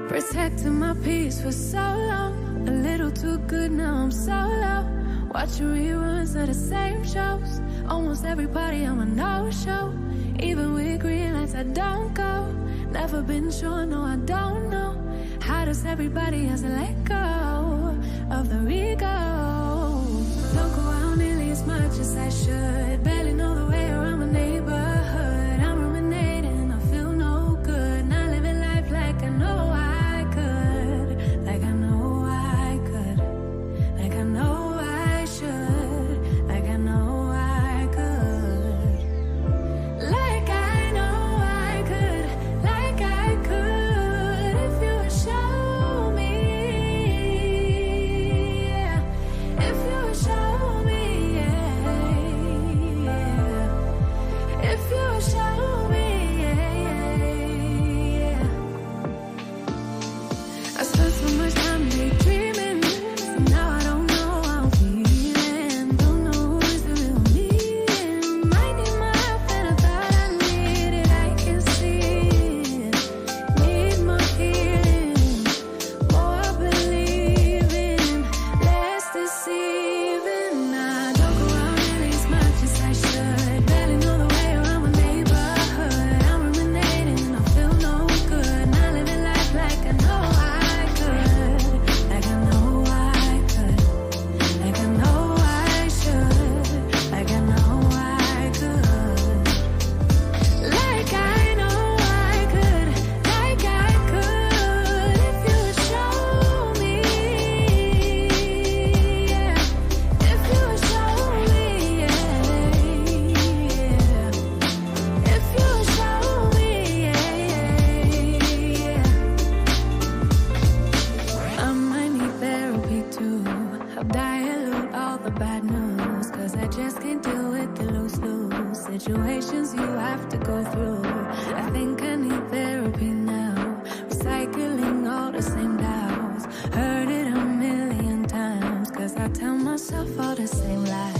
Protecting my peace for so long, a little too good, now I'm so low. Watching reruns of the same shows. Almost everybody on my no-show. Even with green lights I don't go. Never been sure, no I don't know. How does everybody else let go of the ego? Don't go out nearly as much as I should. Barely know the way around my neighborhood. I'm ruminating, I feel no good. Not living life like I know I could. Like I know I could. Like I know I should. Like I know I could. Like I know I could. Like I could. If you would show me, yeah. If you would show me, yeah, yeah. If you would show me, yeah, yeah. I spent so much time daydreaming, and now I don't know how I'm feeling. Don't know who is the real me. Might need my help, and I thought I needed. I can see it. Need more healing, more believing, less deceiving. I don't go out nearly as much as I should. Barely know the way around my neighborhood. I'm ruminating, I feel no good. Not living life like I know I could. Like I know I could. Like I know I should. Like I know I could. Like I know I could. Like I could. If you would show me, yeah. If you would show me, yeah, yeah. If you would show me, yeah, yeah. I might need therapy too. Help dilute all the bad news, 'cause I just can't deal with the lose-lose situations you have to go through. I think I need therapy now. Recycling all the same doubts. Heard it a million times, 'cause I tell myself all the same lies.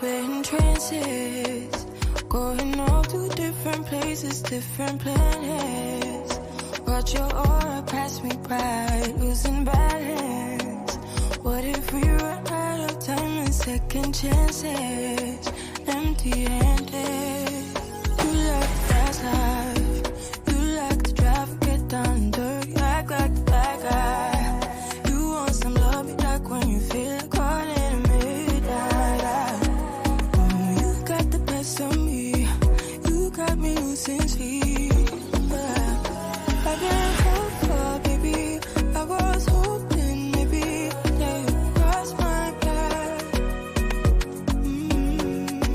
We're in trances, going off to different places, different planets. Watch your aura pass me by, losing balance. What if we run out of time and second chances? Empty-handed. You like the fast life, you like to drive, get down and dirty, act like the bad guy. You want some love, you like when you feel caught in a midnight. You got the best of me, you got me losing sleep. I've been hopeful, baby, I was hoping maybe that you'd cross my path.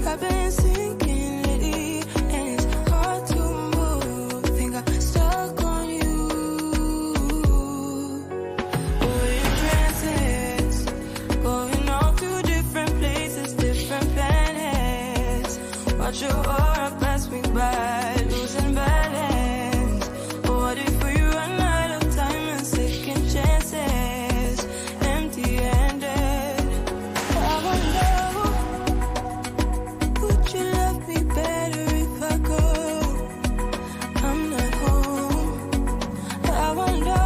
I've been sinking lately, and it's hard to move. Think I'm stuck on you. We're in trances, going off to different places, different planets. Watch your aura pass me by, losing balance. What if we run out of time and second chances? Empty-handed. I wonder, would you love me better if I go? I'm not home. I wonder,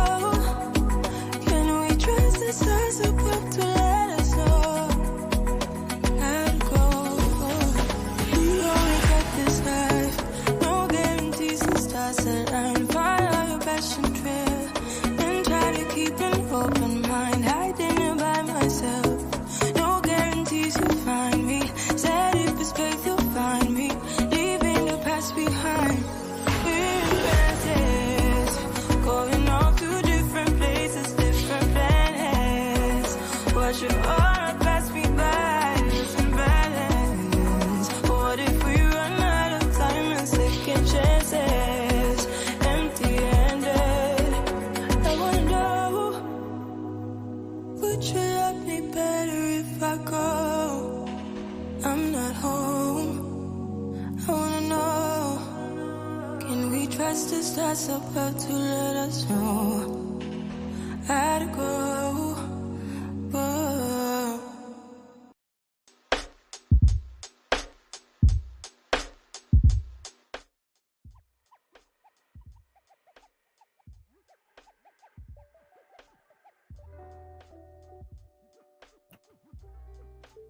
can we trust the stars above to let us know how to go? What if all our past be bad and balance? What if we run out of time and second chances? Empty-handed. I wanna know, would you love me better if I go? I'm not home. I wanna know, can we trust the stars above to let us know how to go? Whoa.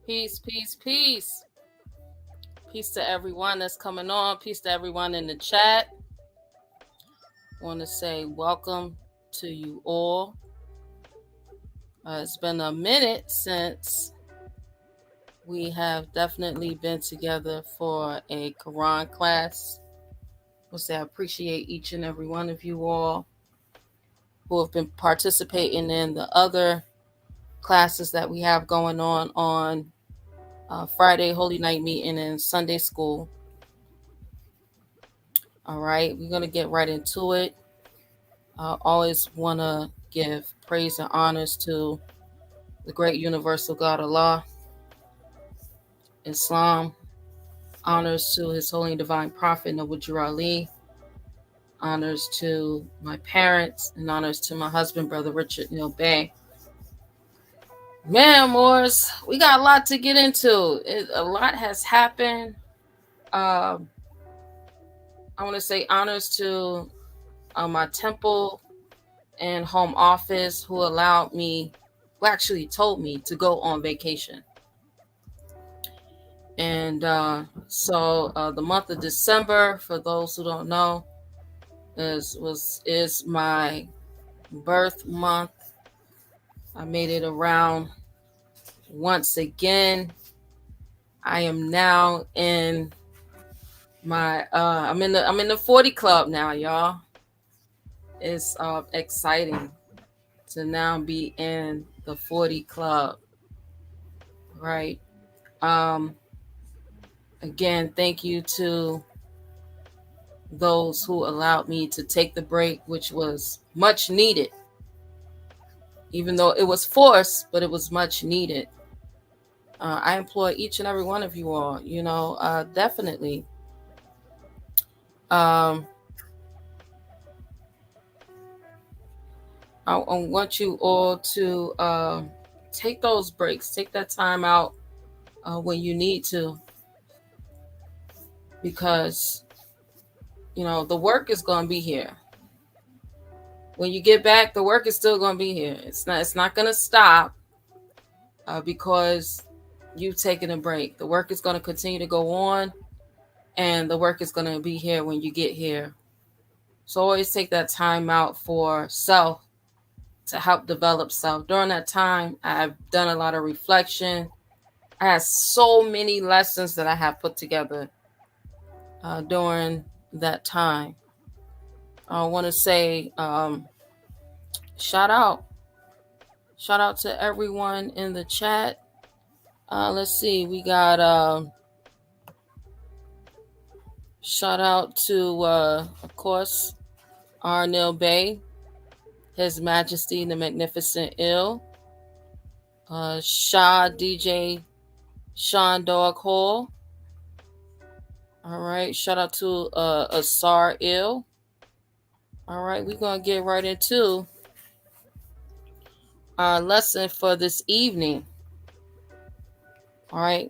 Peace, peace, peace. Peace to everyone that's coming on. Peace to everyone in the chat. I want to say welcome to you all. It's been a minute since we have definitely been together for a Quran class. I say I appreciate each and every one of you all who have been participating in the other classes that we have going on Friday Holy Night Meeting and Sunday School. All right, we're going to get right into it. I always want to give praise and honors to the great universal God Allah, Islam, honors to His holy and divine prophet, Nawajir Ali, honors to my parents, and honors to my husband, Brother Richard Neal Bay. Man, Moors, we got a lot to get into. A lot has happened. I want to say honors to my temple and home office who allowed me, who actually told me to go on vacation. And so the month of December, for those who don't know, is my birth month. I made it around once again. I am now in my I'm in the 40 club now, y'all. It's exciting to now be in the 40 club, right? Again, thank you to those who allowed me to take the break, which was much needed. Even though it was forced, but it was much needed. I implore each and every one of you all, definitely. I want you all to take those breaks, take that time out when you need to, because the work is going to be here. When you get back, the work is still going to be here. It's not going to stop because you've taken a break. The work is going to continue to go on, and the work is going to be here when you get here. So always take that time out for self, to help develop self. During that time, I've done a lot of reflection. I had so many lessons that I have put together during that time. I want to say shout out to everyone in the chat. Let's see, we got shout out to of course Arnil Bay, His Majesty the Magnificent Ill, Shah DJ Sean Dog Hall. All right, shout out to Asar Ill. All right, we're gonna get right into our lesson for this evening. All right,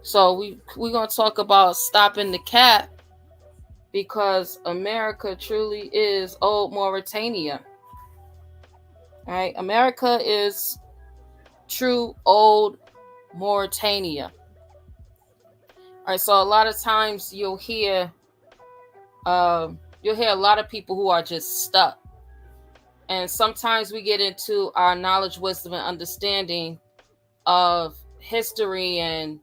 so we're gonna talk about stopping the cap, because America truly is old Mauretania. All right, America is true old Mauretania. All right, so a lot of times you'll hear a lot of people who are just stuck. And sometimes we get into our knowledge, wisdom, and understanding of history and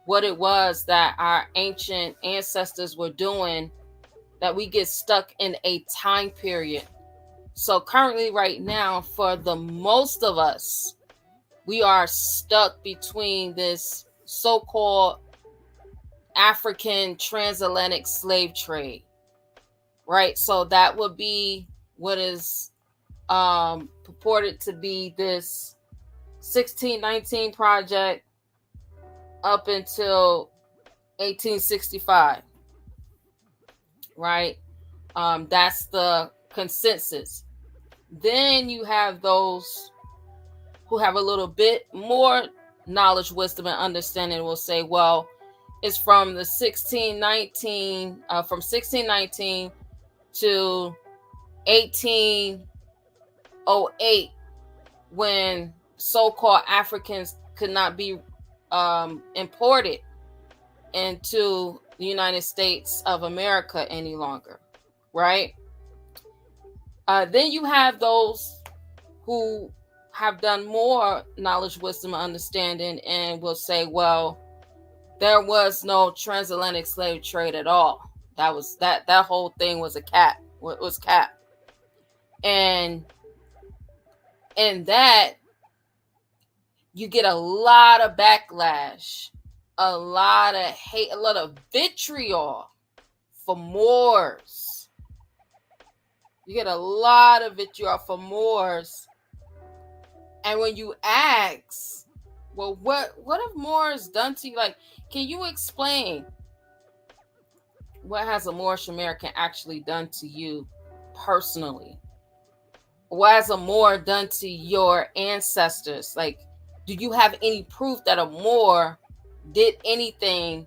what it was that our ancient ancestors were doing, that we get stuck in a time period. So currently right now, for the most of us, we are stuck between this so-called African transatlantic slave trade, right? So that would be what is purported to be this 1619 project up until 1865, right? That's the consensus. Then you have those who have a little bit more knowledge, wisdom, and understanding will say, well, it's from the 1619 to 1808, when so-called Africans could not be imported into the United States of America any longer, right? Then you have those who have done more knowledge, wisdom, and understanding, and will say, well, there was no transatlantic slave trade at all. That whole thing was cap. And in that, you get a lot of backlash, a lot of hate, a lot of vitriol for Moors. You get a lot of vitriol for Moors. And when you ask, well, what have Moors done to you? Like, can you explain what has a Moorish American actually done to you personally? What has a Moor done to your ancestors? Like, do you have any proof that a Moor did anything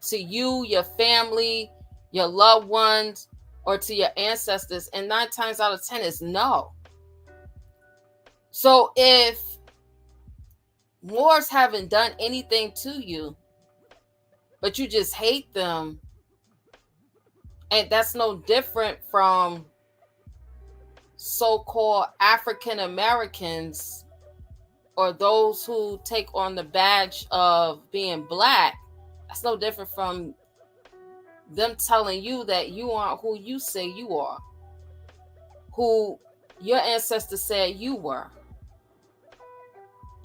to you, your family, your loved ones, or to your ancestors? And 9 times out of 10 is no. So if Moors haven't done anything to you, but you just hate them, and that's no different from so-called African Americans or those who take on the badge of being black, that's no different from them telling you that you aren't who you say you are, who your ancestors said you were,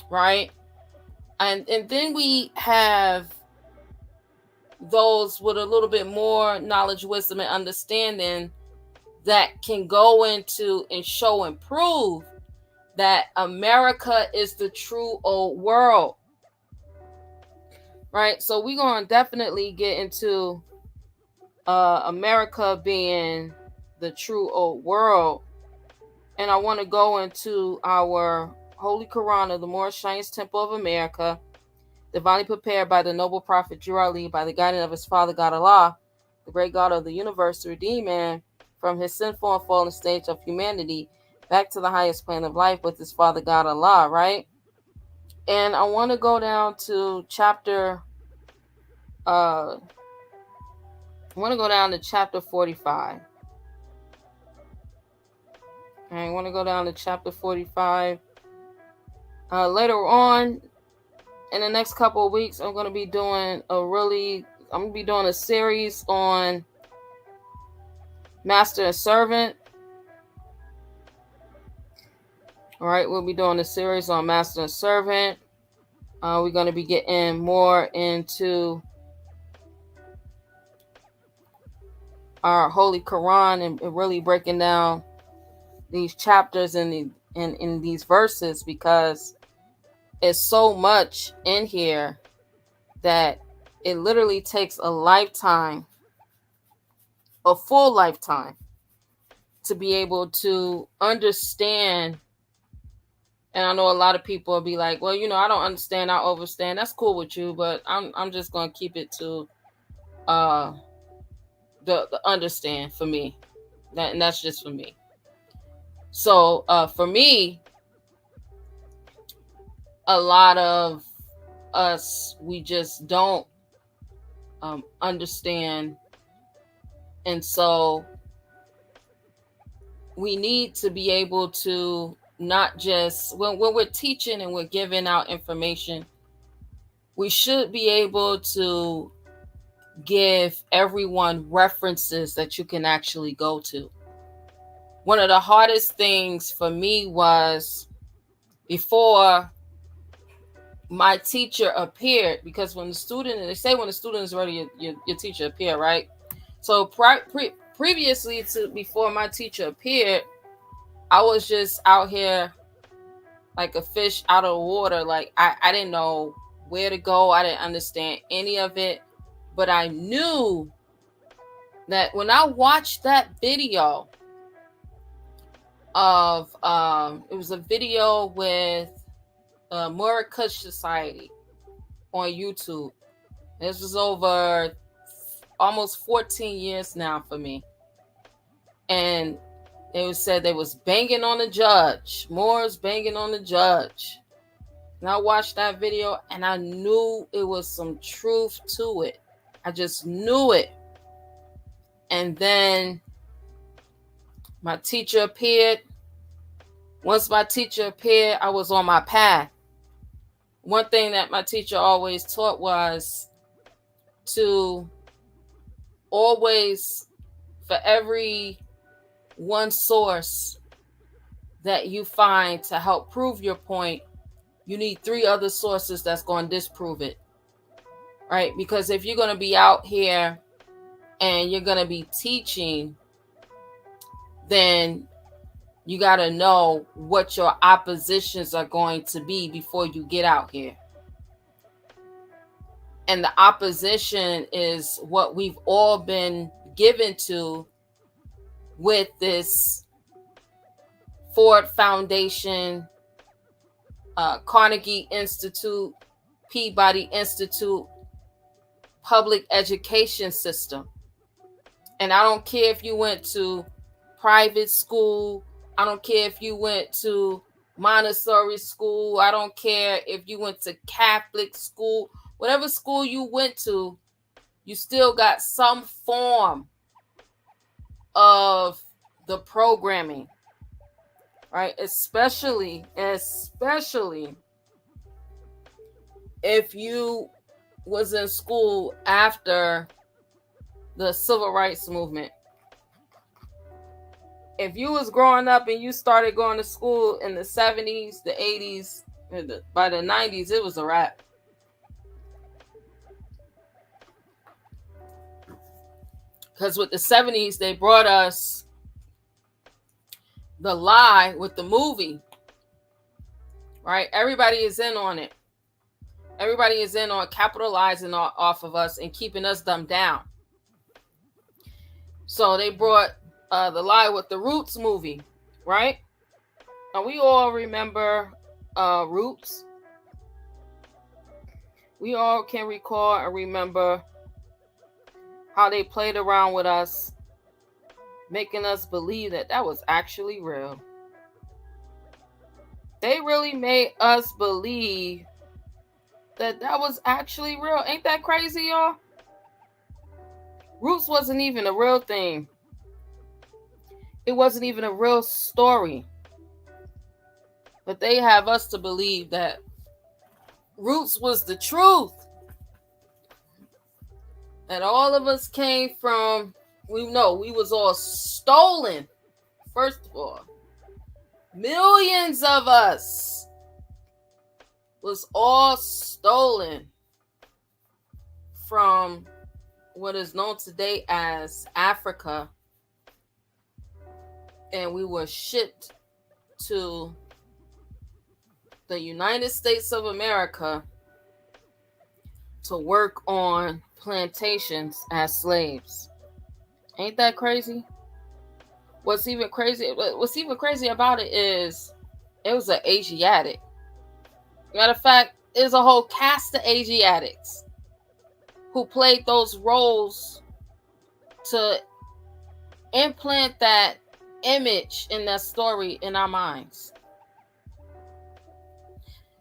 right? And then we have those with a little bit more knowledge, wisdom, and understanding that can go into and show and prove that America is the true old world, right? So we're going to definitely get into America being the true old world. And I want to go into our Holy Quran of the Moorish Science Temple of America, divinely prepared by the noble prophet Jurali by the guidance of his father God Allah, the great God of the universe, to redeem man from his sinful and fallen stage of humanity back to the highest plane of life with his father God Allah, right? And I want to go down to chapter 45. I want to go down to chapter 45. Later on, in the next couple of weeks, I'm going to be doing a series on master and servant. All right, we'll be doing a series on master and servant. We're going to be getting more into our Holy Quran and really breaking down these chapters and in these verses, because it's so much in here that it literally takes a lifetime, a full lifetime, to be able to understand. And I know a lot of people will be like, well, I don't understand, I overstand. That's cool with you, but I'm just going to keep it to the understand for me. And that's just for me. So for me, a lot of us, we just don't understand. And so we need to be able to not just, when we're teaching and we're giving out information, we should be able to give everyone references that you can actually go to. One of the hardest things for me was, before my teacher appeared, because when the student, they say when the student is ready, your teacher appear, right? So previously to before my teacher appeared, I was just out here like a fish out of the water. Like I didn't know where to go. I didn't understand any of it. But I knew that when I watched that video of it was a video with Moorish Society on YouTube. This was over almost 14 years now for me. And it was said they was banging on the judge. Moors banging on the judge. And I watched that video and I knew it was some truth to it. I just knew it. And then my teacher appeared. Once my teacher appeared, I was on my path. One thing that my teacher always taught was to always, for every one source that you find to help prove your point, you need 3 other sources that's going to disprove it, right? Because if you're going to be out here and you're going to be teaching, then you got to know what your oppositions are going to be before you get out here. And the opposition is what we've all been given to with this Ford Foundation, Carnegie Institute, Peabody Institute, public education system. And I don't care if you went to private school. I don't care if you went to Montessori school. I don't care if you went to Catholic school. Whatever school you went to, you still got some form of the programming, right? Especially if you was in school after the civil rights movement. If you was growing up and you started going to school in the 70s, the 80s, by the 90s, it was a wrap. Because with the 70s, they brought us The Lie with the movie, right? Everybody is in on it. Everybody is in on capitalizing off of us and keeping us dumbed down. So they brought The Lie with the Roots movie, right? And we all remember Roots. We all can recall and remember how they played around with us, making us believe that that was actually real. They really made us believe that that was actually real. Ain't that crazy, y'all? Roots wasn't even a real thing. It wasn't even a real story. But they have us to believe that Roots was the truth. And all of us came from, we know we was all stolen. First of all, millions of us was all stolen from what is known today as Africa. And we were shipped to the United States of America to work on plantations as slaves. Ain't that crazy? What's even crazy about it is it was an Asiatic. Matter of fact, there's a whole cast of Asiatics who played those roles to implant that image in that story in our minds.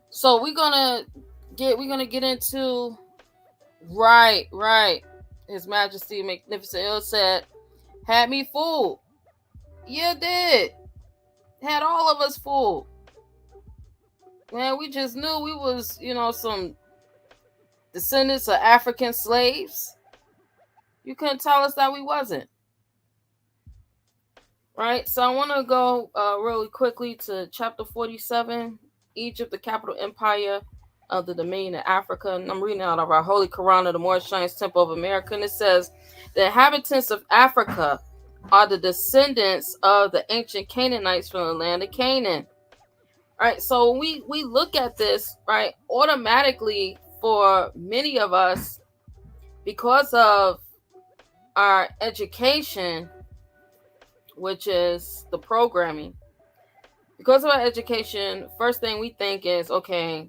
So we're gonna get into right. His Majesty Magnificent Ill said, "Had me fooled." Yeah, did. Had all of us fooled. Man, we just knew we was, some descendants of African slaves. You couldn't tell us that we wasn't. Right? So I want to go really quickly to chapter 47, Egypt, the capital empire of the dominion of Africa. And I'm reading out of our Holy Quran of the Moorish Temple of America. And it says, the inhabitants of Africa are the descendants of the ancient Canaanites from the land of Canaan. All right, so we look at this, right, automatically for many of us, because of our education, which is the programming. Because of our education, first thing we think is, okay,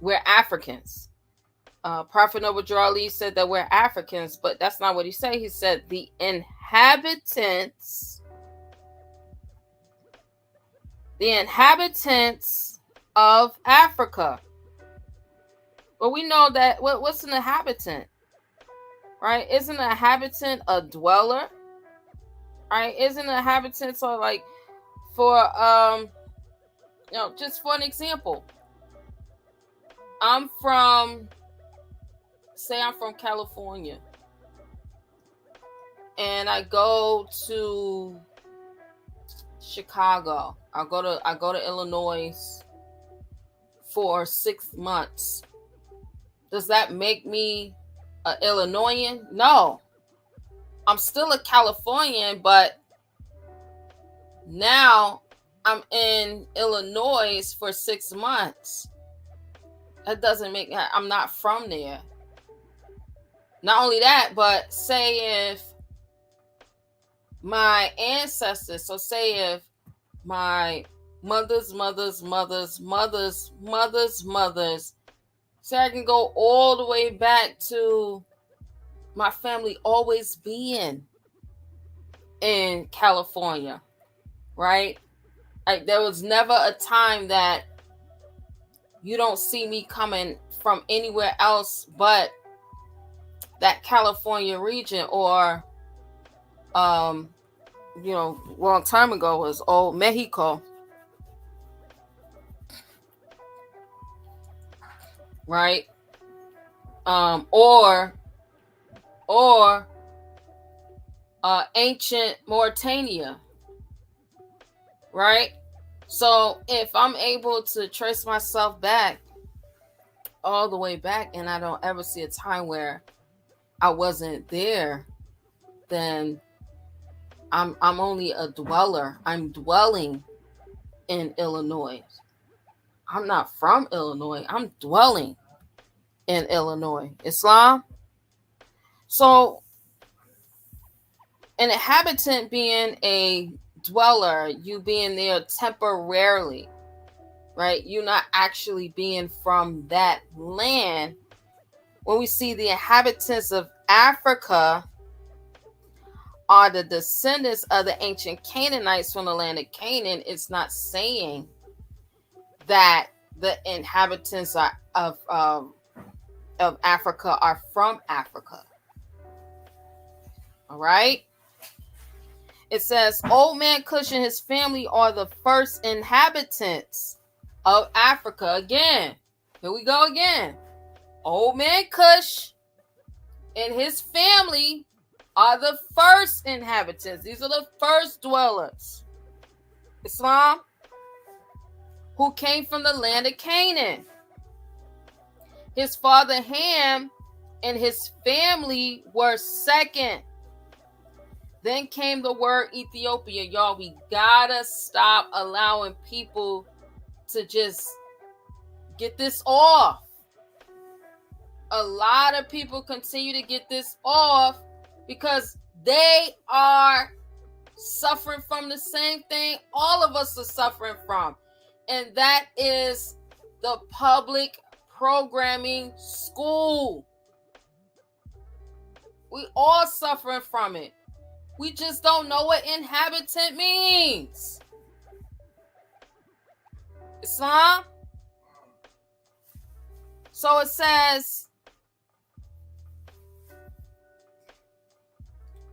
we're Africans. Prophet Noble Drew Ali said that we're Africans, but that's not what he said. He said the inhabitants of Africa. But we know that what's an inhabitant, right? Isn't an inhabitant a dweller, right? Isn't an inhabitant, so like for just for an example, I'm from California, and I go to Chicago. I go to Illinois for 6 months. Does that make me an Illinoisan? No. I'm still a Californian, but now I'm in Illinois for 6 months. That doesn't make, I'm not from there. Not only that, but say if my ancestors, so say if my mother's, say I can go all the way back to my family always being in California, right? Like, there was never a time that you don't see me coming from anywhere else but that California region, or long time ago was old Mexico, right? Or ancient Mauretania, right? So if I'm able to trace myself back all the way back, and I don't ever see a time where I wasn't there, then I'm only a dweller. I'm dwelling in Illinois. I'm not from Illinois. I'm dwelling in Illinois. Islam. So an inhabitant being a dweller, you being there temporarily, right? You're not actually being from that land. When we see the inhabitants of Africa are the descendants of the ancient Canaanites from the land of Canaan, it's not saying that the inhabitants of Africa are from Africa. All right. It says, Old Man Cush and his family are the first inhabitants of Africa. Again, here we go again. Old Man Cush and his family are the first inhabitants. These are the first dwellers. Islam, who came from the land of Canaan. His father Ham and his family were second. Then came the word Ethiopia. Y'all, we gotta stop allowing people to just get this off. A lot of people continue to get this off because they are suffering from the same thing all of us are suffering from. And that is the public programming school. We all suffering from it. We just don't know what inhabitant means. Islam. So it says,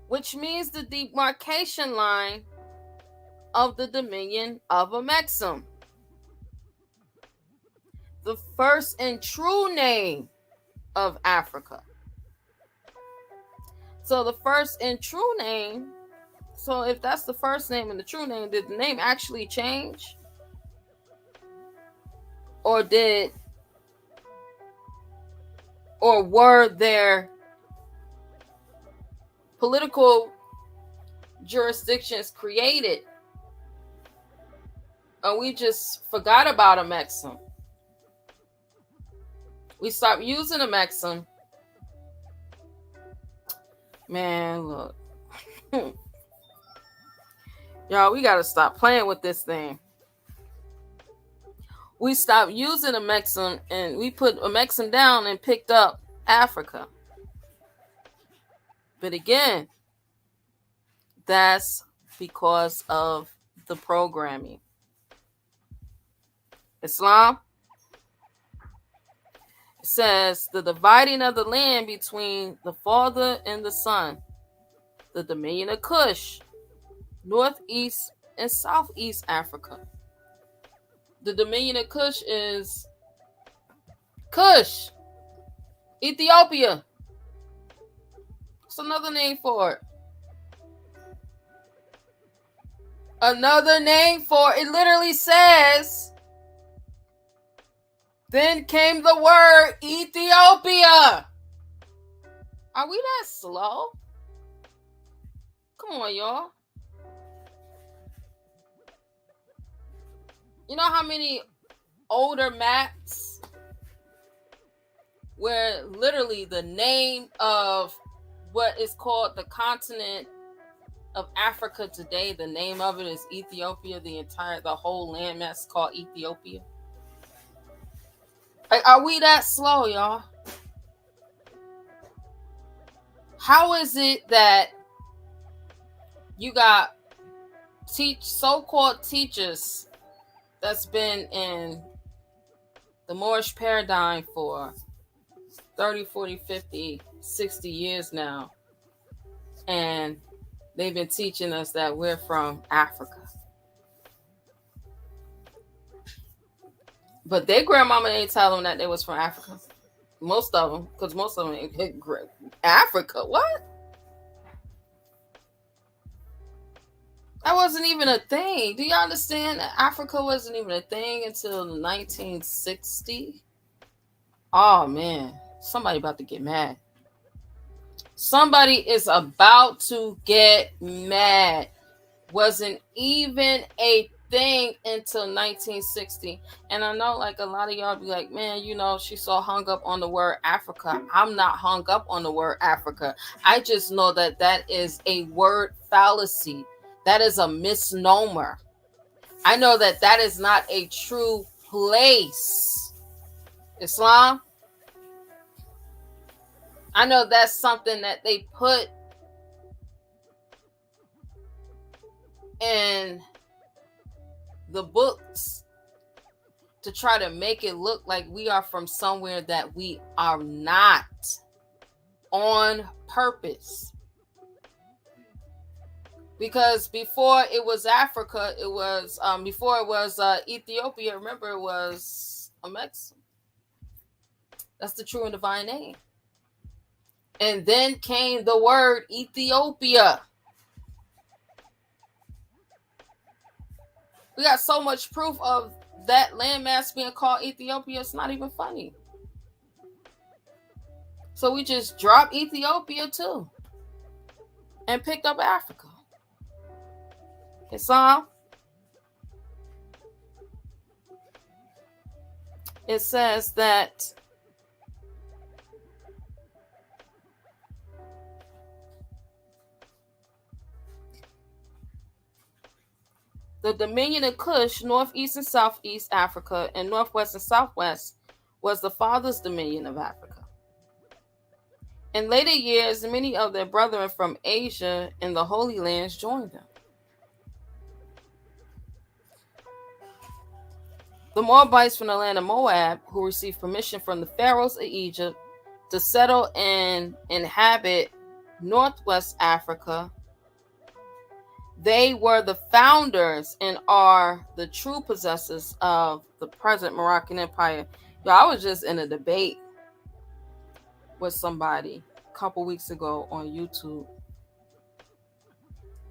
which means the demarcation line of the dominion of Amexem. The first and true name of Africa. So the first and true name, so if that's the first name and the true name, did the name actually change? Or did or were their political jurisdictions created, and we just forgot about amexem. We stopped using amexem. Man, look. Y'all, we gotta stop playing with this thing. We stopped using amexem, and we put amexem down and picked up Africa. But again, that's because of the programming. Islam says the dividing of the land between the father and the son, the dominion of Kush, northeast and southeast Africa. The dominion of Kush is Kush, Ethiopia. It's another name for it. Another name for it literally says, then came the word Ethiopia. Are we that slow? Come on, y'all. You know how many older maps where literally the name of what is called the continent of Africa today, the name of it is Ethiopia. The whole landmass called Ethiopia. Like, are we that slow, y'all? How is it that you got so-called teachers that's been in the Moorish paradigm for 30, 40, 50, 60 years now, and they've been teaching us that we're from Africa? But their grandmama didn't tell them that they was from Africa. Most of them, because most of them ain't Africa. What? That wasn't even a thing. Do you understand that Africa wasn't even a thing until 1960? Oh, man. Somebody about to get mad. Somebody is about to get mad. Wasn't even a thing until 1960. And I know, like, a lot of y'all be like, man, you know, she's so hung up on the word Africa. I'm not hung up on the word Africa. I just know that that is a word fallacy. That is a misnomer. I know that that is not a true place. Islam, I know that's something that they put in the books to try to make it look like we are from somewhere that we are not, on purpose. Because before it was Africa, it was before it was Ethiopia. Remember, it was amexem. That's the true and divine name. And then came the word Ethiopia. We got so much proof of that landmass being called Ethiopia, it's not even funny. So we just dropped Ethiopia too and picked up Africa. Islam, it says that the dominion of Kush, northeast and southeast Africa, and northwest and southwest, was the father's dominion of Africa. In later years, many of their brethren from Asia and the Holy Lands joined them. The Moabites from the land of Moab, who received permission from the pharaohs of Egypt to settle and inhabit northwest Africa, they were the founders and are the true possessors of the present Moroccan Empire. Yo, I was just in a debate with somebody a couple weeks ago on YouTube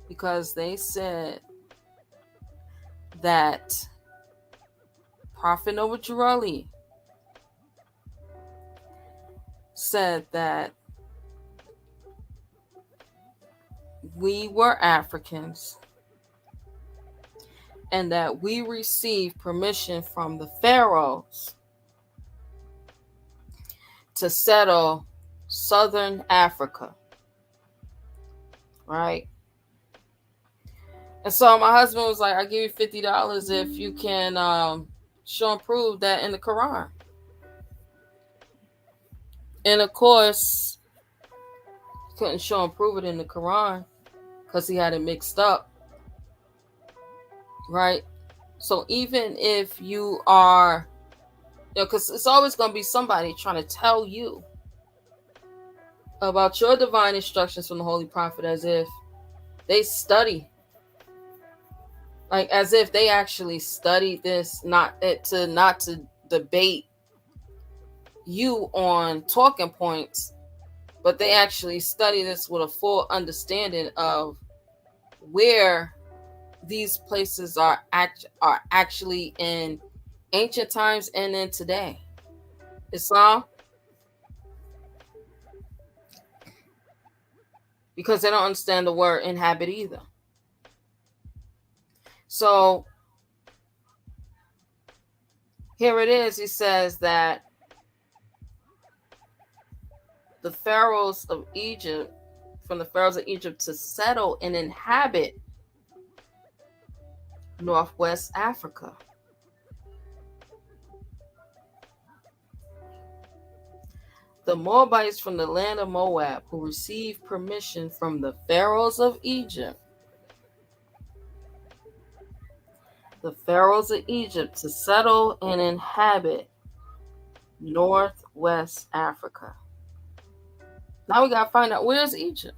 because they said that Prophet Noah Jirali said that we were Africans and that we received permission from the pharaohs to settle southern Africa, right? And so my husband was like, "I give you $50 if you can show and prove that in the Quran." And of course, he couldn't show and prove it in the Quran because he had it mixed up, right? So even if you are, because it's always going to be somebody trying to tell you about your divine instructions from the Holy Prophet as if they study, like as if they actually studied this, not to debate you on talking points, but they actually study this with a full understanding of where these places are actually in ancient times and in today. Islam, because they don't understand the word inhabit either. So here it is. He says that the pharaohs of Egypt, from the pharaohs of Egypt to settle and inhabit Northwest Africa. The Moabites from the land of Moab, who received permission from the pharaohs of Egypt, the pharaohs of Egypt to settle and inhabit Northwest Africa. Now we gotta find out, where's Egypt?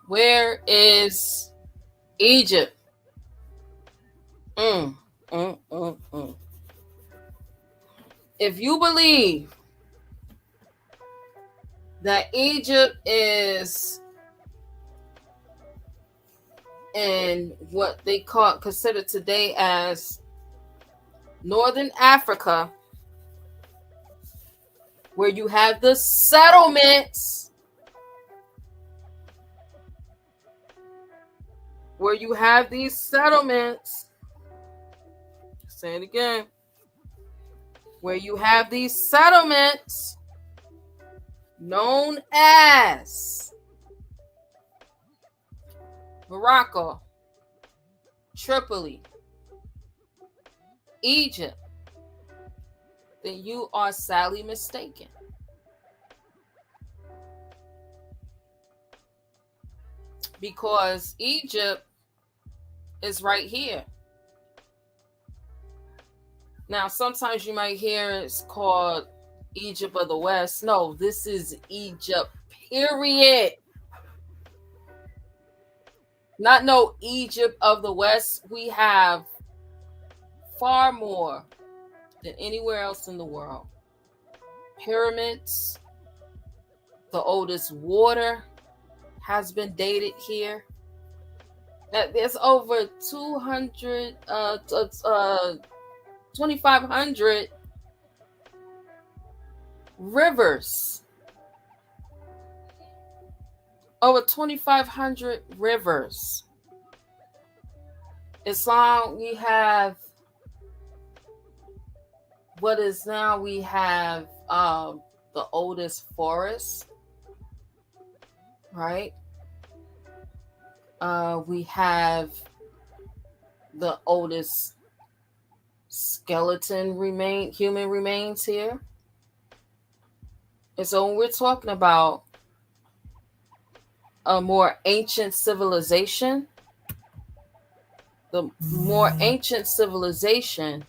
Where is Egypt? If you believe that Egypt is in what they consider today as Northern Africa, where you have the settlements, say it again, where you have these settlements known as Morocco, Tripoli, Egypt, then you are sadly mistaken. Because Egypt is right here. Now, sometimes you might hear it's called Egypt of the West. No, this is Egypt, period. Not no Egypt of the West. We have far more than anywhere else in the world. Pyramids, the oldest water has been dated here. There's over 2,500 rivers. Over 2,500 rivers. Islam, we have the oldest forest, right? We have the oldest human remains here. And so when we're talking about a more ancient civilization, the more ancient civilization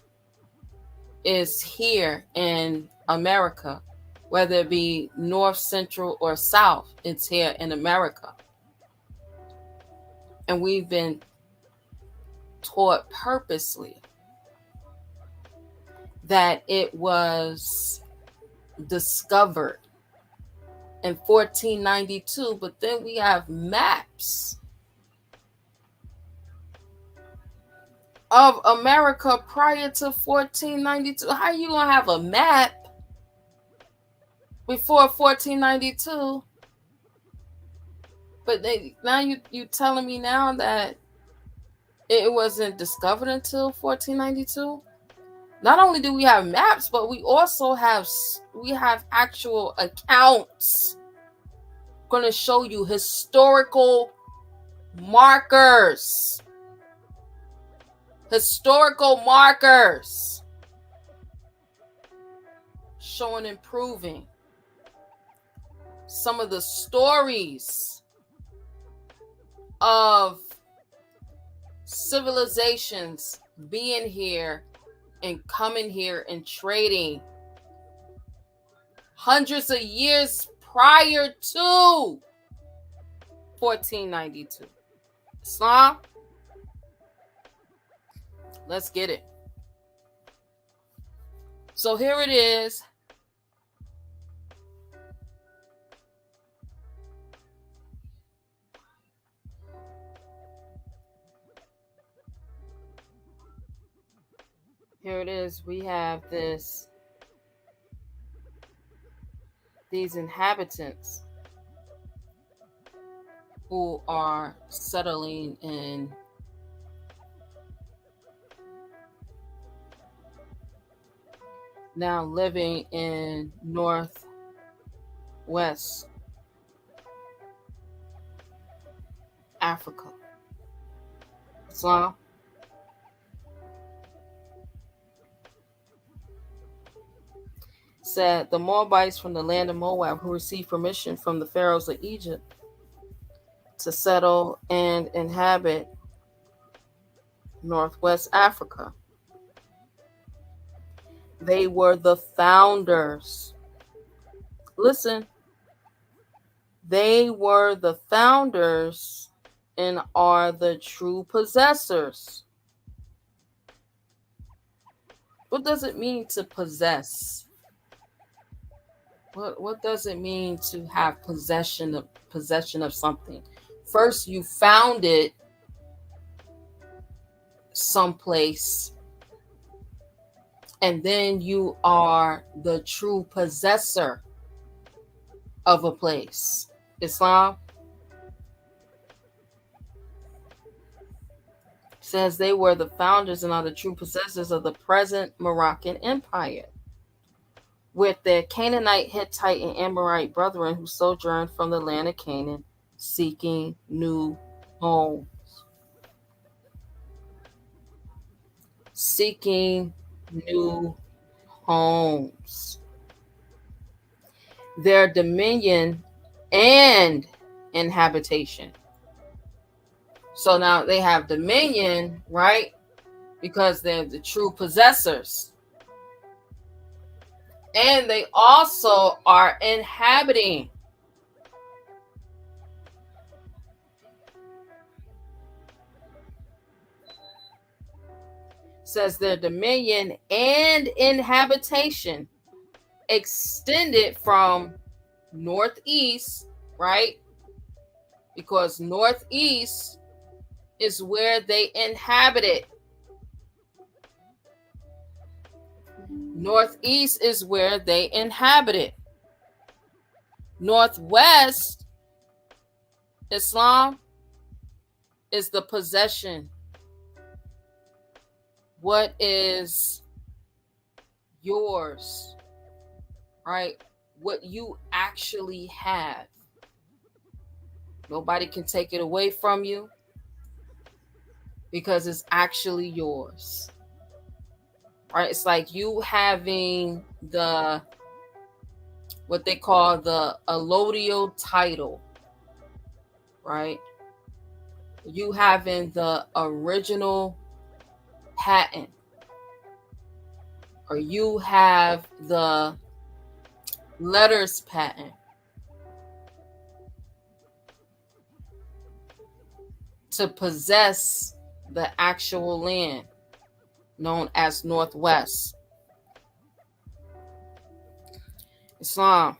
is here in America, whether it be north, central, or south, it's here in America. And we've been taught purposely that it was discovered in 1492, but then we have maps of America prior to 1492. How are you gonna have a map before 1492. But now you telling me now that it wasn't discovered until 1492? Not only do we have maps, but we also have actual accounts going to show you historical markers. Historical markers showing and proving some of the stories of civilizations being here and coming here and trading hundreds of years prior to 1492. Islam, let's get it. So here it is. Here it is. We have these inhabitants who are settling in now living in Northwest Africa. Islam. Said the Moabites from the land of Moab who received permission from the pharaohs of Egypt to settle and inhabit Northwest Africa. They were the founders. Listen, they were the founders and are the true possessors. What does it mean to possess? What does it mean to have possession of something? First, you found it someplace, and then you are the true possessor of a place. Islam says they were the founders and are the true possessors of the present Moroccan Empire, with their Canaanite, Hittite, and Amorite brethren who sojourned from the land of Canaan, seeking new homes. Seeking new homes. Their dominion and inhabitation. So now they have dominion, right? Because they're the true possessors. And they also are inhabiting. Says their dominion and inhabitation extended from northeast, right? Because northeast is where they inhabited. Northeast is where they inhabited. Northwest, Islam, is the possession. What is yours, right? What you actually have. Nobody can take it away from you because it's actually yours. Right? It's like you having what they call the allodial title, right? You having the original patent, or you have the letters patent to possess the actual land known as Northwest. Islam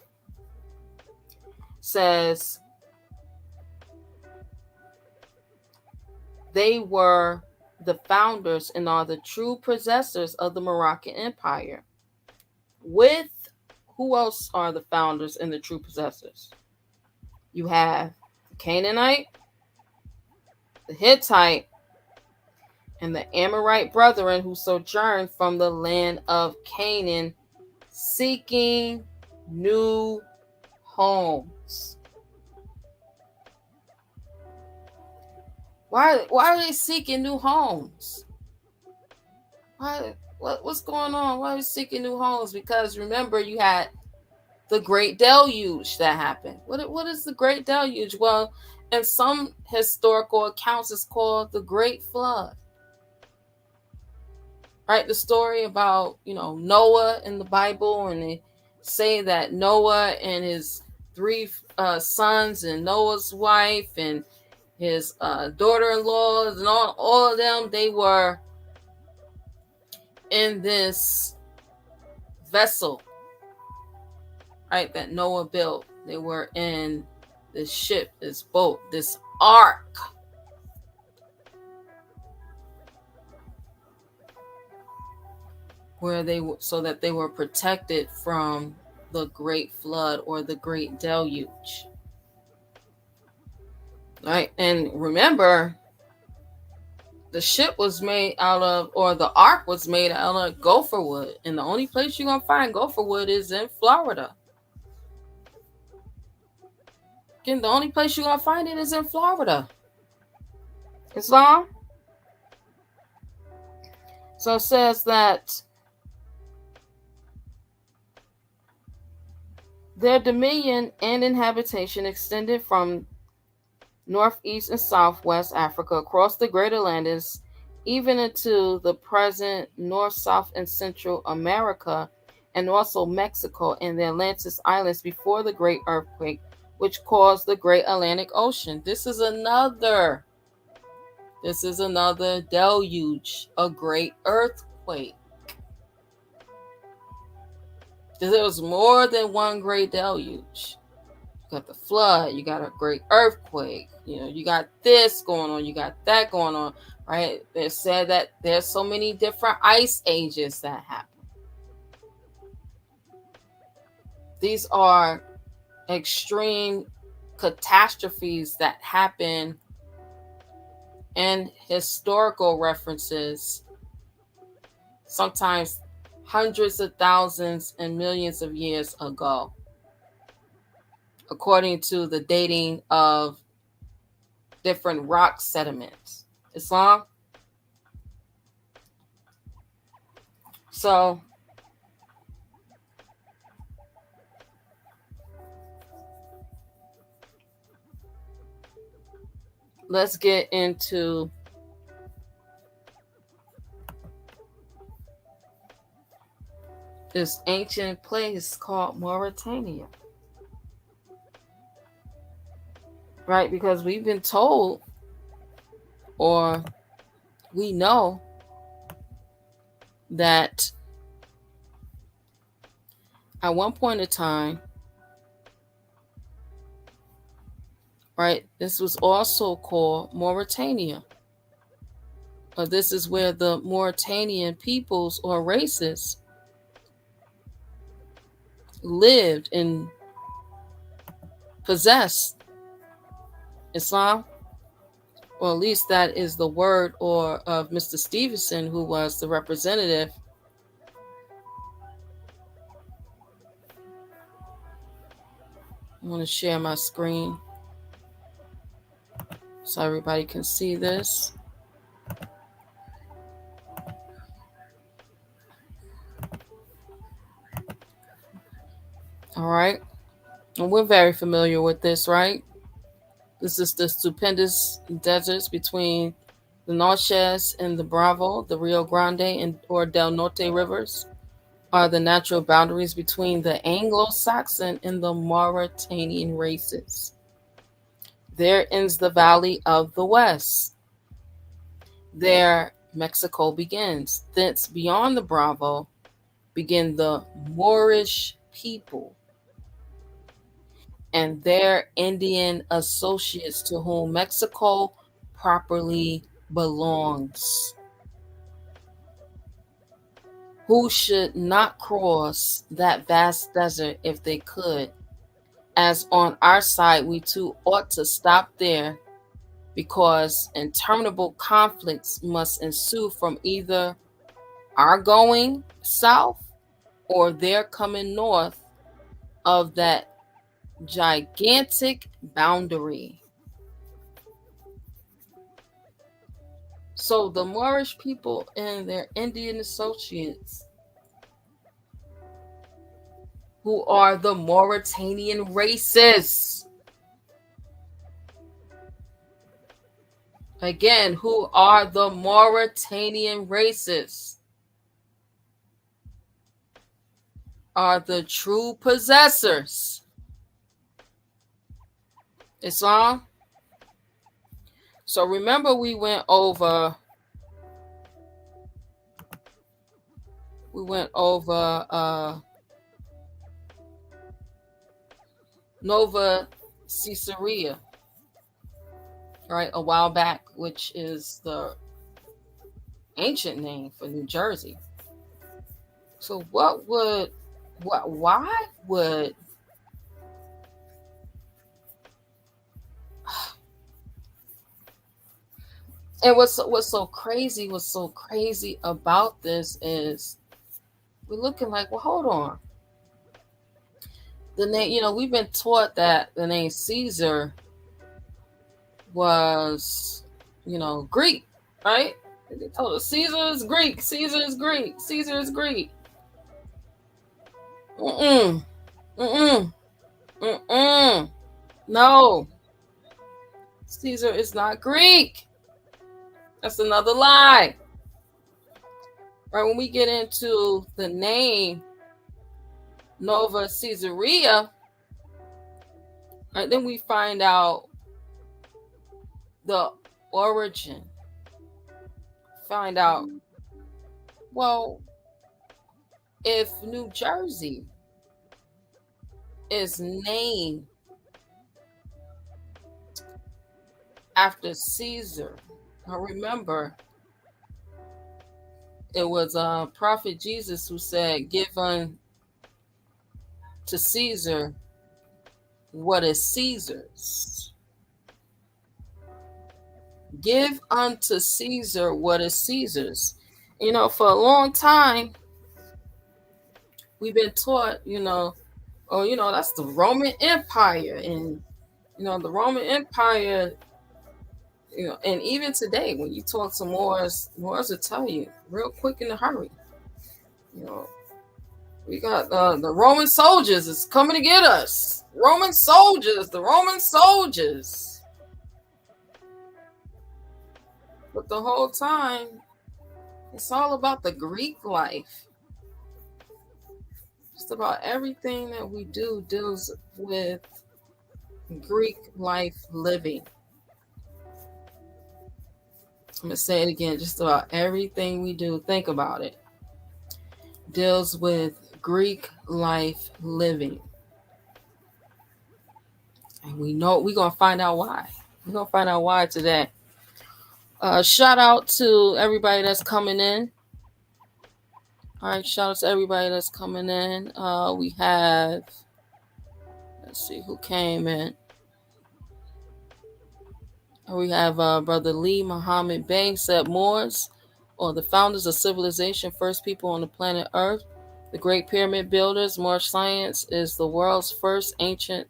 says they were the founders and are the true possessors of the Moroccan Empire, with who else are the founders and the true possessors? You have the Canaanite, the Hittite, and the Amorite brethren who sojourned from the land of Canaan, seeking new homes. Why are they seeking new homes? What's going on? Why are they seeking new homes? Because remember, you had the Great Deluge that happened. What is the Great Deluge? Well, in some historical accounts, it's called the Great Flood. Right? The story about, Noah in the Bible, and they say that Noah and his three sons and Noah's wife and his daughter-in-laws and all of them, they were in this vessel, right, that Noah built. They were in this ship, this boat, this ark. So that they were protected from the Great Flood or the Great Deluge. Right? And remember, the ship was made out of, or the ark was made out of gopher wood. And the only place you're going to find gopher wood is in Florida. Again, the only place you're going to find it is in Florida. Islam? So it says that their dominion and inhabitation extended from northeast and southwest Africa across the Great Atlantis, even into the present North, South, and Central America, and also Mexico and the Atlantis Islands before the Great Earthquake, which caused the Great Atlantic Ocean. This is another deluge, a great earthquake. There was more than one great deluge. You got the flood, you got a great earthquake, you got this going on, you got that going on, right? They said that there's so many different ice ages that happen. These are extreme catastrophes that happen in historical references, sometimes hundreds of thousands and millions of years ago, according to the dating of different rock sediments. Islam? So, let's get into this ancient place called Mauretania. Right? Because we've been told, or we know, that at one point in time, right, this was also called Mauretania. This is where the Mauretanian peoples or races lived and possessed Islam. Or at least that is the word of Mr. Stevenson, who was the representative. I want to share my screen so everybody can see this. All right. And we're very familiar with this, right? This is the stupendous deserts between the Noches and the Bravo, the Rio Grande or Del Norte rivers are the natural boundaries between the Anglo-Saxon and the Mauretanian races. There ends the Valley of the West. There Mexico begins. Thence beyond the Bravo begin the Moorish people and their Indian associates to whom Mexico properly belongs. who should not cross that vast desert if they could, as on our side we too ought to stop there, because interminable conflicts must ensue from either our going south or their coming north of that gigantic boundary. So the Moorish people and their Indian associates, who are the Mauretanian races, again, who are the Mauretanian races, are the true possessors. Islam. So remember, we went over Nova Caesarea, right, a while back, which is the ancient name for New Jersey. So why would and what's so crazy about this is we're looking like, well, hold on. The name, we've been taught that the name Caesar was, Greek, right? They told us Caesar is Greek, Caesar is Greek, Caesar is Greek. No. Caesar is not Greek. That's another lie. Right, when we get into the name Nova Caesarea, right, then we find out the origin. Find out, well, if New Jersey is named after Caesar, now remember, it was Prophet Jesus who said, "Give unto Caesar what is Caesar's." Give unto Caesar what is Caesar's. For a long time, we've been taught, that's the Roman Empire. And, the Roman Empire, and even today, when you talk to Moors will tell you real quick in a hurry, we got the Roman soldiers is coming to get us. The Roman soldiers. But the whole time, it's all about the Greek life. Just about everything that we do deals with Greek life living. I'm going to say it again. Just about everything we do, think about it, deals with Greek life living. And we're going to find out why. We're going to find out why today. Shout out to everybody that's coming in. All right, shout out to everybody that's coming in. We have, let's see who came in. We have Brother Lee Muhammad Bey said, Moors, or the founders of civilization, first people on the planet Earth, the Great Pyramid builders. Moorish science is the world's first ancient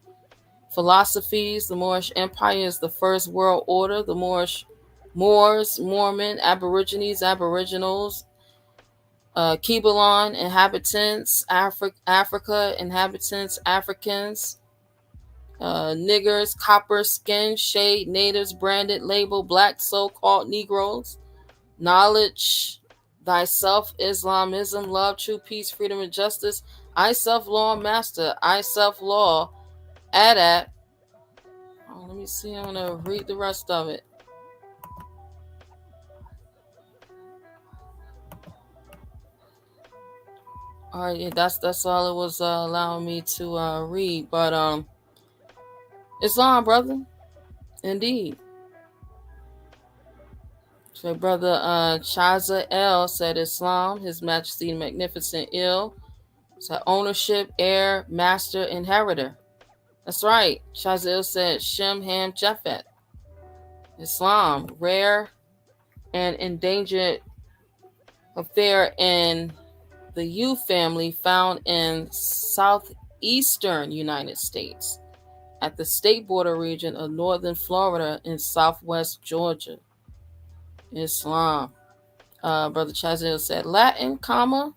philosophies. The Moorish Empire is the first world order. The Moors, Mormon, Aborigines, Aboriginals, Kibalon inhabitants, Africa inhabitants, Africans, niggers, copper, skin, shade, natives, branded, label, black, so-called Negroes, knowledge, thyself, Islamism, love, true peace, freedom, and justice, I self-law, master, I self-law, Adapt. Let me see, I'm going to read the rest of it. All right, yeah, that's all it was allowing me to read. But Islam, brother, indeed. So brother Thyself said Islam, His Majesty the Magnificent Ill. So ownership, heir, master, inheritor. That's right. Thyself said Shem, Ham, Japhet. Islam, rare and endangered affair in the U family found in southeastern United States at the state border region of northern Florida and southwest Georgia. Islam. Brother Chazelle said Latin, comma.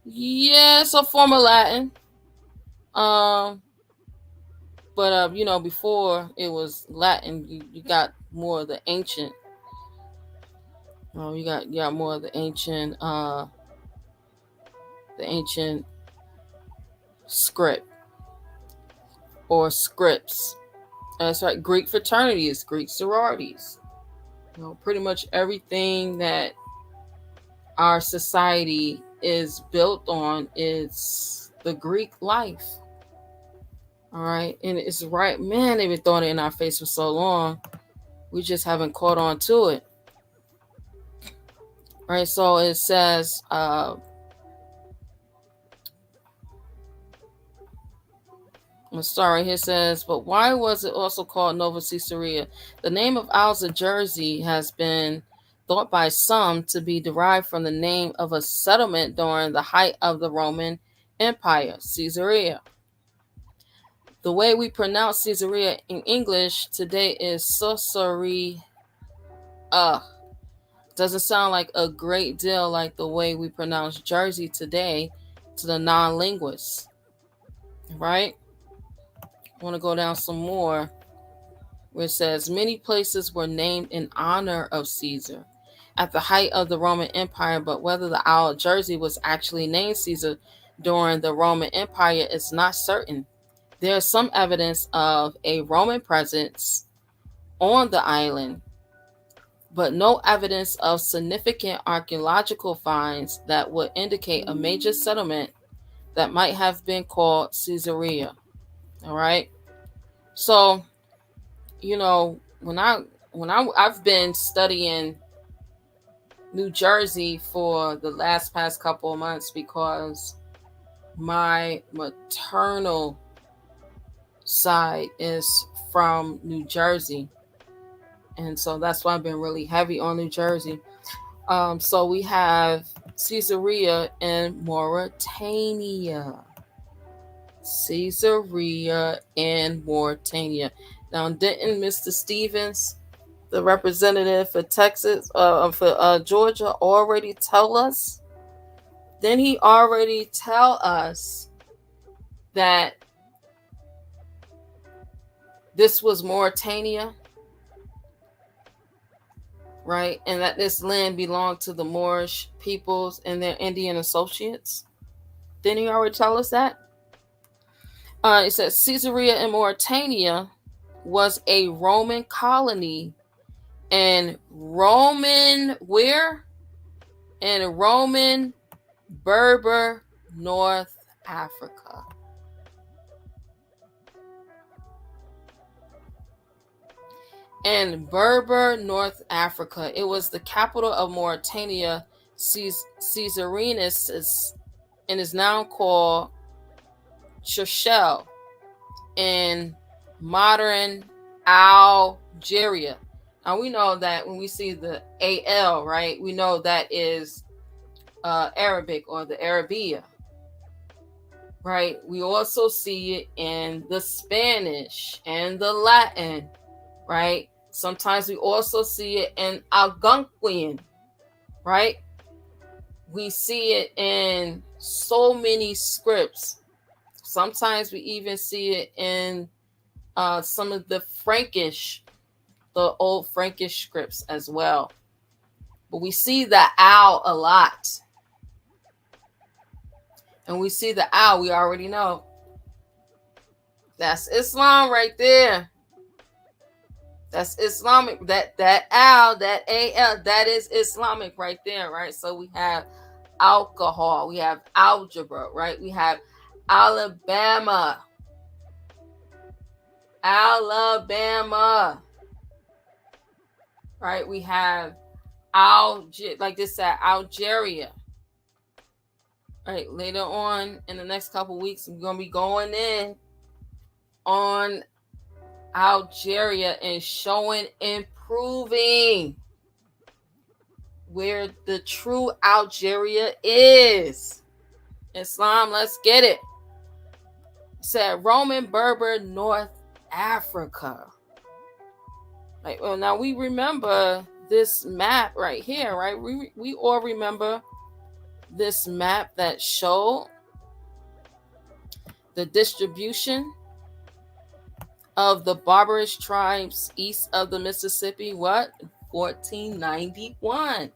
Yeah, it's a form of Latin. But before it was Latin, you got more of the ancient. You got more of the ancient script or scripts. That's right. Greek fraternities, Greek sororities. Pretty much everything that our society is built on is the Greek life. All right. And it's right. Man, they've been throwing it in our face for so long. We just haven't caught on to it. All right. So it says, here says, but why was it also called Nova Caesarea? The name of Alza, Jersey has been thought by some to be derived from the name of a settlement during the height of the Roman Empire, Caesarea. The way we pronounce Caesarea in English today is Caesarea. Doesn't sound like a great deal like the way we pronounce Jersey today to the non-linguists, right? I want to go down some more where it says many places were named in honor of Caesar at the height of the Roman Empire, but whether the Isle of Jersey was actually named Caesar during the Roman Empire is not certain. There is some evidence of a Roman presence on the island, but no evidence of significant archaeological finds that would indicate a major settlement that might have been called Caesarea. All right. So, I've been studying New Jersey for the past couple of months because my maternal side is from New Jersey. And so that's why I've been really heavy on New Jersey. So we have Caesarea and Mauretania. Caesarea and Mauretania. Now, didn't Mr. Stevens, the representative for Texas, for Georgia, already tell us? Then he already tell us that this was Mauretania, right? And that this land belonged to the Moorish peoples and their Indian associates. Didn't he already tell us that? It says Caesarea and Mauretania was a Roman colony and Roman where? In Roman Berber, North Africa. In Berber, North Africa. It was the capital of Mauretania, Caesarinus, and is now called Krystal in modern Algeria. Now we know that when we see the AL, right, we know that is Arabic or the Arabia, right? We also see it in the Spanish and the Latin, right? Sometimes we also see it in Algonquian, right? We see it in so many scripts. Sometimes we even see it in some of the Frankish, the old Frankish scripts as well. But we see the owl a lot. And we see the owl, we already know. That's Islam right there. That's Islamic. That owl, that AL, that is Islamic right there, right? So we have alcohol, we have algebra, right? We have Alabama. right? We have like this at Algeria. Right, later on in the next couple weeks, we're gonna be going in on Algeria and showing and proving where the true Algeria is. Islam, let's get it. It said Roman Berber North Africa. Like, well, now we remember this map right here, right? We all remember this map that showed the distribution of the barbarous tribes east of the Mississippi. What? 1491.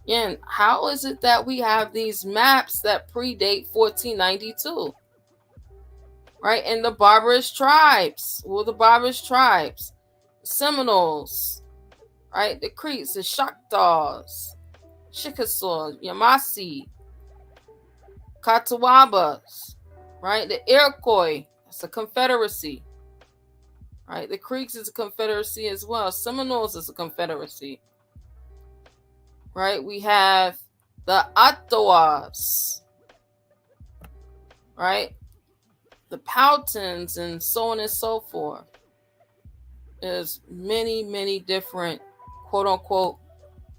And how is it that we have these maps that predate 1492? Right? And the barbarous tribes. Well, the barbarous tribes. Seminoles. Right? The Creeks, the Choctaws, Chickasaw, Yamasee, Catawbas, right? The Iroquois, that's a confederacy, right? The Creeks is a confederacy as well. Seminoles is a confederacy, right? We have the Ottawas, right? The Powhatans and so on and so forth. There's many, many different quote-unquote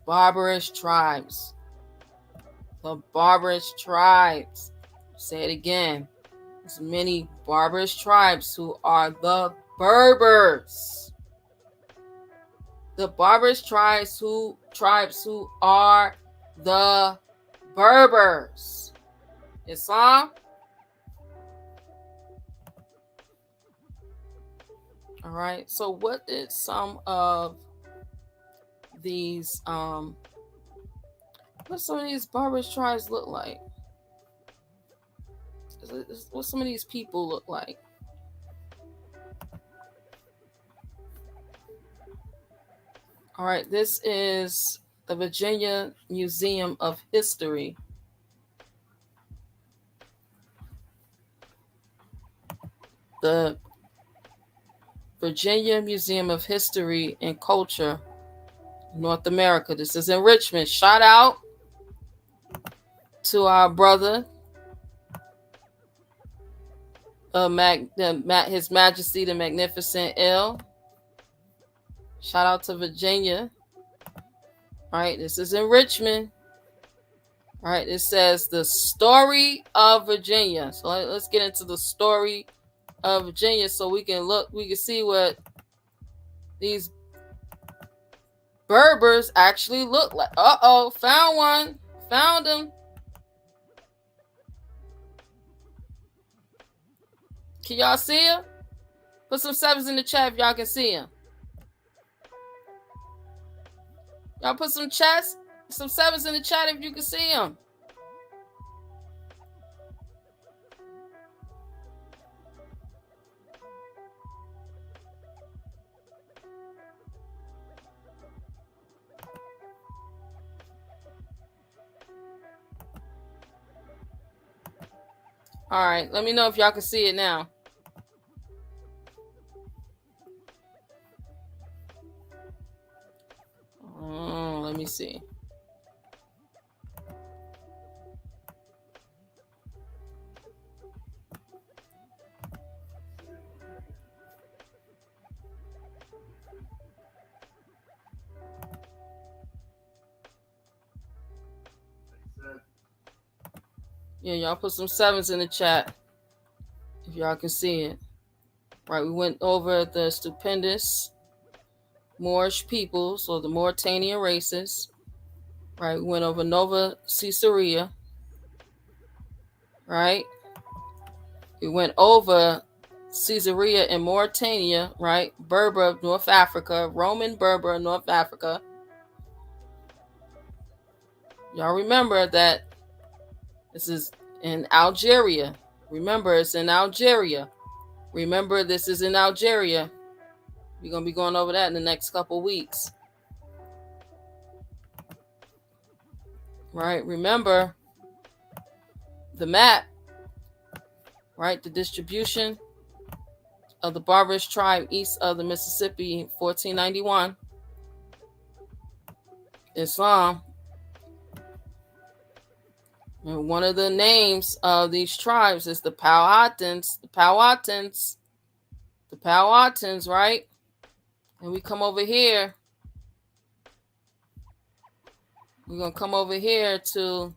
barbarous tribes. The barbarous tribes. Say it again. There's many barbarous tribes who are the Berbers. The barbarous tribes who are the Berbers. Islam? All right. So what did some of these what some of these barbarous tribes look like? What some of these people look like? All right, this is the Virginia Museum of History. The Virginia Museum of History and Culture, North America. This is in Richmond. Shout out to our brother, His Majesty the Magnificent Ill. Shout out to Virginia. All right, this is in Richmond. All right, it says the story of Virginia. So let's get into the story of Virginia so we can see what these Berbers actually look like. Uh-oh, found one. Found them. Can y'all see him? Put some sevens in the chat if y'all can see him. Y'all put some sevens in the chat if you can see him. All right, let me know if y'all can see it now. Let me see. Yeah, y'all put some sevens in the chat if y'all can see it. Right, we went over the stupendous Moorish peoples, or the Mauretania races. Right, we went over Nova Caesarea. Right, we went over Caesarea and Mauretania. Right, Berber of North Africa, Roman Berber of North Africa. Y'all remember that this is in Algeria. Remember, it's in Algeria. Remember, this is in Algeria. We're going to be going over that in the next couple weeks. Right? Remember the map. Right? The distribution of the barbarous tribe east of the Mississippi in 1491. Islam. And one of the names of these tribes is the Powhatans. The Powhatans. The Powhatans, right? And we come over here. We're going to come over here to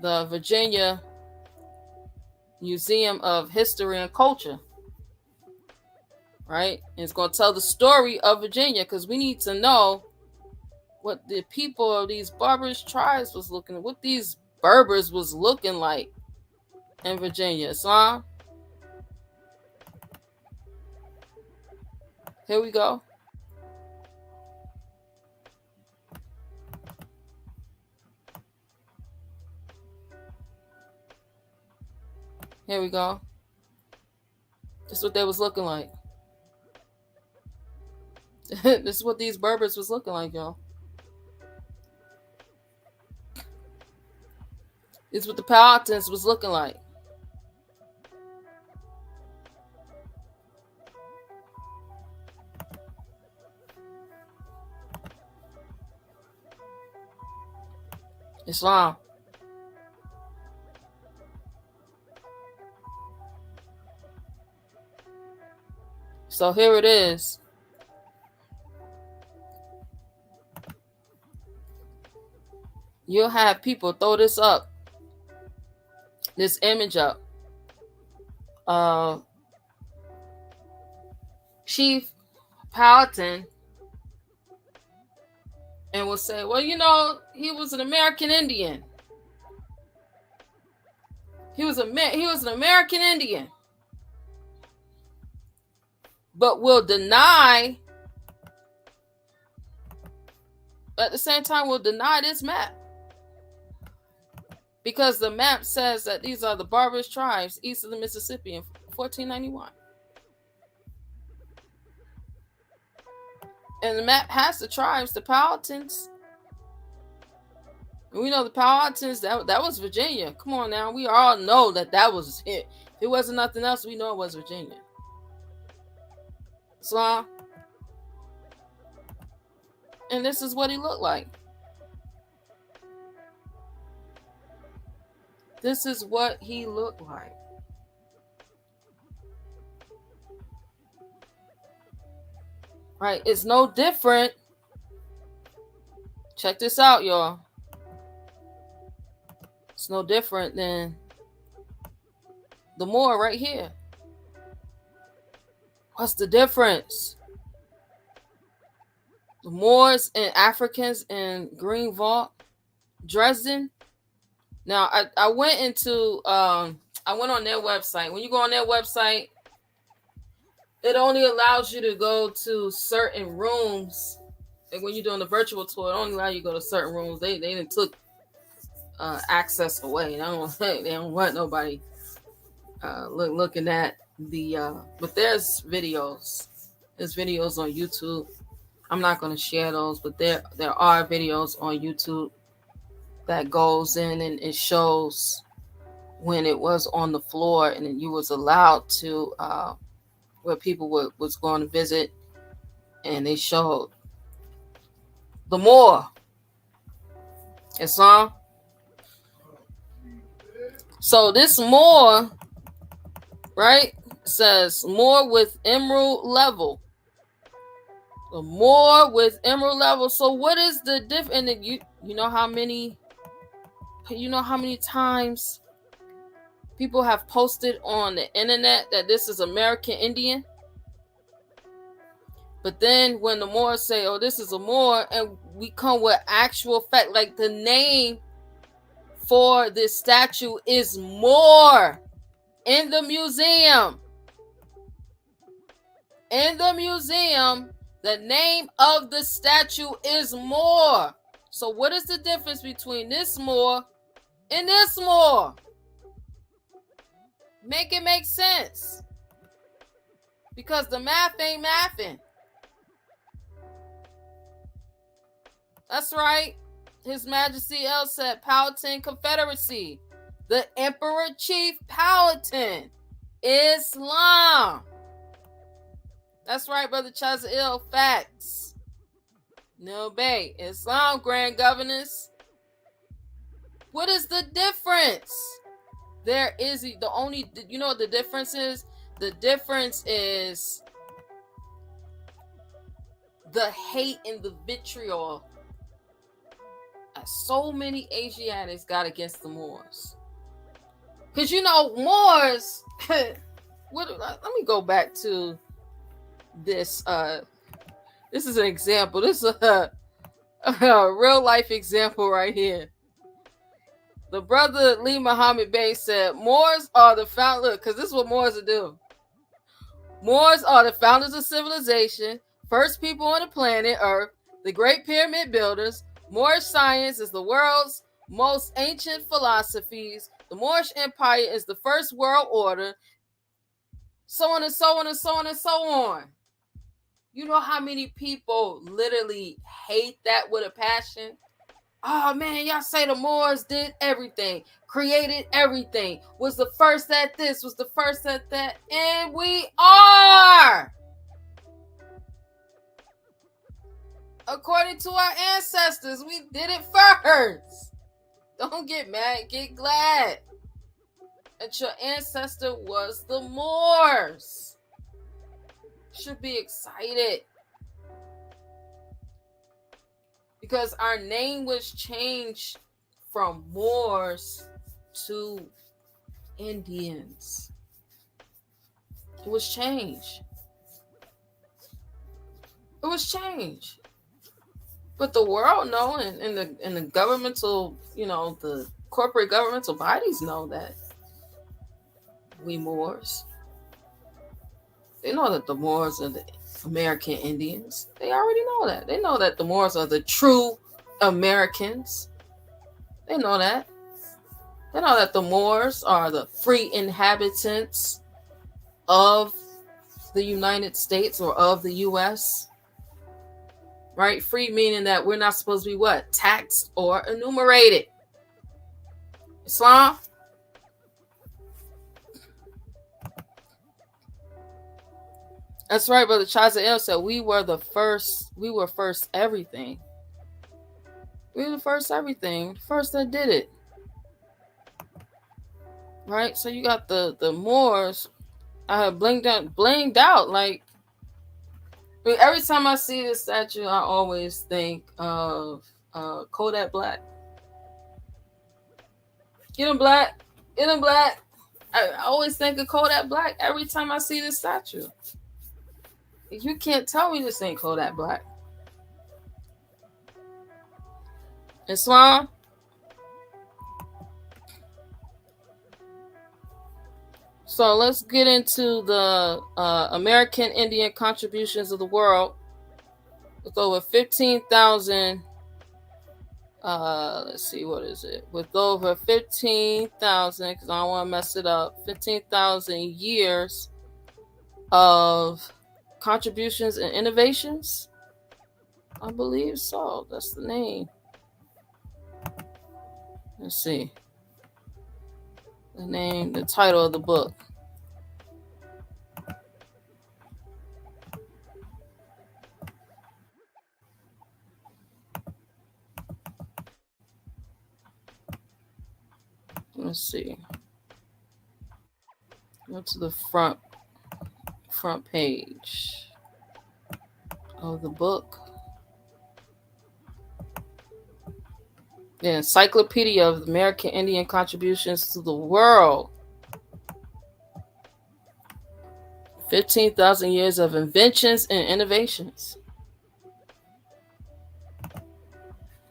the Virginia Museum of History and Culture. Right? And it's going to tell the story of Virginia, because we need to know what the people of these barbarous tribes was looking, what these Berbers was looking like in Virginia. Islam. Here we go. Here we go. This is what they was looking like. This is what these Berbers was looking like, y'all. This is what the Powhatans was looking like. Islam. So here it is. You'll have people throw this up, this image up. Chief Powhatan, and will say, well, you know, he was an American Indian. He was an American Indian. But will deny, at the same time, will deny this map. Because the map says that these are the barbarous tribes east of the Mississippi in 1491. And the map has the tribes, the Powhatans. And we know the Powhatans, that was Virginia. Come on now. We all know that was it. If it wasn't nothing else, we know it was Virginia. Islam. And this is what he looked like. This is what he looked like. Right? It's no different. Check this out, y'all. It's no different than the Moor right here. What's the difference? The Moors and Africans in Greenwald, Dresden. Now, I went into, I went on their website. When you go on their website, it only allows you to go to certain rooms. And when you're doing the virtual tour, it only allows you to go to certain rooms. They didn't took access away. They don't want nobody looking at the, but there's videos. There's videos on YouTube. I'm not going to share those, but there are videos on YouTube that goes in and it shows when it was on the floor and then you was allowed to, where people was going to visit, and they showed the Moor. Islam. So this Moor, right, says Moor with emerald level. The Moor with emerald level. So what is the difference? And you know how many times people have posted on the internet that this is American Indian? But then when the Moors say, oh, this is a Moor, and we come with actual fact, like the name for this statue is Moor in the museum. In the museum, the name of the statue is Moor. So what is the difference between this Moor and this Moor? Make it make sense. Because the math ain't mathing. That's right. His Majesty El said Powhatan Confederacy. The Emperor Chief Powhatan. Islam. That's right, Brother Thyself. Facts. No Bay. Islam, Grand Governors. What is the difference? There is the only, you know what the difference is? The difference is the hate and the vitriol that so many Asiatics got against the Moors. Because, you know, Moors, let me go back to this. This is an example. This is a real life example right here. The brother Lee Muhammad Bey said, Moors are the founder. Look, because this is what Moors will do. Moors are the founders of civilization, first people on the planet Earth, the great pyramid builders. Moorish science is the world's most ancient philosophies. The Moorish Empire is the first world order. So on and so on and so on and so on. You know how many people literally hate that with a passion? Oh man, y'all say the Moors did everything, created everything, was the first at this, was the first at that, and we are. According to our ancestors, we did it first. Don't get mad, get glad that your ancestor was the Moors. Should be excited. Because our name was changed from Moors to Indians. It was changed. It was changed. But the world know, and the governmental, you know, the corporate governmental bodies know that we Moors. They know that the Moors are the American Indians. They already know that. They know that the Moors are the true Americans. They know that. They know that the Moors are the free inhabitants of the United States or of the U.S. Right? Free meaning that we're not supposed to be what? Taxed or enumerated. Islam? That's right, Brother Thyself said we were first everything. We were the first everything. The first that did it. Right? So you got the Moors blamed out. Like, I mean, every time I see this statue, I always think of Kodak Black. Get him black. Get him black. I always think of Kodak Black every time I see this statue. You can't tell me this ain't Kodak Black. Islam? So let's get into the American Indian contributions of the world. With over 15,000, let's see, what is it? With over 15,000, because I don't want to mess it up, 15,000 years of contributions and innovations. I believe so. That's the name. Let's see. The title of the book. Let's see. Go to the front page of the book. The Encyclopedia of American Indian Contributions to the World. 15,000 years of inventions and innovations.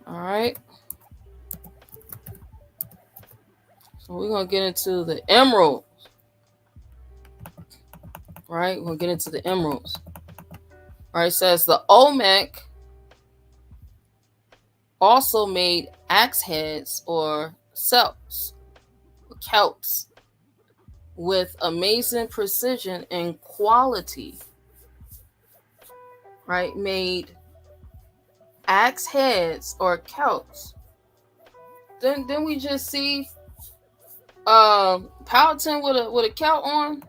All right. So we're going to get into the emerald. Right? We're going to get into the emeralds. All right. It says the Olmec also made axe heads or celts, or celts, with amazing precision and quality. Right? Made axe heads or celts. Then we just see Powhatan with a celt on.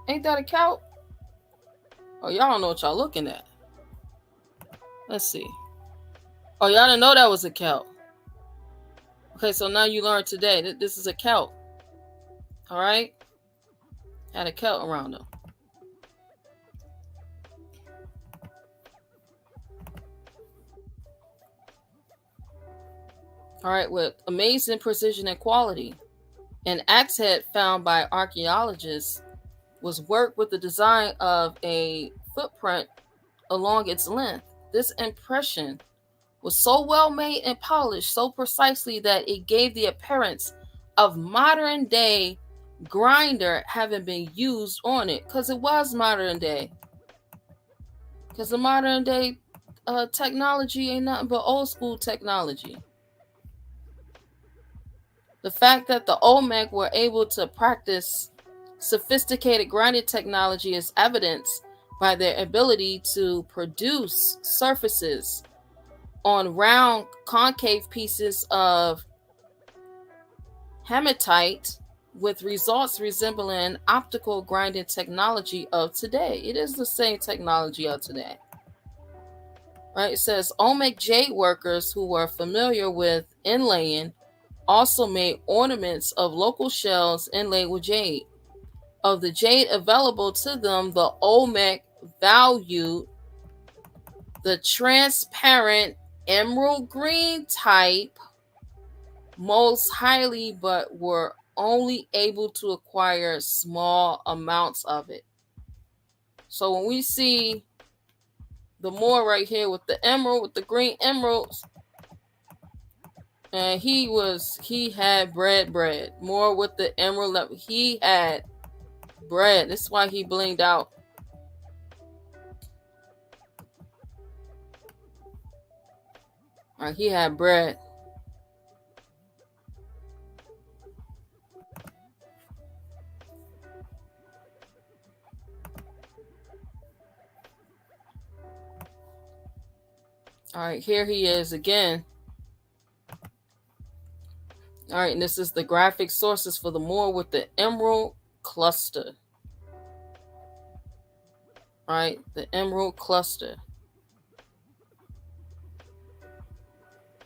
Ain't that a celt? Oh, y'all don't know what y'all looking at. Let's see. Oh, y'all didn't know that was a Celt. Okay, so now you learned today that this is a Celt. All right? Had a Celt around them. All right, with amazing precision and quality. An axe head found by archaeologists was worked with the design of a footprint along its length. This impression was so well made and polished so precisely that it gave the appearance of modern day grinder having been used on it, because it was modern day. Because the modern day technology ain't nothing but old school technology. The fact that the Olmec were able to practice sophisticated grinding technology is evidenced by their ability to produce surfaces on round concave pieces of hematite with results resembling optical grinding technology of today. It is the same technology of today. Right? It says Olmec jade workers who were familiar with inlaying also made ornaments of local shells inlaid with jade. Of the jade available to them, the Olmec valued the transparent emerald green type most highly, but were only able to acquire small amounts of it. So when we see the Moor right here with the emerald, with the green emeralds, and he had bread. More with the emerald, he had bread. That's why he blinged out. All right, he had bread. All right, here he is again. All right, and this is the graphic sources for the Moor with the emerald cluster. All right, the emerald cluster.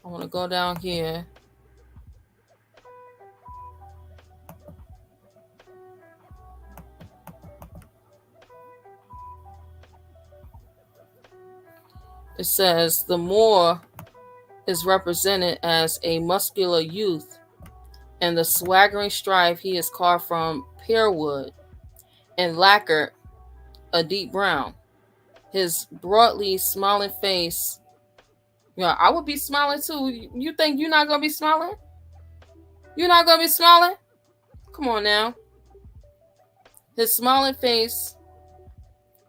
I want to go down here. It says the Moor is represented as a muscular youth, and the swaggering stripe he is carved from pearwood and lacquered a deep brown. His broadly smiling face. Yeah, I would be smiling too. You think you're not gonna be smiling? You're not gonna be smiling? Come on now. His smiling face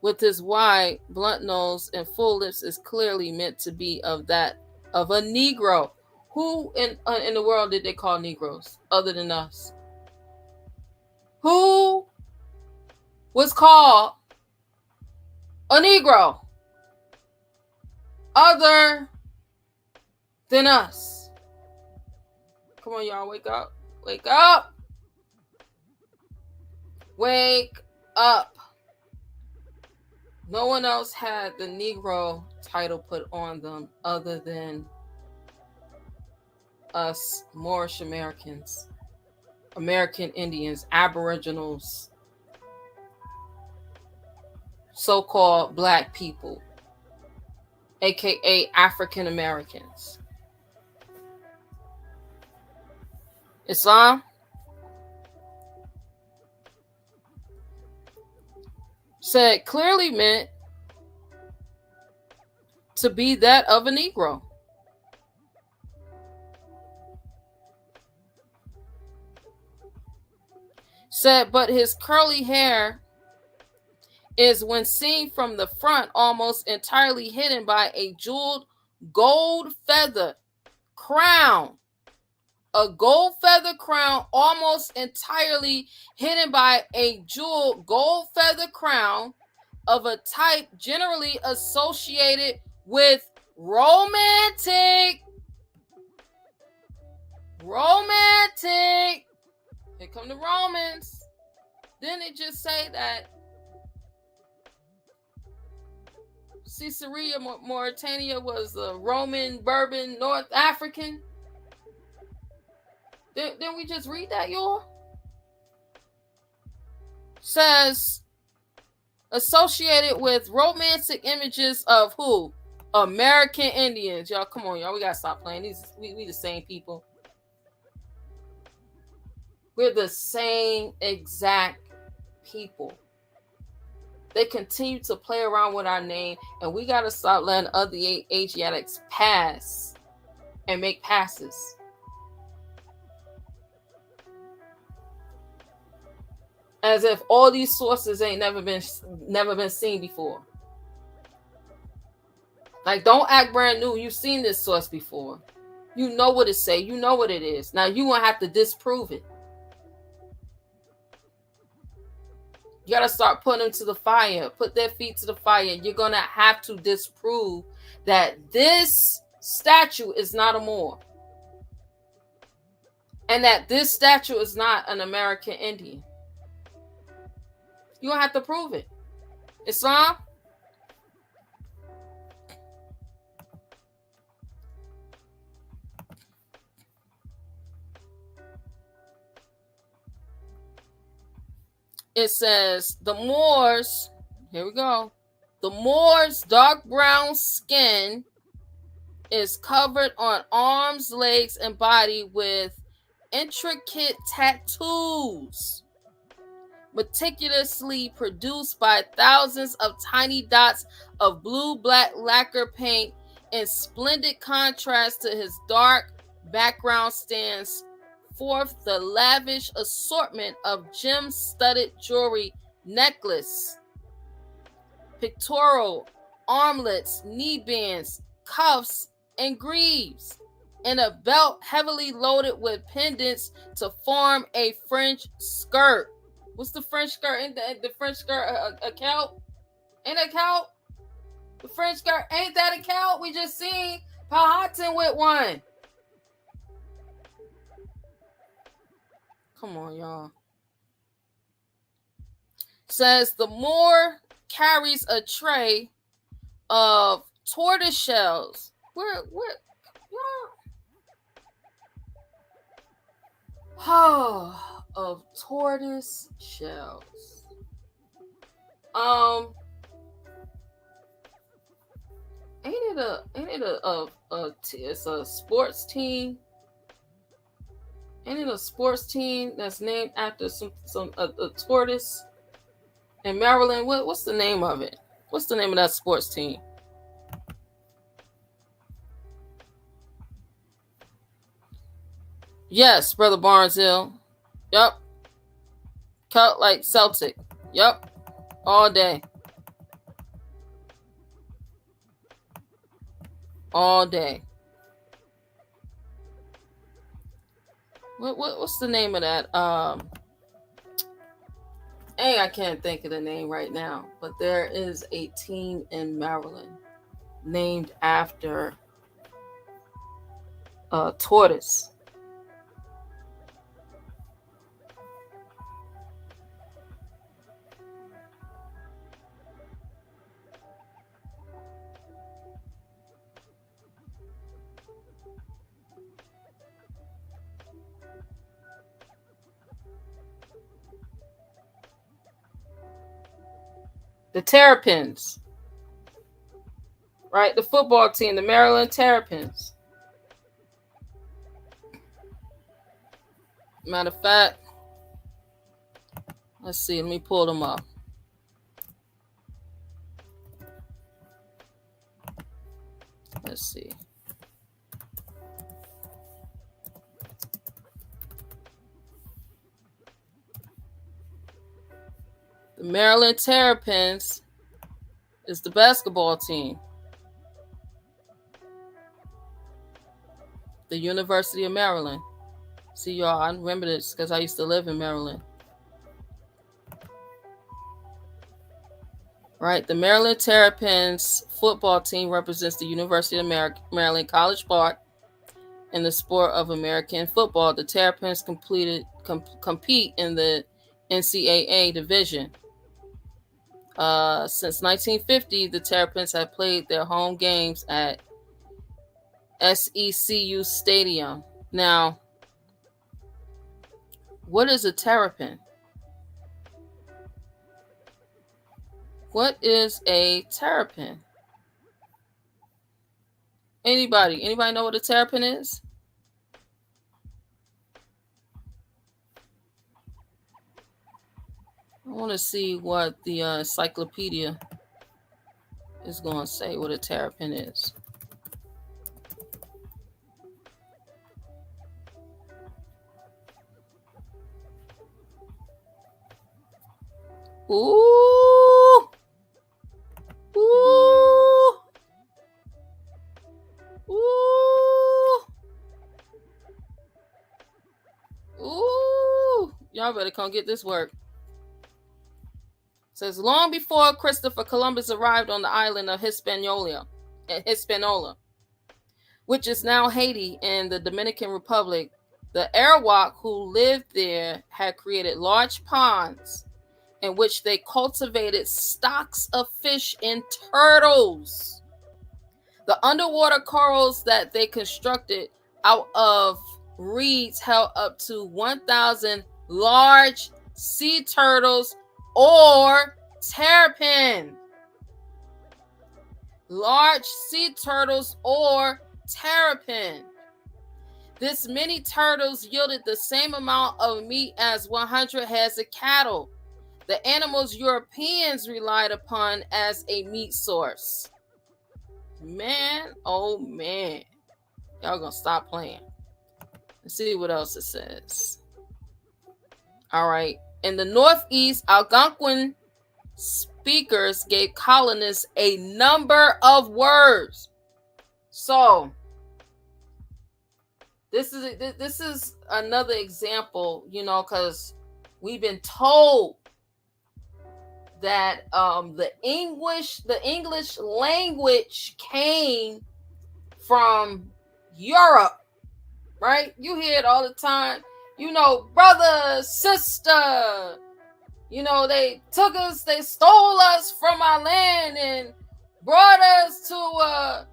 with his wide, blunt nose and full lips is clearly meant to be of that of a Negro. Who in the world did they call Negroes other than us? Who was called a Negro other than us? Come on, y'all, wake up. Wake up. Wake up. No one else had the Negro title put on them other than us Moorish Americans, American Indians, Aboriginals, so-called black people, aka African Americans. Islam said clearly meant to be that of a Negro. Said, but his curly hair is, when seen from the front, almost entirely hidden by a jeweled gold feather crown. A gold feather crown, almost entirely hidden by a jeweled gold feather crown of a type generally associated with romantic. Here come the Romans. Didn't it just say that Caesarea Mauretania was a Roman, Bourbon, North African. Didn't we just read that, y'all? Says associated with romantic images of who? American Indians. Y'all, come on, y'all. We gotta stop playing. We the same people. We're the same exact people. They continue to play around with our name, and we gotta stop letting other Asiatics pass and make passes. As if all these sources ain't never been seen before. Like, don't act brand new. You've seen this source before. You know what it say. You know what it is. Now you won't have to disprove it. You got to start putting them to the fire. Put their feet to the fire. You're going to have to disprove that this statue is not a Moor. And that this statue is not an American Indian. You don't have to prove it. Islam? It says the Moors, here we go. The Moors' dark brown skin is covered on arms, legs, and body with intricate tattoos, meticulously produced by thousands of tiny dots of blue-black lacquer paint. In splendid contrast to his dark background stands forth the lavish assortment of gem-studded jewelry, necklace, pectoral, armlets, knee bands, cuffs, and greaves, and a belt heavily loaded with pendants to form a French skirt. What's the French skirt? Ain't the French skirt a kilt? Ain't a kilt? The French skirt, ain't that a kilt? We just seen Powhatan with one. Come on, y'all. Says the Moor carries a tray of tortoise shells. Where, y'all? Oh, of tortoise shells. It's a sports team. Ain't it a sports team that's named after a tortoise in Maryland? What's the name of it? What's the name of that sports team? Yes, Brother Barnesville. Yup. Cut like Celtic. Yup. All day. All day. What's the name of that? I can't think of the name right now, but there is a team in Maryland named after a tortoise. The Terrapins, right? The football team, the Maryland Terrapins. Matter of fact, let's see. Let me pull them up. Let's see. The Maryland Terrapins is the basketball team. The University of Maryland. See, y'all, I remember this because I used to live in Maryland. Right, the Maryland Terrapins football team represents the University of Maryland College Park in the sport of American football. The Terrapins compete in the NCAA division Since 1950, the Terrapins have played their home games at SECU Stadium. Now, what is a terrapin? What is a terrapin? Anybody know what a terrapin is? I want to see what the encyclopedia is going to say what a terrapin is. Ooh! Ooh! Ooh! Ooh! Y'all better come get this work. It says, long before Christopher Columbus arrived on the island of Hispaniola, which is now Haiti and the Dominican Republic, the Arawak who lived there had created large ponds in which they cultivated stocks of fish and turtles. The underwater corals that they constructed out of reeds held up to 1,000 large sea turtles or terrapin. Large sea turtles or terrapin. This many turtles yielded the same amount of meat as 100 heads of cattle, the animals Europeans relied upon as a meat source. Man, oh man. Y'all gonna stop playing. Let's see what else it says. All right. In the Northeast, Algonquin speakers gave colonists a number of words. So, this is another example, because we've been told that the English language came from Europe, right? You hear it all the time. Brother, sister. They took us, they stole us from our land and brought us to a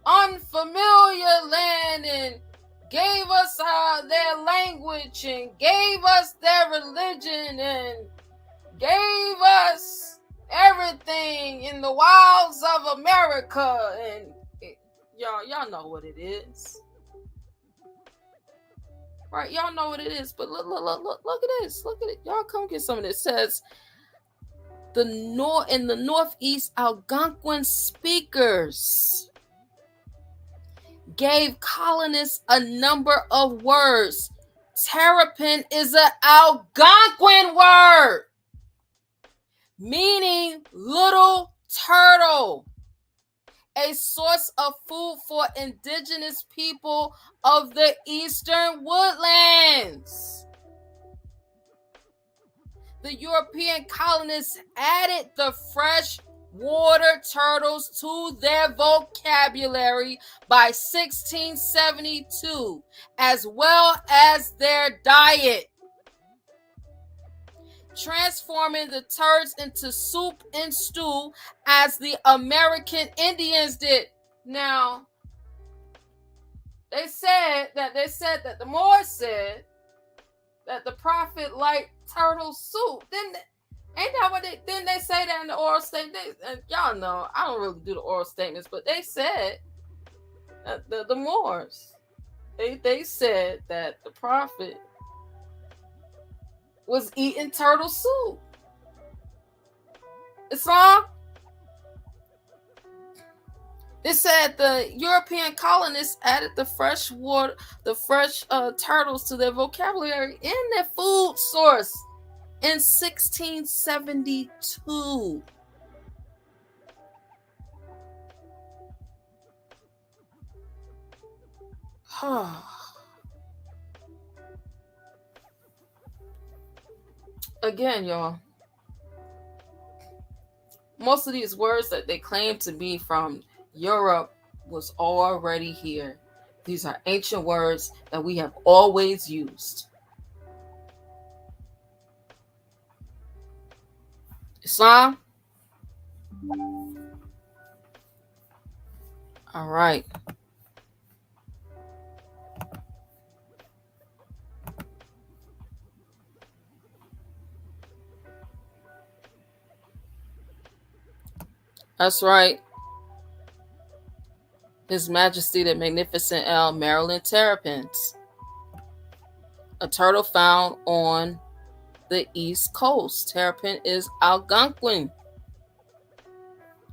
unfamiliar land and gave us their language and gave us their religion and gave us everything in the wilds of America. And y'all know what it is. Right, y'all know what it is, but look at this. Look at it. Y'all come get some of this. It says in the Northeast, Algonquin speakers gave colonists a number of words. Terrapin is an Algonquin word meaning little turtle, a source of food for indigenous people of the eastern woodlands. The European colonists added the freshwater turtles to their vocabulary by 1672, as well as their diet, transforming the turds into soup and stew as the American Indians did. Now, they said that the Moors said that the prophet liked turtle soup. Ain't that what didn't they say that in the oral statement? Y'all know, I don't really do the oral statements, but they said that the Moors, they said that the prophet was eating turtle soup. Islam? It said the European colonists added the fresh turtles to their vocabulary in their food source in 1672. Again, y'all, most of these words that they claim to be from Europe was already here. These are ancient words that we have always used. Islam? All right. That's right. His Majesty the Magnificent L. Maryland terrapins, a turtle found on the East Coast. Terrapin is Algonquin.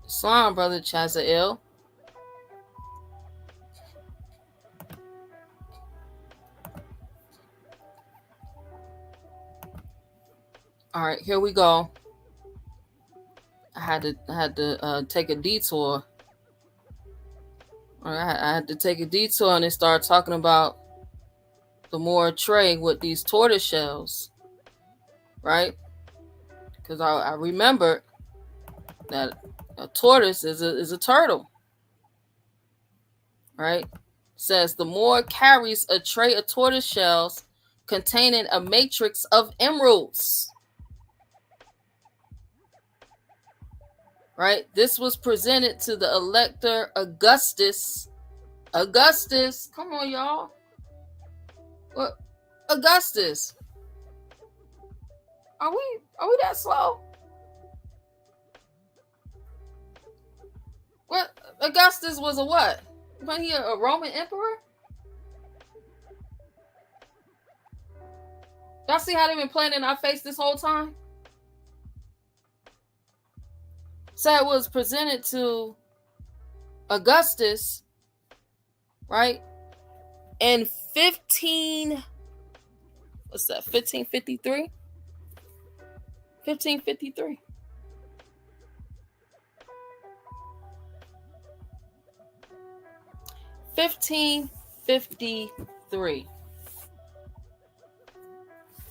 Islam, Brother Chazael. All right, here we go. I had to take a detour. All right, I had to take a detour and they started talking about the Mauretania with these tortoise shells, right? Because I remembered that a tortoise is a turtle, right? Says the Moor carries a tray of tortoise shells containing a matrix of emeralds. Right? This was presented to the Elector Augustus. Augustus, come on, y'all. What? Augustus. Are we that slow? What? Augustus was a what? Wasn't he a Roman emperor? Y'all see how they've been playing in our face this whole time? So it was presented to Augustus, right? In 1553? 1553.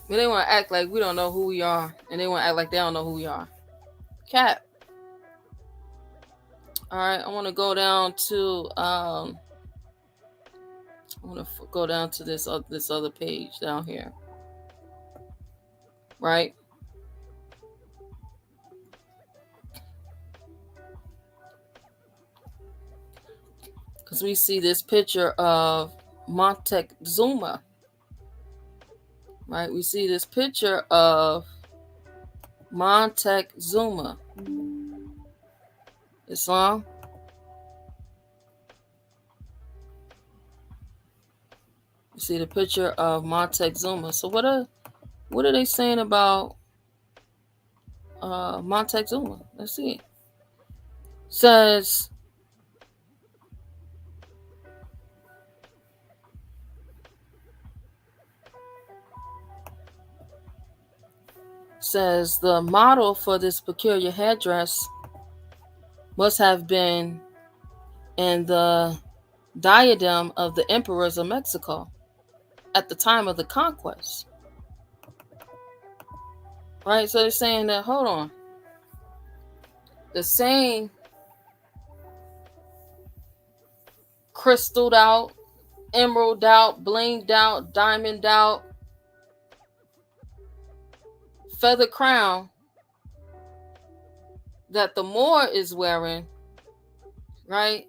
But they want to act like we don't know who we are, and they want to act like they don't know who we are. Cap. All right, I want to go down to this other page down here, right? Because we see this picture of Montezuma, right? We see this picture of Montezuma. Islam. You see the picture of Montezuma. So what are they saying about Montezuma? Let's see. Says the model for this peculiar headdress must have been in the diadem of the emperors of Mexico at the time of the conquest. Right? So they're saying that, hold on, the same crystalled out, emerald out, blinged out, diamond out, feather crown that the Moor is wearing, right,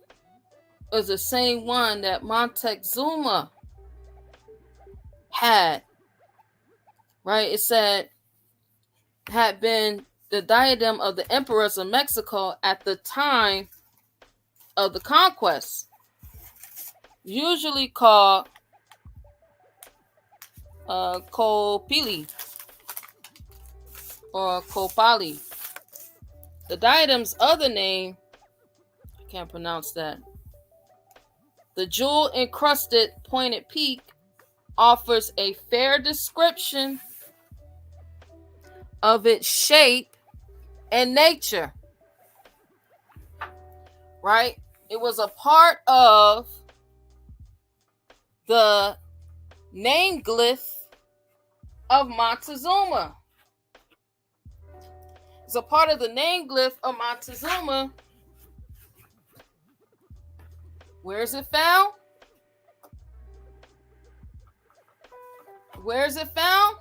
is the same one that Montezuma had, right? It said had been the diadem of the emperors of Mexico at the time of the conquest, usually called Copili or Copali. The diadem's other name, I can't pronounce that. The jewel-encrusted pointed peak offers a fair description of its shape and nature. Right? It was a part of the name glyph of Montezuma. It's a part of the name glyph of Montezuma. Where is it found? Where is it found?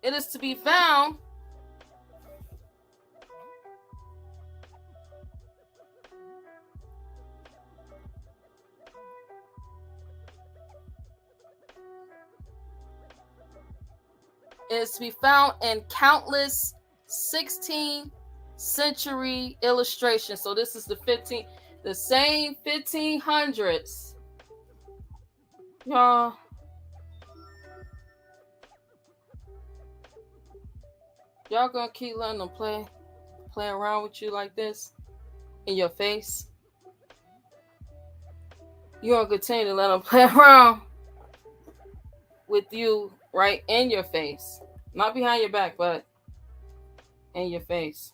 It is to be found is to be found in countless 16th century illustrations. So this is the same 1500s. Y'all gonna keep letting them play around with you like this in your face? You're gonna continue to let them play around with you right in your face, not behind your back, but in your face.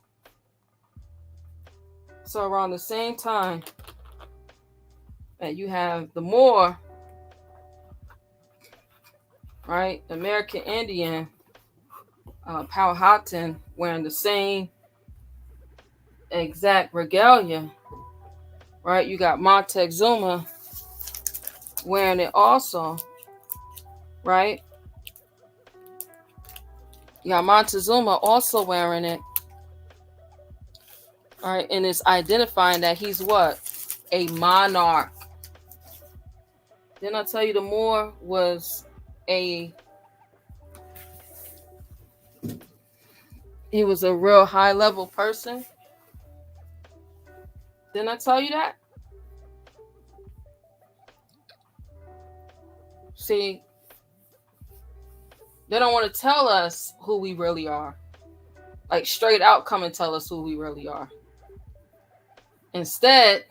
So around the same time that you have the Moor, right, American Indian, Powhatan wearing the same exact regalia, right? You got Montezuma wearing it also, right? You got Montezuma also wearing it, all right, and it's identifying that he's what? A monarch. Didn't I tell you the Moor was he was a real high level person? Didn't I tell you that? See, they don't want to tell us who we really are. Like straight out come and tell us who we really are. Instead,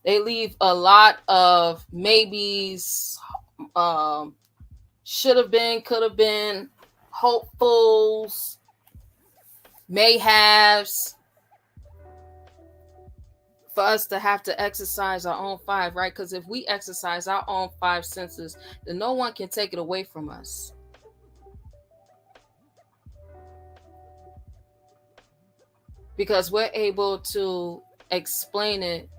they leave a lot of maybes, should have been, could have been, hopefuls, may-haves, for us to have to exercise our own five, right? Because if we exercise our own five senses, then no one can take it away from us. Because we're able to explain it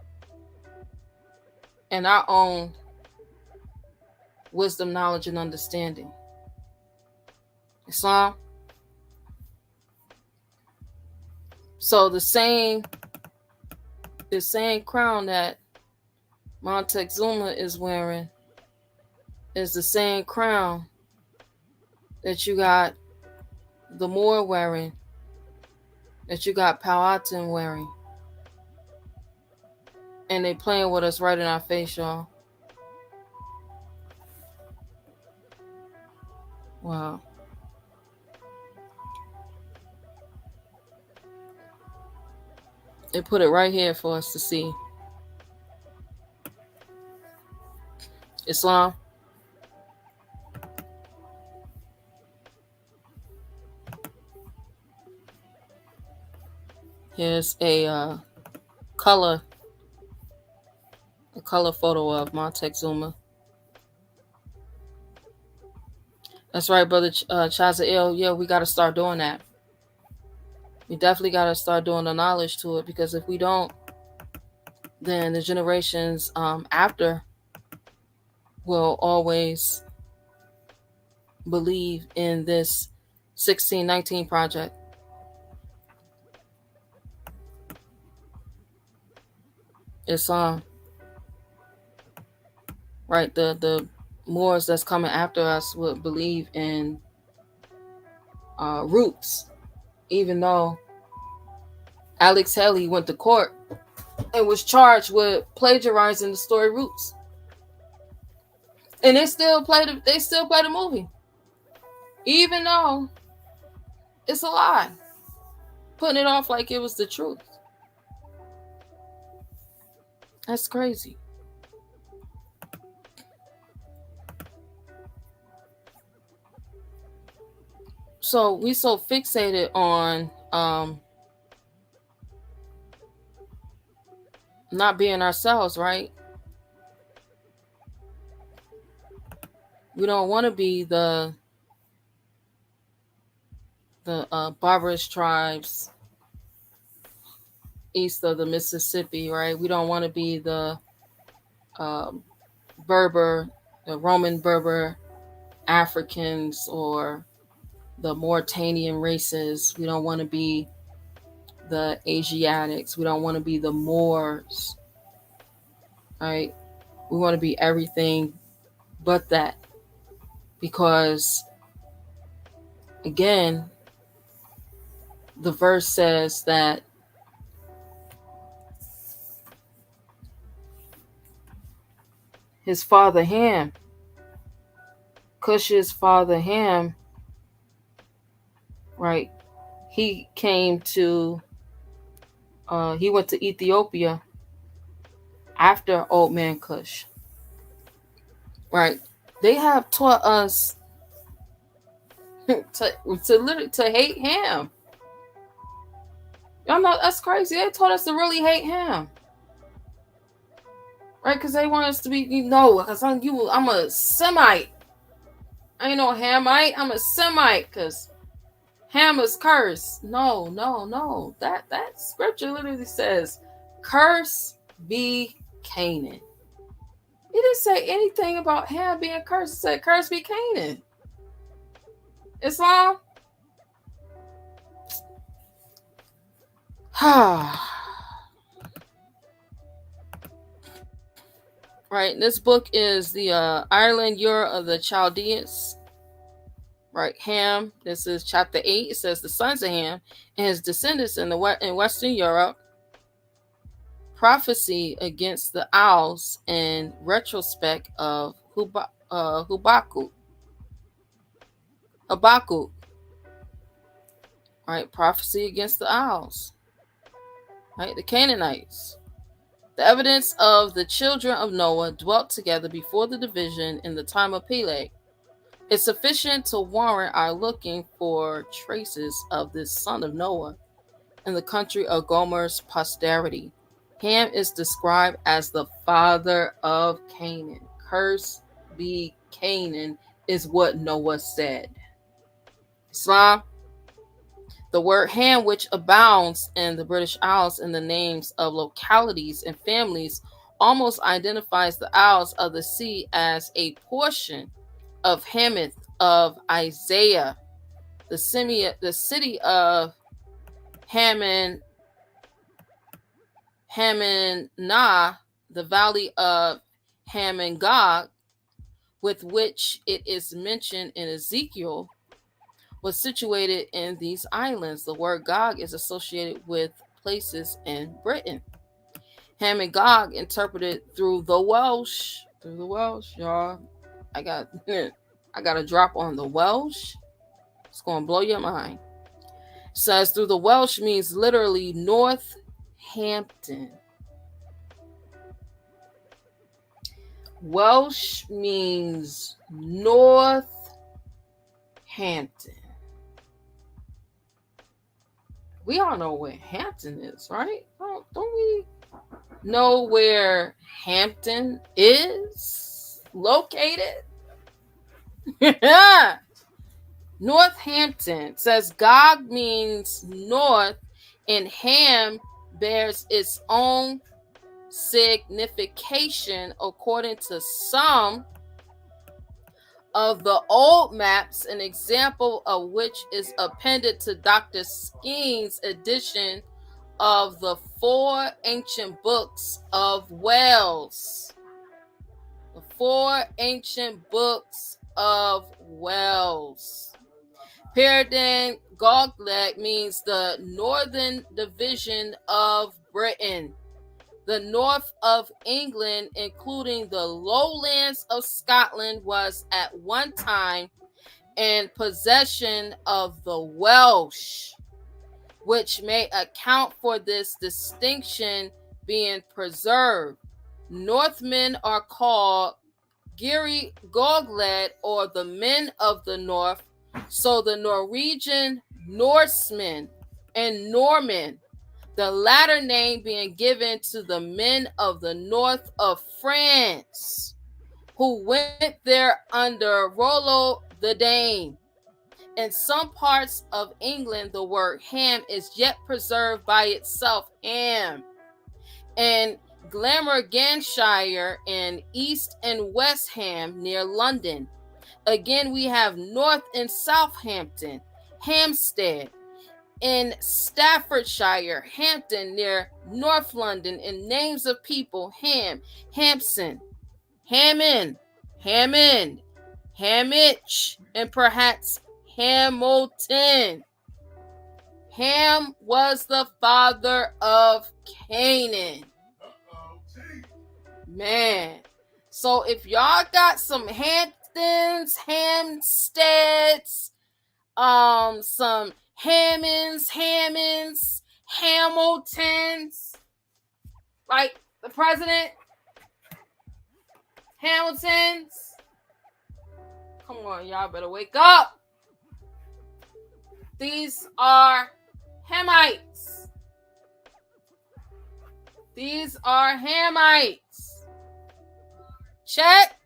in our own wisdom, knowledge, and understanding. Islam. So the same crown that Montezuma is wearing is the same crown that you got the Moor wearing, that you got Powhatan wearing. And they playing with us right in our face, y'all. Wow. They put it right here for us to see. Islam. Here's a color photo of Montezuma. That's right, brother Chazael. Yeah, we got to start doing that. We definitely got to start doing the knowledge to it, because if we don't, then the generations after will always believe in this 1619 project. It's right, the Moors that's coming after us would believe in roots, even though Alex Haley went to court and was charged with plagiarizing the story Roots. And they still play the movie, even though it's a lie, putting it off like it was the truth. That's crazy. So we so fixated on not being ourselves, right? We don't want to be the barbarous tribes east of the Mississippi, right? We don't want to be the Berber, the Roman Berber Africans, or the Mauretanian races. We don't want to be the Asiatics. We don't want to be the Moors, right? We want to be everything but that, because again, the verse says that his father Ham, Cush's father Ham, right? He came to, he went to Ethiopia after old man Cush, right? They have taught us to hate Ham. Y'all know that's crazy. They taught us to really hate Ham, right? Because they want us to be, because I'm a Semite. I ain't no Hamite. I'm a Semite because Ham is cursed. No. That scripture literally says, "Curse be Canaan." It didn't say anything about Ham being cursed. It said, "Curse be Canaan." Islam. Right. This book is the Ireland Ur of the Chaldeans. Right, Ham. This is chapter 8. It says the sons of Ham and his descendants in Western Europe. Prophecy against the owls in retrospect of Habakkuk. Right, prophecy against the owls. Right, the Canaanites. The evidence of the children of Noah dwelt together before the division in the time of Peleg. It's sufficient to warrant our looking for traces of this son of Noah in the country of Gomer's posterity. Ham is described as the father of Canaan. Curse be Canaan is what Noah said. Islam. The word Ham, which abounds in the British Isles in the names of localities and families, almost identifies the Isles of the Sea as a portion of Hamath of Isaiah, the city of Hammon, the valley of Hammon-Gog, with which it is mentioned in Ezekiel, was situated in these islands. The word Gog is associated with places in Britain. Hammon-Gog, interpreted through the Welsh, y'all. I got a drop on the Welsh. It's going to blow your mind. It says through the Welsh means literally Northampton. Welsh means Northampton. We all know where Hampton is, right? Don't we know where Hampton is located? Northampton. Says Gog means north, and Ham bears its own signification according to some of the old maps, an example of which is appended to Dr. Skeen's edition of the 4 ancient books of Wales. The 4 ancient books of Wales. Peredan Goglet means the northern division of Britain. The north of England, including the lowlands of Scotland, was at one time in possession of the Welsh, which may account for this distinction being preserved. Northmen are called Giri Gogled, or the men of the north, so the Norwegian Norsemen and Norman, the latter name being given to the men of the north of France, who went there under Rollo the Dane. In some parts of England, the word Ham is yet preserved by itself, Ham. In Glamorganshire and East and West Ham near London. Again, we have North and Southampton, Hampstead. In Staffordshire, Hampton near North London, and names of people: Ham, Hampson, Hammond, Hammond, Hamich, and perhaps Hamilton. Ham was the father of Canaan. Man. So if y'all got some Hamptons, Hampsteads, some Hammonds, Hamiltons, like the president, Hamiltons. Come on, y'all better wake up. These are Hamites. These are Hamites. Check.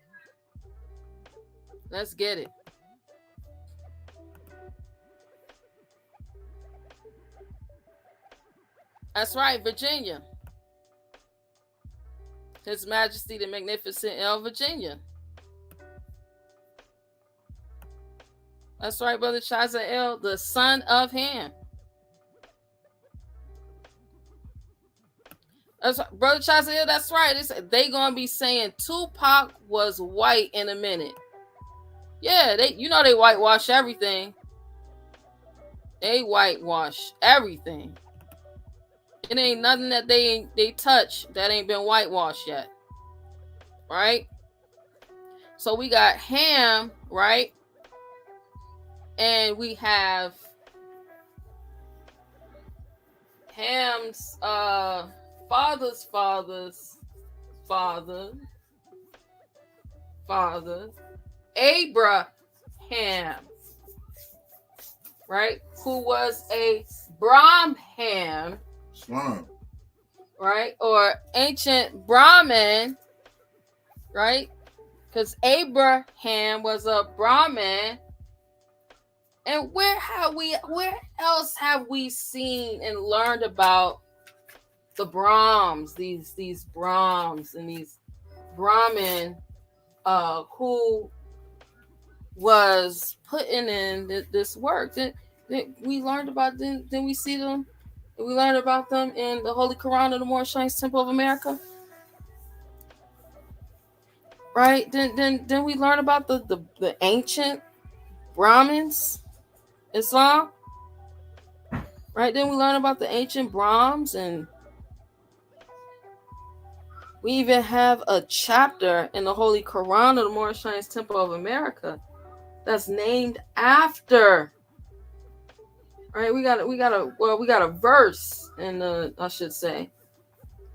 Let's get it. That's right, Virginia. His Majesty the Magnificent of Virginia. That's right, Brother Chazael, the son of Ham. That's right, Brother Chazael, that's right. They gonna be saying Tupac was white in a minute. Yeah, they whitewash everything. They whitewash everything. It ain't nothing that they touch that ain't been whitewashed yet. Right? So we got Ham, right? And we have Ham's father's father, Abraham, right? Who was a Brahman, right? Or ancient Brahmin, right? Because Abraham was a Brahmin. And where else have we seen and learned about the Brahms, these Brahms and these Brahmin who was putting in this work? That we learned about them, then we see them, we learned about them in the Holy Quran of the Moorish Temple of America. Right? Then we learn about the ancient Brahmins, Islam, right? Then we learn about the ancient Brahms, and we even have a chapter in the Holy Quran of the Moorish Temple of America that's named after. Right? We got a verse in the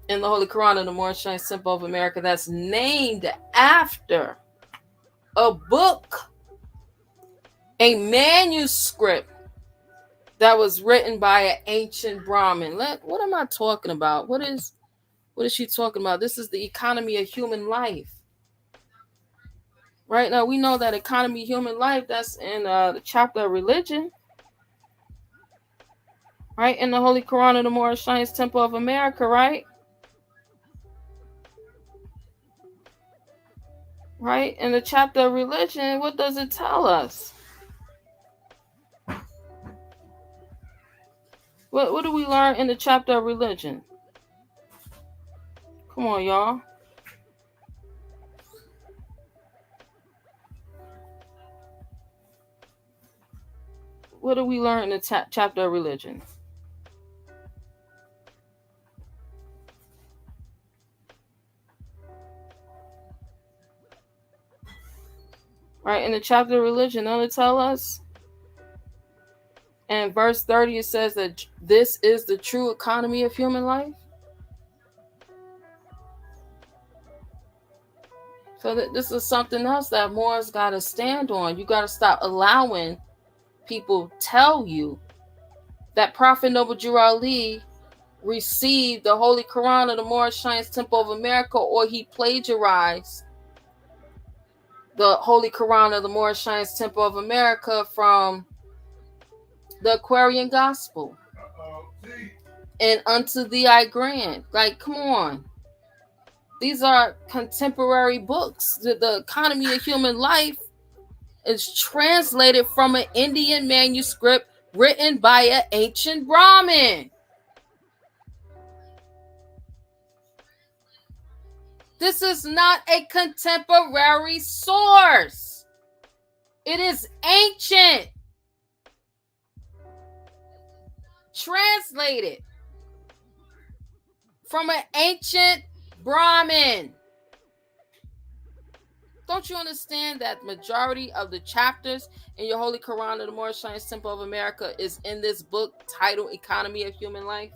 in the Holy Quran of the Moorish Temple of America that's named after a book, a manuscript that was written by an ancient Brahmin. What am I talking about? What is she talking about? This is the economy of human life. Right now, we know that economy of human life, that's in the chapter of religion. Right? In the Holy Quran of the Moorish Temple of America, right? Right? In the chapter of religion, what does it tell us? What do we learn in the chapter of religion? Come on, y'all. What do we learn in the chapter of religion? Right, in the chapter of religion, don't it tell us? And verse 30, it says that this is the true economy of human life. So this is something else that Moors got to stand on. You got to stop allowing people tell you that Prophet Noble Drew Ali received the Holy Quran of the Moorish Temple of America, or he plagiarized the Holy Quran of the Moorish Temple of America from the Aquarian Gospel and Unto Thee I Grant. Like, come on. These are contemporary books. The economy of human life is translated from an Indian manuscript written by an ancient Brahmin. This is not a contemporary source. It is ancient. translated from an ancient Brahmin. Don't you understand that majority of the chapters in your Holy Quran of the Moorish Temple of America is in this book titled Economy of Human Life?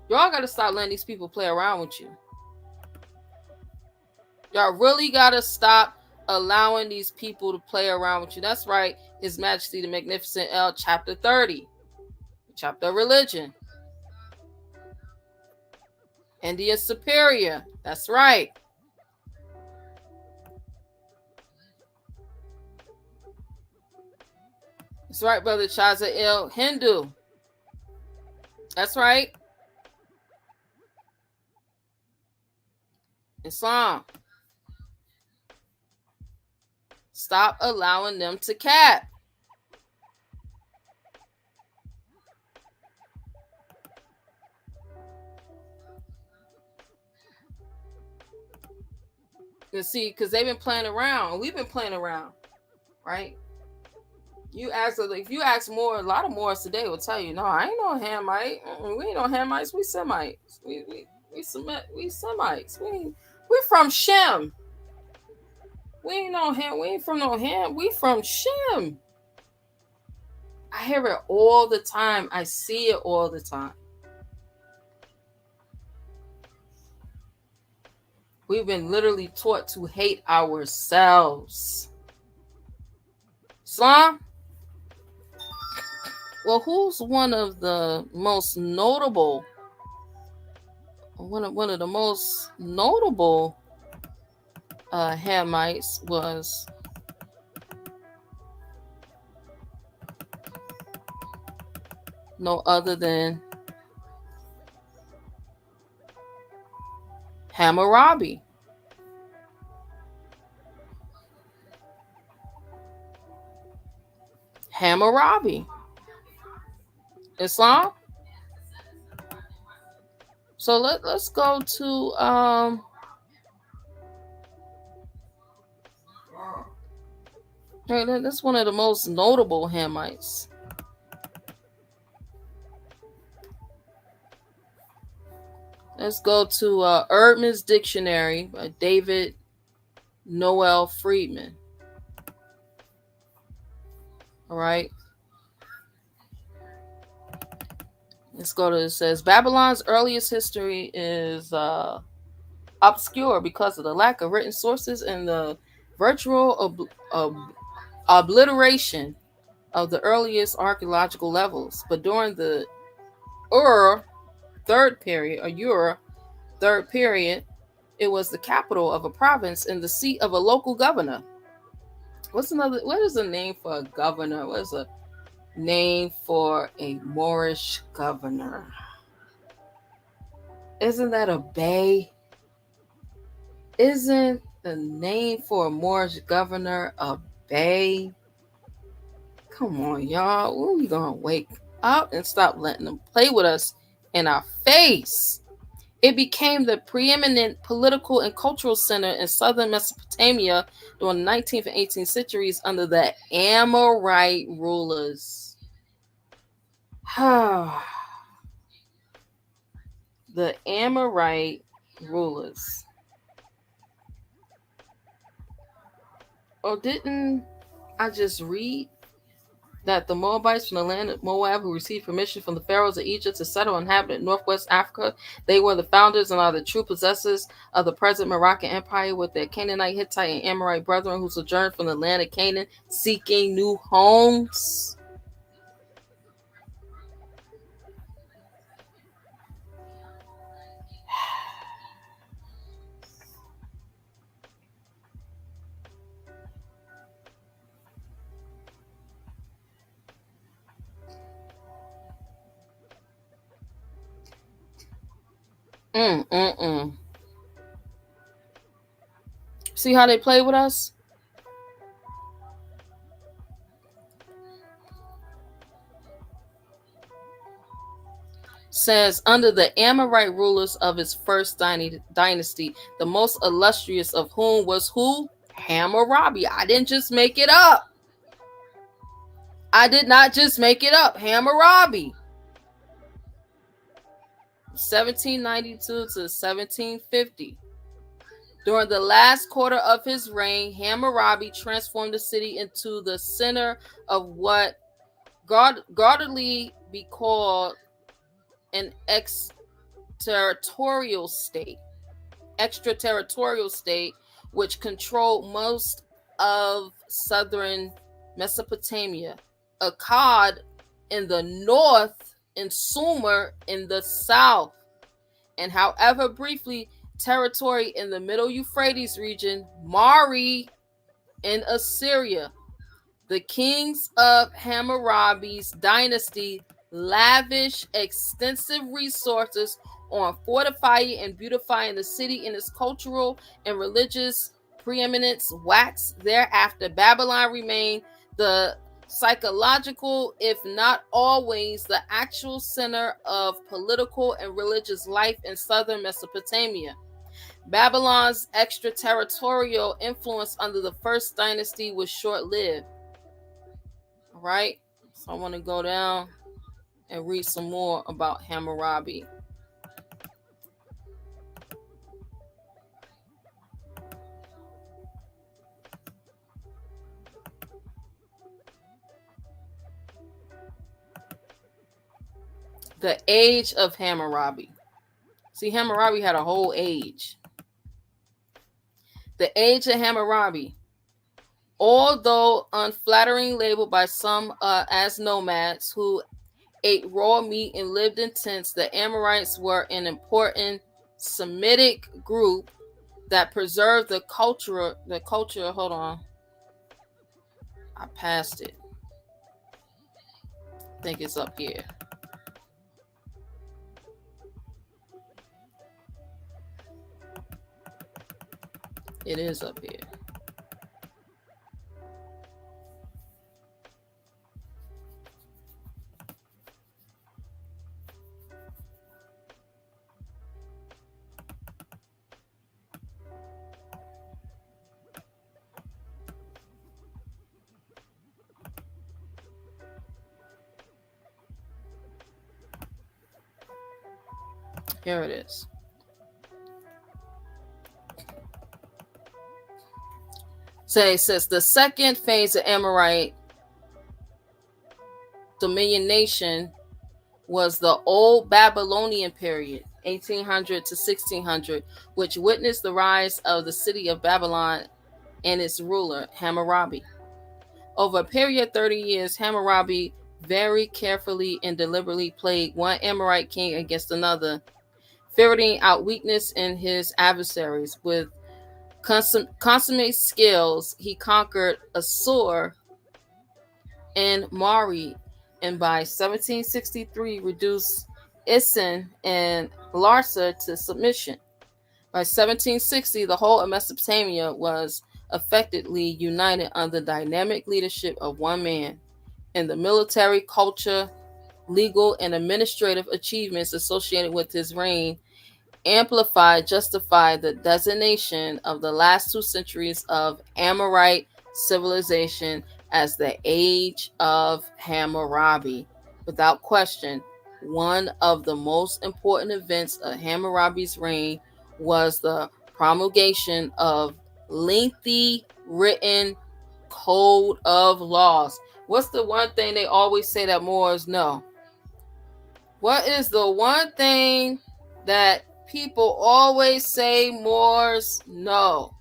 Y'all got to stop letting these people play around with you. Y'all really got to stop allowing these people to play around with you. That's right. His Majesty the Magnificent El, chapter 30. Chapter of Religion. India Superior. That's right. That's right, Brother Chaza Il, Hindu. That's right. Islam. Stop allowing them to cap. You see, because they've been playing around, and we've been playing around, right? You ask, if you ask more, a lot of Moors today will tell you, no, I ain't no Hamite. We ain't no Hamites. We Semites. We Semites. We from Shem. We ain't no Ham. We ain't from no Ham. We from Shem. I hear it all the time. I see it all the time. We've been literally taught to hate ourselves. Islam? Well, who's one of the most notable, one of the most notable Hamites was no other than Hammurabi. Hammurabi. Islam. So let's go to that's one of the most notable Hamites. Let's go to Erdman's Dictionary by David Noel Friedman. All right. Let's go to, it says, Babylon's earliest history is obscure because of the lack of written sources and the virtual obliteration of the earliest archaeological levels. But during the third period, it was the capital of a province and the seat of a local governor. What is the name for a governor? What is a name for a Moorish governor? Isn't that a bey? Isn't the name for a Moorish governor a bey? Come on, y'all. When are we gonna wake up and stop letting them play with us in our face? It became the preeminent political and cultural center in southern Mesopotamia during the 19th and 18th centuries under the Amorite rulers. The Amorite rulers. Oh, didn't I just read that the Moabites from the land of Moab, who received permission from the pharaohs of Egypt to settle and inhabit northwest Africa, they were the founders and are the true possessors of the present Moroccan Empire with their Canaanite, Hittite, and Amorite brethren who sojourned from the land of Canaan seeking new homes? See how they play with us? Says, under the Amorite rulers of his first dynasty, the most illustrious of whom was who? Hammurabi. I didn't just make it up. I did not just make it up. Hammurabi. 1792 to 1750. During the last quarter of his reign, Hammurabi transformed the city into the center of what guardedly be called an extraterritorial state, which controlled most of southern Mesopotamia, Akkad in the north, and Sumer in the south, and however briefly, territory in the middle Euphrates region, Mari in Assyria. The kings of Hammurabi's dynasty lavished extensive resources on fortifying and beautifying the city, and its cultural and religious preeminence waxed thereafter. Babylon remained the psychological, if not always, the actual center of political and religious life in southern Mesopotamia. Babylon's extraterritorial influence under the first dynasty was short-lived. All right, so I want to go down and read some more about Hammurabi. The age of Hammurabi. See, Hammurabi had a whole age. The age of Hammurabi. Although unflattering labeled by some as nomads who ate raw meat and lived in tents, the Amorites were an important Semitic group that preserved the culture. Hold on, I passed it. I think it's up here. It is up here. Here it is. So it says the second phase of Amorite domination was the Old Babylonian period, 1800 to 1600, which witnessed the rise of the city of Babylon and its ruler, Hammurabi. Over a period of 30 years, Hammurabi very carefully and deliberately played one Amorite king against another, ferreting out weakness in his adversaries. With consummate skills, he conquered Assur and Mari, and by 1763 reduced Isin and Larsa to submission. By 1760, the whole of Mesopotamia was effectively united under the dynamic leadership of one man, and the military, culture, legal, and administrative achievements associated with his reign justified the designation of the last 2 centuries of Amorite civilization as the Age of Hammurabi. Without question, one of the most important events of Hammurabi's reign was the promulgation of lengthy written code of laws. What's the one thing they always say that Moors know? What is the one thing that people always say Moors know?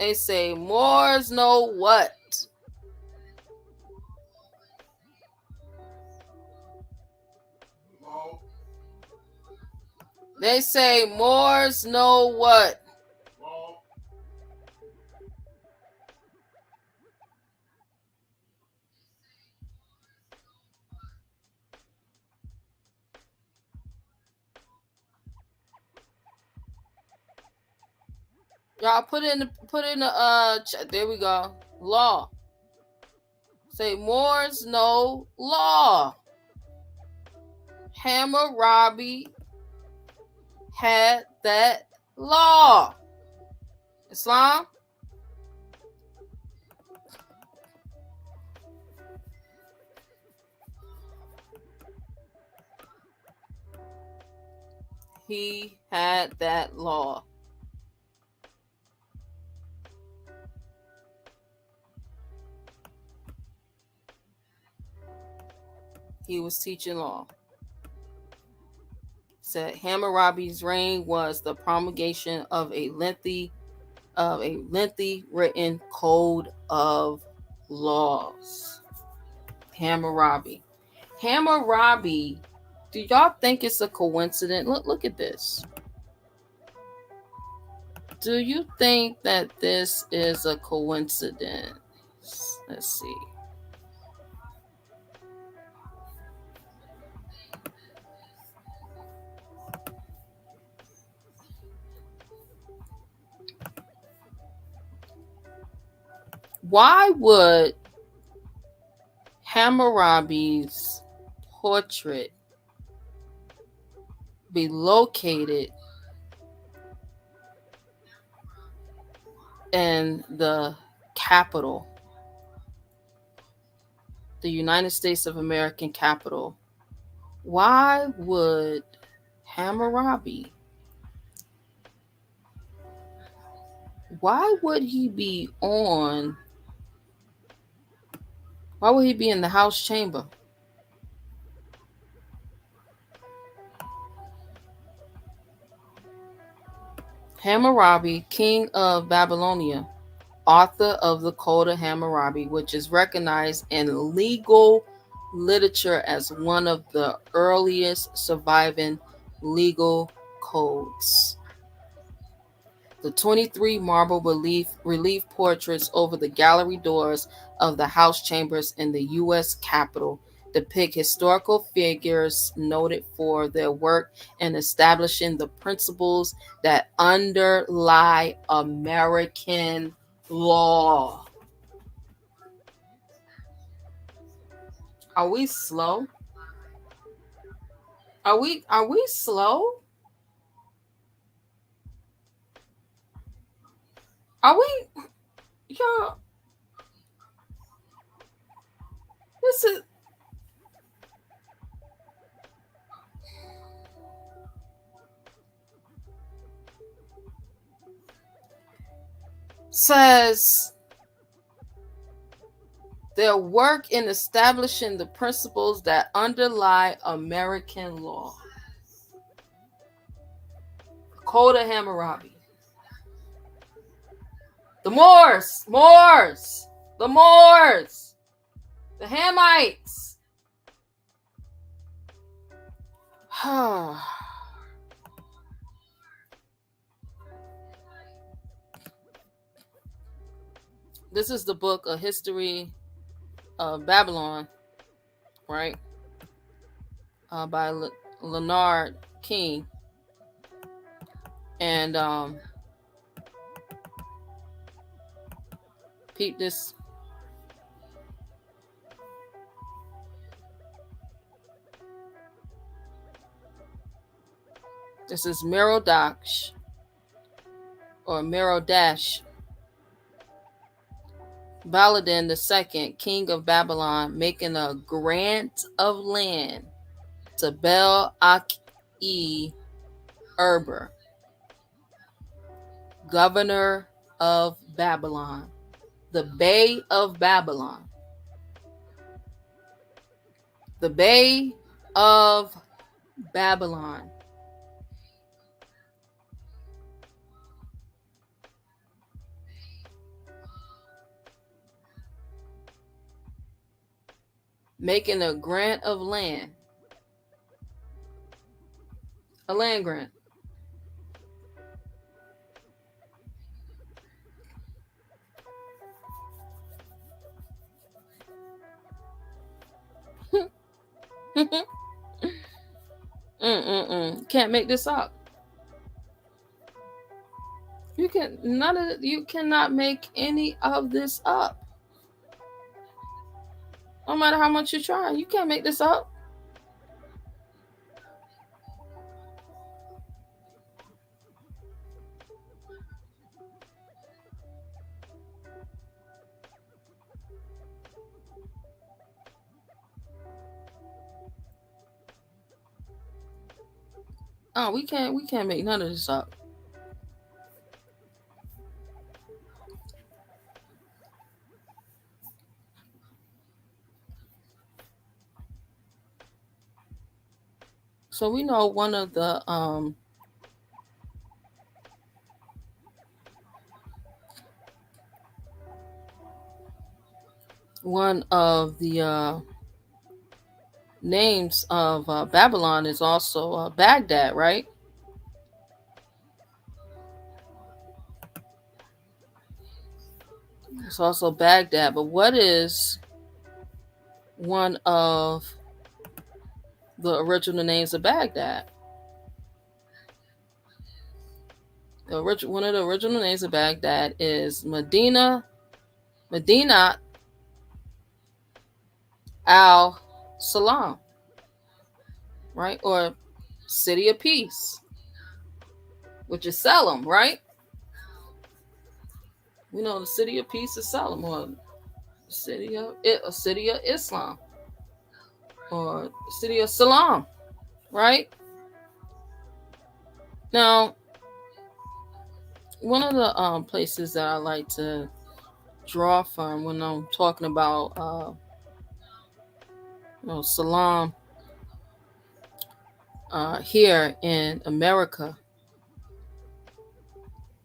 They say Moors know what? They say Moors know what? Y'all put in the chat. There we go. Law. Say Moors know law. Hammurabi had that law. Islam? He had that law. He was teaching law. Said Hammurabi's reign was the promulgation of a lengthy written code of laws. Hammurabi. Hammurabi. Do y'all think it's a coincidence? Look at this. Do you think that this is a coincidence? Let's see. Why would Hammurabi's portrait be located in the capital, the United States of American capital? Why would Hammurabi, why would he be in the House chamber? Hammurabi, king of Babylonia, author of the Code of Hammurabi, which is recognized in legal literature as one of the earliest surviving legal codes. The 23 marble relief portraits over the gallery doors of the House chambers in the U.S. Capitol depict historical figures noted for their work in establishing the principles that underlie American law. Are we slow? Are we slow? Are we, y'all? This is, says their work in establishing the principles that underlie American law. Code of Hammurabi. The Moors, the Moors, the Hamites. This is the book, A History of Babylon, right? By Leonard King. And peep this. This is Merodach or Merodach Baladan II, king of Babylon, making a grant of land to Bel-Ak-E Eber, governor of Babylon, the Bay of Babylon. The Bay of Babylon. Making a grant of land. A land grant. Can't make this up. You cannot make any of this up. No matter how much you try, you can't make this up. Oh, we can't make none of this up. So we know one of the names of Babylon is also Baghdad, right? It's also Baghdad. But what is one of the original names of Baghdad? One of the original names of Baghdad is Medina al-Salam, right? Or City of Peace, which is Salem, right? We know the City of Peace is Salem, or City of Islam, or City of Salam, right? Now, one of the places that I like to draw from when I'm talking about Salam here in America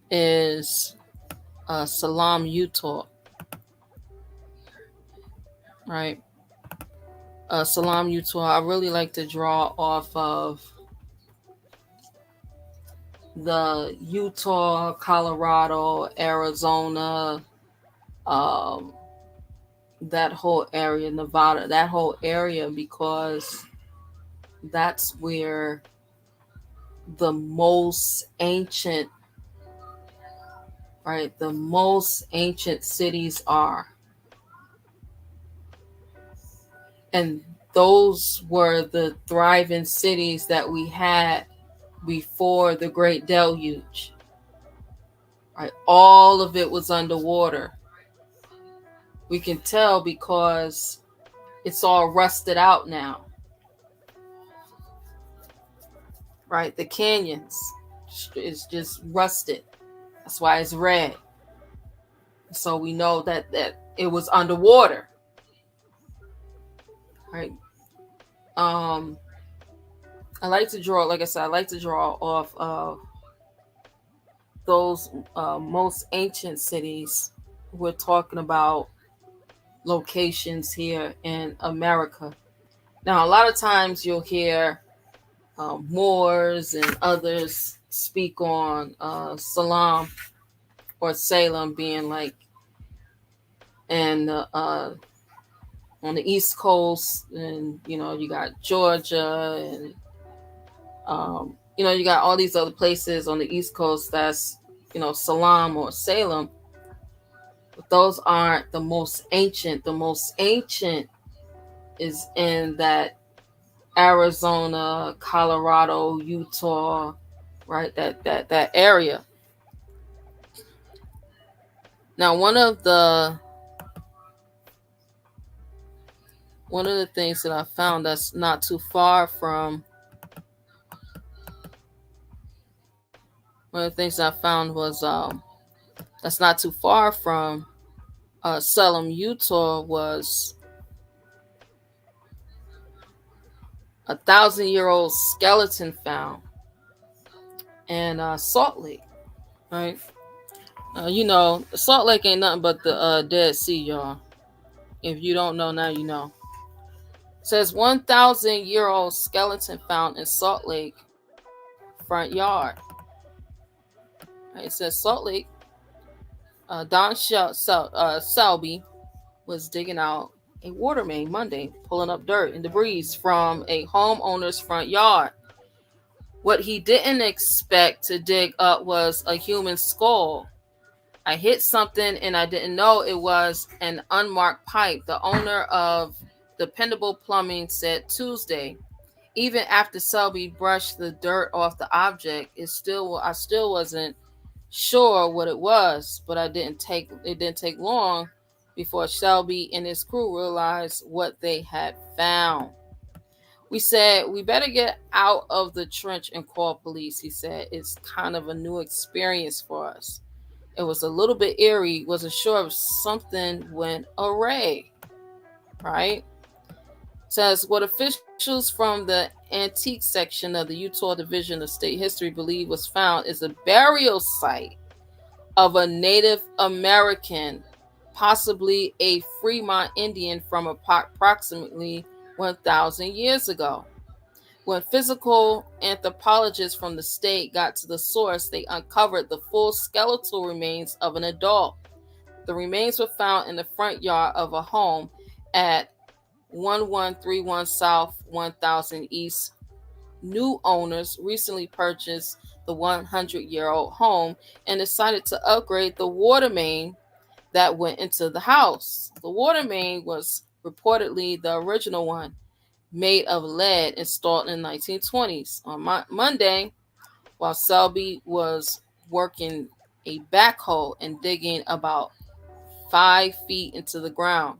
is Salam, Utah, right? Salam, Utah. I really like to draw off of the Utah, Colorado, Arizona, that whole area, Nevada, that whole area, because that's where the most ancient, right? The most ancient cities are. And those were the thriving cities that we had before the Great Deluge. Right? All of it was underwater. We can tell because it's all rusted out now. Right? The canyons is just rusted. That's why it's red. So we know that it was underwater. Right? I like to draw, like I said, I like to draw off of those most ancient cities. We're talking about locations here in America. Now, a lot of times you'll hear Moors and others speak on Salam or Salem being like and on the East Coast, and you got Georgia, and you got all these other places on the East Coast that's Salam or Salem, but those aren't the most ancient. The most ancient is in that Arizona, Colorado, Utah, right? That area. Now, one of the things that I found that's not too far from one of the things I found was that's not too far from Salem, Utah, was a 1,000-year-old skeleton found in Salt Lake, right? Salt Lake ain't nothing but the Dead Sea, y'all. If you don't know, now you know. It says 1,000-year-old skeleton found in Salt Lake front yard. It says Salt Lake. Don Selby was digging out a water main Monday, pulling up dirt and debris from a homeowner's front yard. What he didn't expect to dig up was a human skull. I hit something and I didn't know it was an unmarked pipe, the owner of Dependable Plumbing said Tuesday. Even after Selby brushed the dirt off the object, I still wasn't sure what it was, but it didn't take long before Selby and his crew realized what they had found. We said, we better get out of the trench and call police. He said, it's kind of a new experience for us. It was a little bit eerie, wasn't sure if something went awry, right? Says what officials from the antique section of the Utah Division of State History believe was found is a burial site of a Native American, possibly a Fremont Indian from approximately 1,000 years ago. When physical anthropologists from the state got to the source, they uncovered the full skeletal remains of an adult. The remains were found in the front yard of a home at 1131 South 1000 East. New owners recently purchased the 100-year-old home and decided to upgrade the water main that went into the house. The water main was reportedly the original one, made of lead, installed in the 1920s. On Monday, while Selby was working a backhoe and digging about 5 feet into the ground,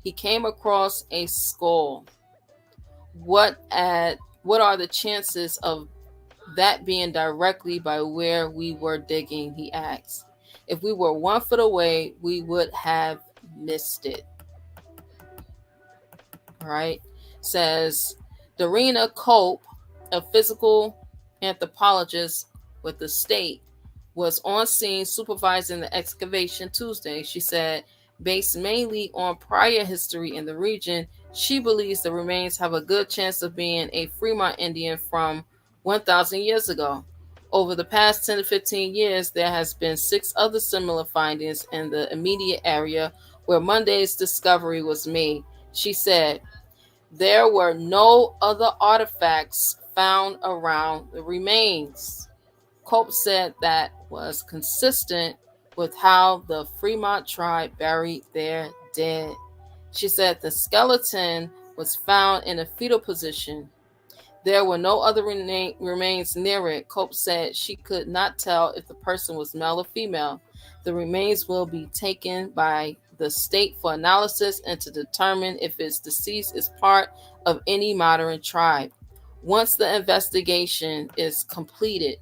he came across a skull. What are the chances of that being directly by where we were digging? He asked. If we were 1 foot away, we would have missed it. All right. Says Darina Cope, a physical anthropologist with the state, was on scene supervising the excavation Tuesday. She said, based mainly on prior history in the region, she believes the remains have a good chance of being a Fremont Indian from 1,000 years ago. Over the past 10 to 15 years, there has been 6 other similar findings in the immediate area where Monday's discovery was made. She said, there were no other artifacts found around the remains. Cope said that was consistent with how the Fremont tribe buried their dead. She said the skeleton was found in a fetal position. There were no other remains near it. Cope said she could not tell if the person was male or female. The remains will be taken by the state for analysis and to determine if its deceased is part of any modern tribe. Once the investigation is completed,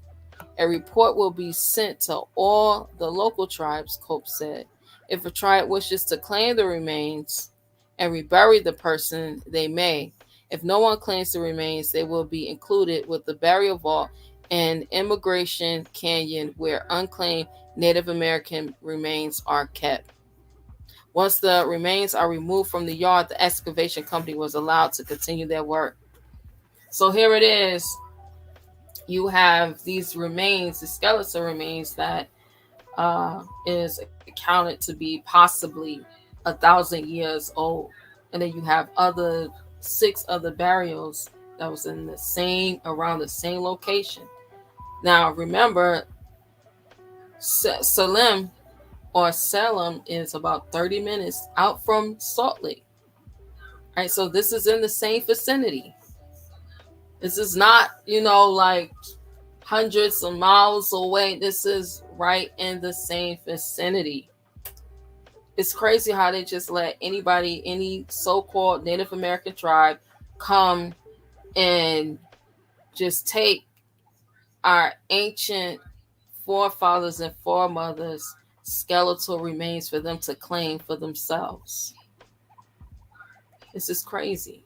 a report will be sent to all the local tribes, Cope said. If a tribe wishes to claim the remains and rebury the person, they may. If no one claims the remains, they will be included with the burial vault in Immigration Canyon, where unclaimed Native American remains are kept. Once the remains are removed from the yard, the excavation company was allowed to continue their work. So here it is. You have these remains, the skeletal remains that is accounted to be possibly 1,000 years old. And then you have 6 other burials that was around the same location. Now remember, Salem is about 30 minutes out from Salt Lake. All right, so this is in the same vicinity. This is not, like hundreds of miles away. This is right in the same vicinity. It's crazy how they just let anybody, any so-called Native American tribe, come and just take our ancient forefathers and foremothers' skeletal remains for them to claim for themselves. This is crazy.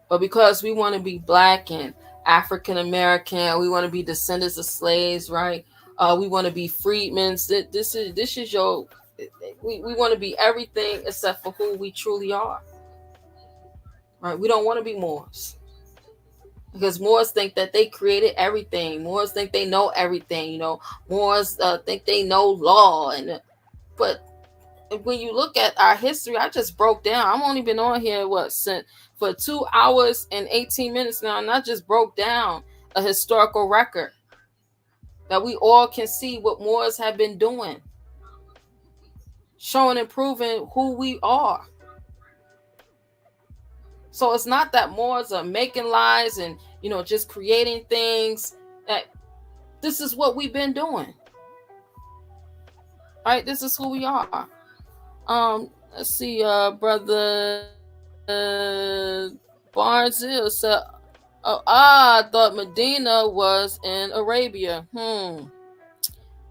But because we want to be Black and African American, we want to be descendants of slaves, right? We want to be freedmen. This is your. We want to be everything except for who we truly are. Right? We don't want to be Moors. Because Moors think that they created everything. Moors think they know everything. Moors think they know law. But when you look at our history, I just broke down. I've only been on here for 2 hours and 18 minutes now, and I just broke down a historical record that we all can see what Moors have been doing, showing and proving who we are. So it's not that Moors are making lies and just creating things. That this is what we've been doing. All right, this is who we are. Let's see, brother Barbara Barnesville said, I thought Medina was in Arabia.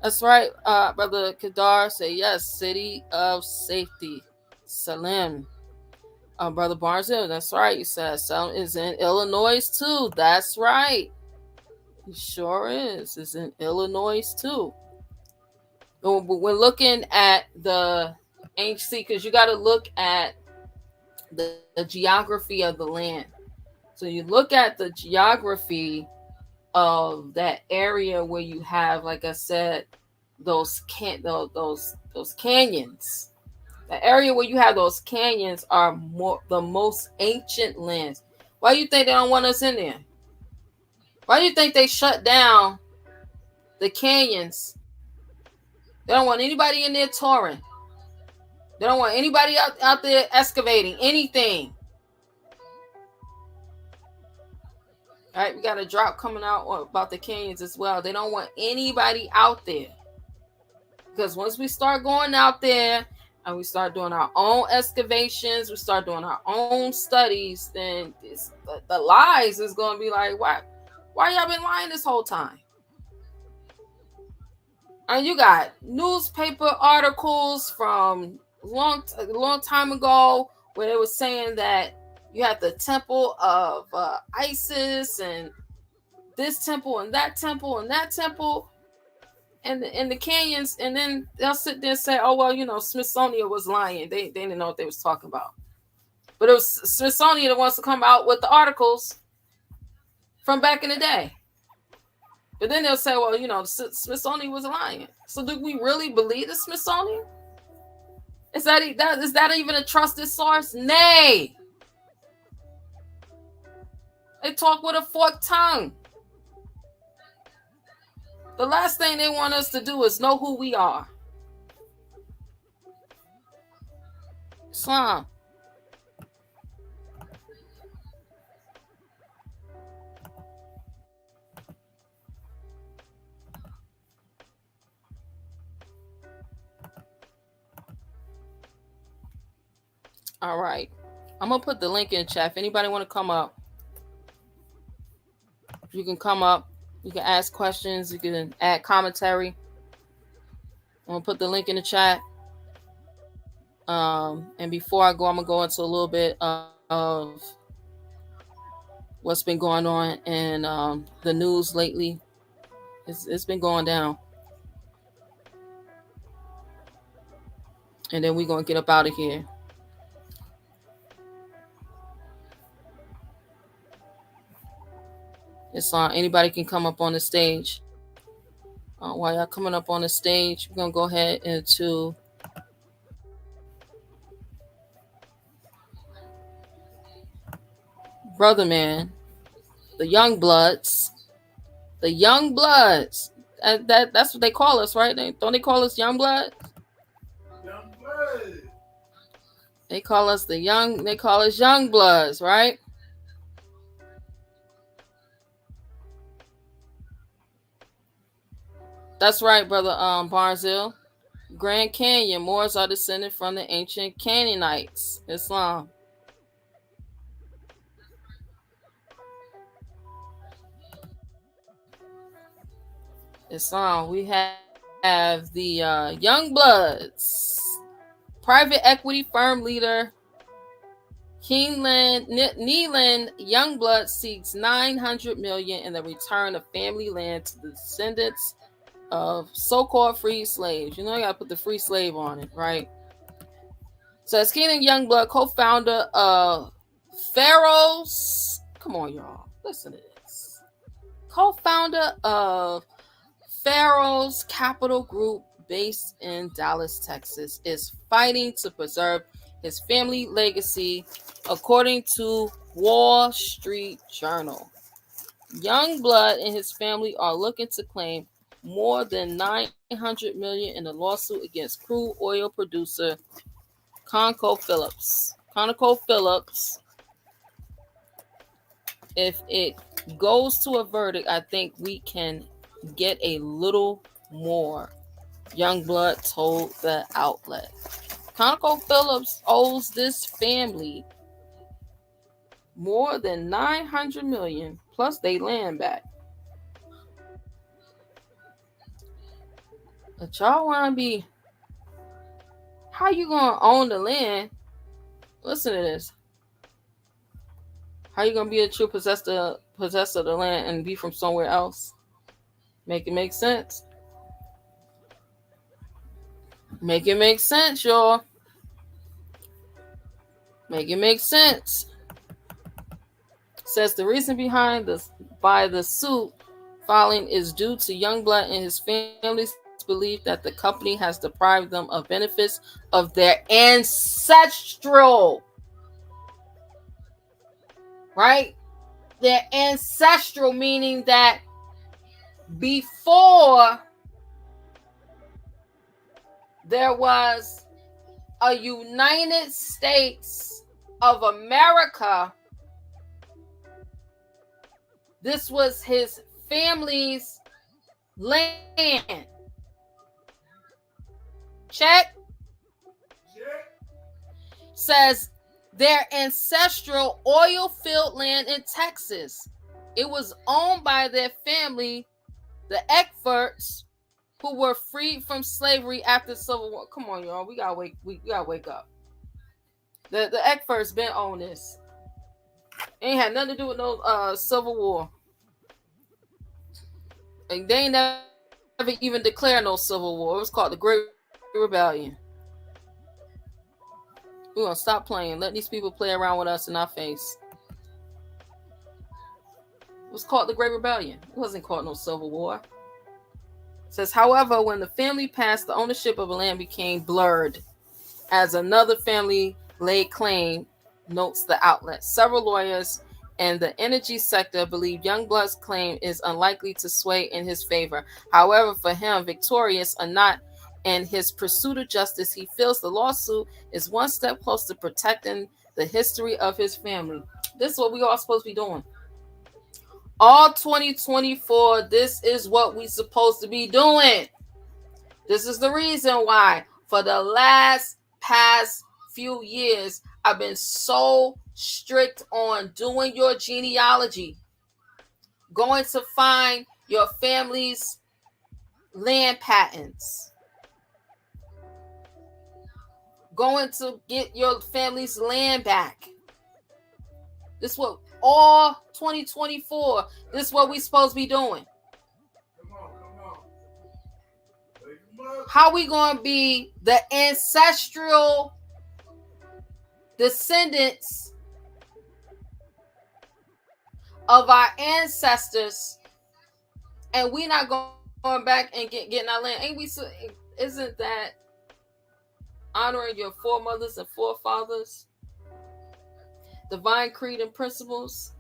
That's right, Brother Kadar said, yes, city of safety. Salim. Brother Barnesville, that's right. You said Salim is in Illinois too. That's right. He sure is. It's in Illinois too. We're looking at the ancient, because you got to look at the geography of the land. So you look at the geography of that area where you have, like I said, those canyons. The area where you have those canyons are the most ancient lands. Why do you think they don't want us in there? Why do you think they shut down the canyons? They don't want anybody in there touring. They don't want anybody out there excavating anything. All right, we got a drop coming out about the canyons as well. They don't want anybody out there. Because once we start going out there and we start doing our own excavations, we start doing our own studies, then the lies is going to be like, why y'all been lying this whole time? And you got newspaper articles from a long time ago where they were saying that you have the temple of Isis and this temple and that temple and that temple and the canyons, and then they'll sit there and say, oh, well, Smithsonian was lying. They didn't know what they was talking about. But it was Smithsonian that wants to come out with the articles from back in the day. But then they'll say, well, Smithsonian was lying. So do we really believe the Smithsonian? Is that even a trusted source? Nay. They talk with a forked tongue. The last thing they want us to do is know who we are. Islam. All right. I'm going to put the link in the chat. If anybody want to come up, you can come up. You can ask questions. You can add commentary. I'm going to put the link in the chat. And before I go, I'm going to go into a little bit of what's been going on in the news lately. It's been going down. And then we're going to get up out of here. It's anybody can come up on the stage. While y'all coming up on the stage, we're going to go ahead into Brother Man, the Young Bloods. The Young Bloods. That's what they call us, right? Don't they call us Young Blood? Young Blood. They call us Young Bloods, right? That's right, Brother Barnesville. Grand Canyon. Moors are descended from the ancient Canaanites. Islam. Islam. We have the Young Bloods. Private equity firm leader Neelan Youngblood seeks $900 million in the return of family land to the descendants of so-called free slaves. You know, you gotta put the free slave on it, right? So it's Keelan Youngblood, co-founder of Pharaoh's. Come on, y'all. Listen to this. Co-founder of Pharaoh's Capital Group based in Dallas, Texas, is fighting to preserve his family legacy, according to Wall Street Journal. Youngblood and his family are looking to claim more than $900 million in a lawsuit against crude oil producer ConocoPhillips. ConocoPhillips. If it goes to a verdict, I think we can get a little more, Youngblood told the outlet. ConocoPhillips owes this family more than 900 million plus they land back. But y'all want to be, how you gonna own the land? Listen to this. How you gonna be a true possessor of the land and be from somewhere else? Make it make sense. Make it make sense, y'all. Make it make sense. Says the reason behind the suit filing is due to Youngblood and his family's belief that the company has deprived them of benefits of their ancestral, right? Their ancestral, meaning that before there was a United States of America, this was his family's land. Check. Says their ancestral oil-filled land in Texas. It was owned by their family, the Eckfords, who were freed from slavery after the Civil War. Come on, y'all. We gotta wake up. The Eckfords been on this. Ain't had nothing to do with no Civil War. And they ain't never even declared no Civil War. It was called the Great Rebellion. We're gonna stop playing. Let these people play around with us in our face. It was called the Great Rebellion. It wasn't called no Civil War. It says, however, when the family passed, the ownership of the land became blurred as another family laid claim, notes the outlet. Several lawyers and the energy sector believe Youngblood's claim is unlikely to sway in his favor. However, for him, victorious or not, in his pursuit of justice, he feels the lawsuit is one step closer to protecting the history of his family. This is what we all supposed to be doing. All 2024, this is what we supposed to be doing. This is the reason why for the past few years, I've been so strict on doing your genealogy, going to find your family's land patents, going to get your family's land back. This is what all 2024, this is what we supposed to be doing. Come on. How we going to be the ancestral descendants of our ancestors, and we not going back and getting our land? Ain't we? Isn't that honoring your foremothers and forefathers, divine creed and principles,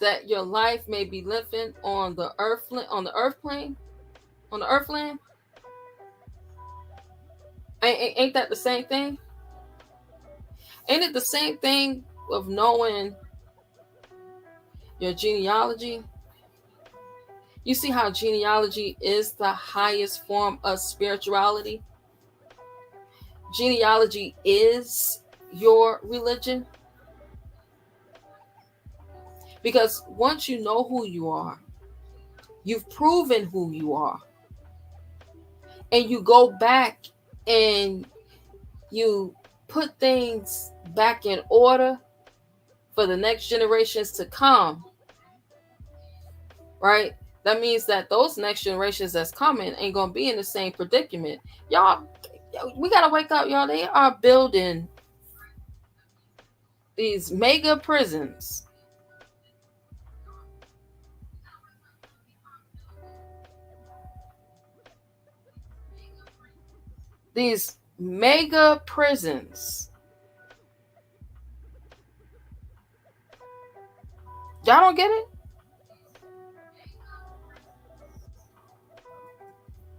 that your life may be living on the earth plane, on the earthland? Ain't that the same thing? Ain't it the same thing of knowing your genealogy? You see how genealogy is the highest form of spirituality? Genealogy is your religion. Because once you know who you are, you've proven who you are, and you go back and you put things back in order for the next generations to come, right? That means that those next generations that's coming ain't gonna be in the same predicament. Y'all, we gotta wake up, y'all. They are building these mega prisons. These mega prisons. Y'all don't get it?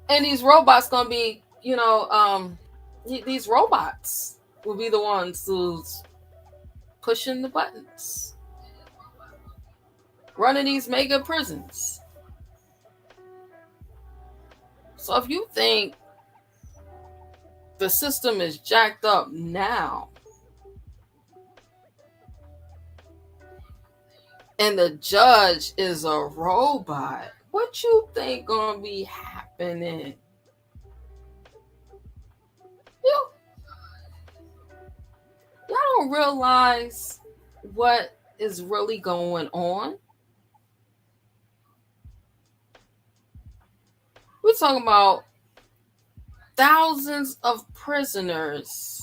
And these robots gonna be, these robots will be the ones who's pushing the buttons, running these mega prisons. So if you think the system is jacked up now, and the judge is a robot, what you think gonna be happening? You, y'all don't realize what is really going on. We're talking about thousands of prisoners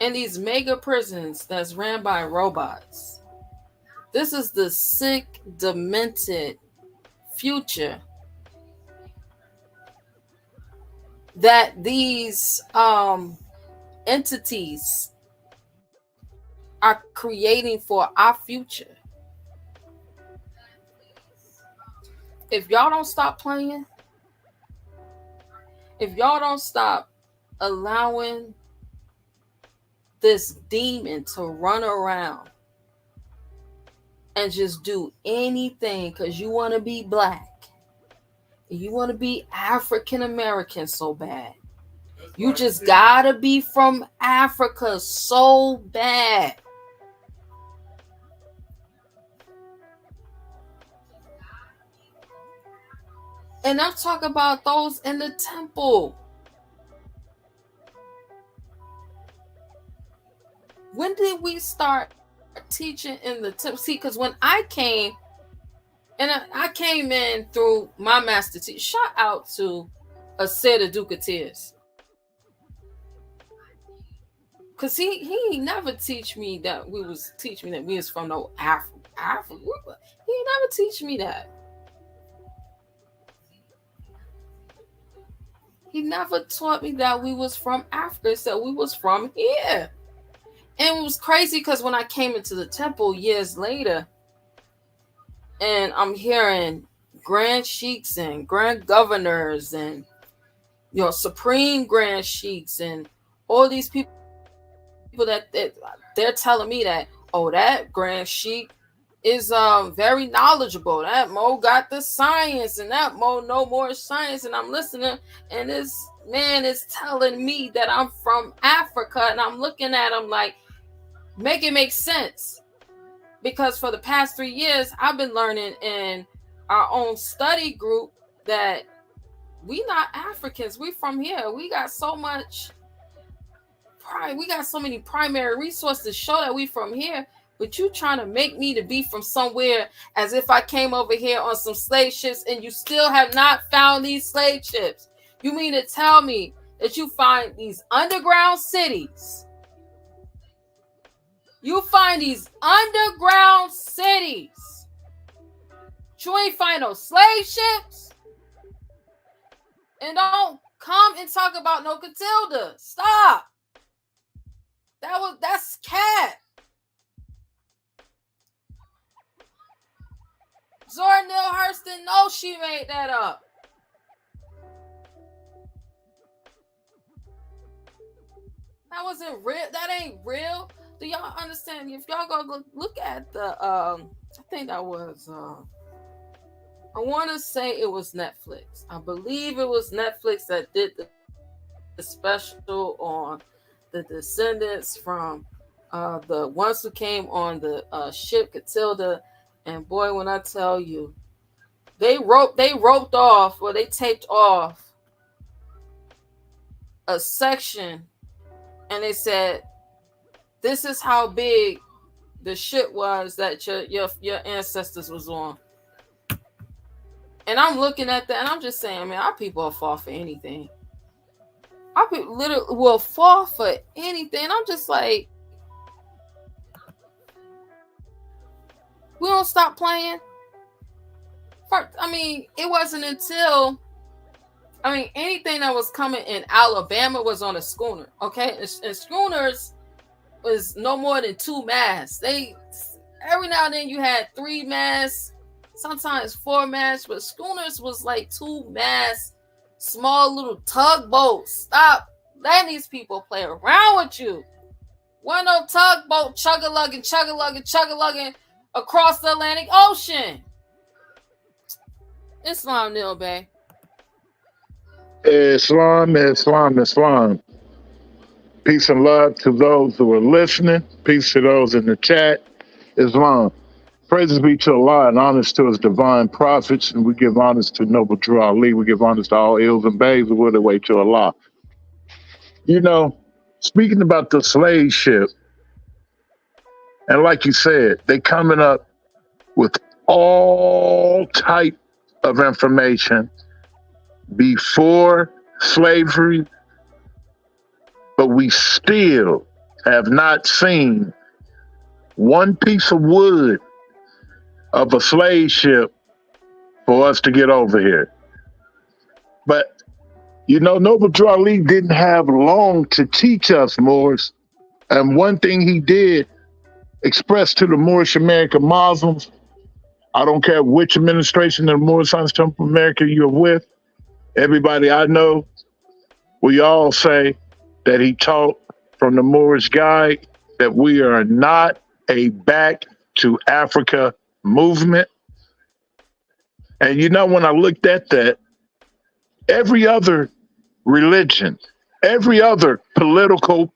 in these mega prisons that's ran by robots. This is the sick, demented future that these entities are creating for our future. If y'all don't stop playing, if y'all don't stop allowing this demon to run around and just do anything because you want to be black, you want to be African American so bad, you just gotta be from Africa so bad. And I'm talking about those in the temple. When did we start teaching in the temple? See, because when I came, and I came in through my master teacher. Shout out to a set of Ducateers. Because he never teach me that we was from no Africa. He never teach me that. He never taught me that we was from Africa. So we was from here. And it was crazy because when I came into the temple years later, and I'm hearing grand sheiks and grand governors and supreme grand sheiks and all these people that they're telling me that, oh, that grand sheik is very knowledgeable. That Mo got the science, and that Mo know more science. And I'm listening, and this man is telling me that I'm from Africa, and I'm looking at him like, make it make sense. Because for the past 3 years, I've been learning in our own study group that we not Africans. We from here. We got so much pride. We got so many primary resources to show that we from here. But you trying to make me to be from somewhere as if I came over here on some slave ships, and you still have not found these slave ships. You mean to tell me that you find these underground cities? You find these underground cities. You ain't find no slave ships. And don't come and talk about no Catilda. Stop. That's cat. Zora Neale Hurston knows she made that up. That wasn't real. That ain't real. Do y'all understand? If y'all go look at the, I think that was, I want to say it was Netflix. I believe it was Netflix that did the special on the descendants from the ones who came on the ship Catilda. And boy, when I tell you, they taped off a section, and they said, this is how big the ship was that your ancestors was on. And I'm looking at that, and I'm just saying, man, our people will fall for anything. Our people literally will fall for anything. I'm just like, we don't stop playing. It wasn't until, anything that was coming in Alabama was on a schooner, okay? And schooners was no more than 2 masts. Every now and then you had 3 masts, sometimes 4 masts, but schooners was like 2 masts, small little tugboats. Stop letting these people play around with you. One of tugboat chugga-lugging across the Atlantic Ocean. Islam, Neil Bay. Islam. Peace and love to those who are listening. Peace to those in the chat. Islam. Praises be to Allah and honors to his divine prophets, and we give honors to Noble Drew Ali. We give honors to all ills and babes who will the way to Allah. You know, speaking about the slave ship, and like you said, they coming up with all type of information before slavery, but we still have not seen one piece of wood of a slave ship for us to get over here. But you know, Noble Drew Ali didn't have long to teach us Moors. And one thing he did express to the Moorish American Muslims, I don't care which administration of the Moorish Temple of America you're with, everybody I know, we all say that he taught from the Moorish Guide that we are not a back to Africa movement. And you know, when I looked at that, every other religion, every other political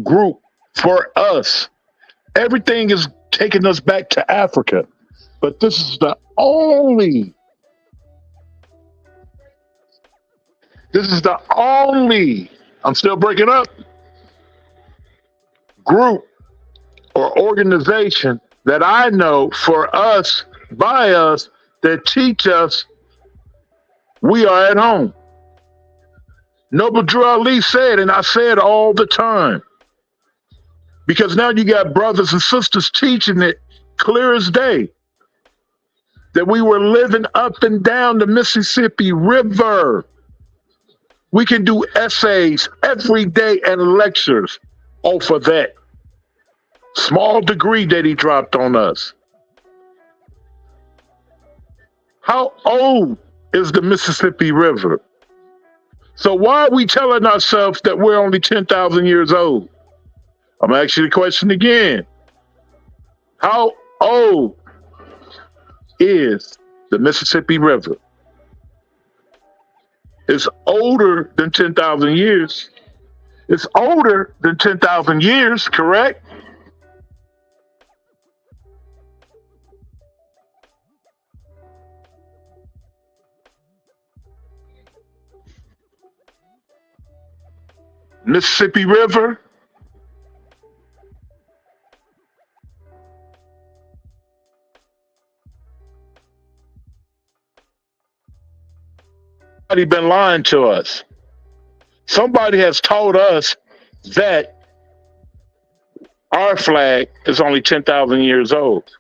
group for us, everything is taking us back to Africa. But this is the only I'm still breaking up, group or organization that I know for us, by us, that teach us we are at home. Noble Drew Ali said, and I say it all the time, because now you got brothers and sisters teaching it clear as day, that we were living up and down the Mississippi River. We can do essays every day and lectures off of that small degree that he dropped on us. How old is the Mississippi River? So why are we telling ourselves that we're only 10,000 years old? I'm going to ask you the question again. How old is the Mississippi River? It's older than 10,000 years. It's older than 10,000 years, correct? Mississippi River. Somebody been lying to us. Somebody has told us that our flag is only 10,000 years old.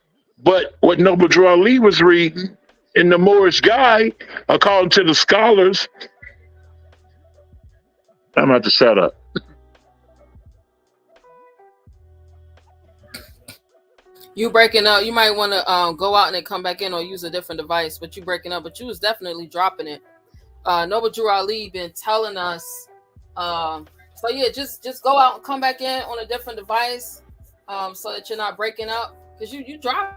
But what Noble Drew Ali was reading in the Moorish Guide, according to the scholars, I'm about to shut up. You breaking up. You might want to go out and then come back in or use a different device, but you breaking up, but you was definitely dropping it. Noble Drew Ali been telling us, so yeah, just go out and come back in on a different device, so that you're not breaking up, because you dropping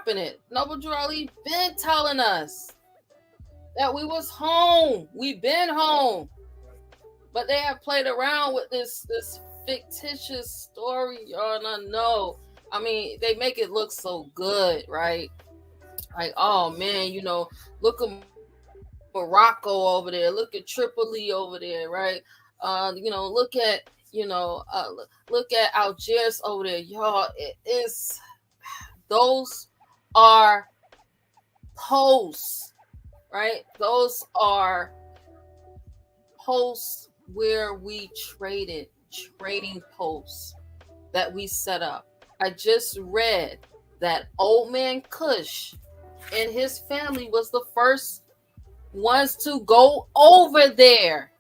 it. Noble Drew Ali been telling us that we was home. We been home, but they have played around with this fictitious story. Y'all don't know. I mean, they make it look so good, right? Like, oh man, you know, look at Morocco over there, look at Tripoli over there, right? You know, look at Algiers over there, y'all. It is, those are posts, right? Those are posts where we trading posts that we set up. I just read that Old Man Kush and his family was the first ones to go over there.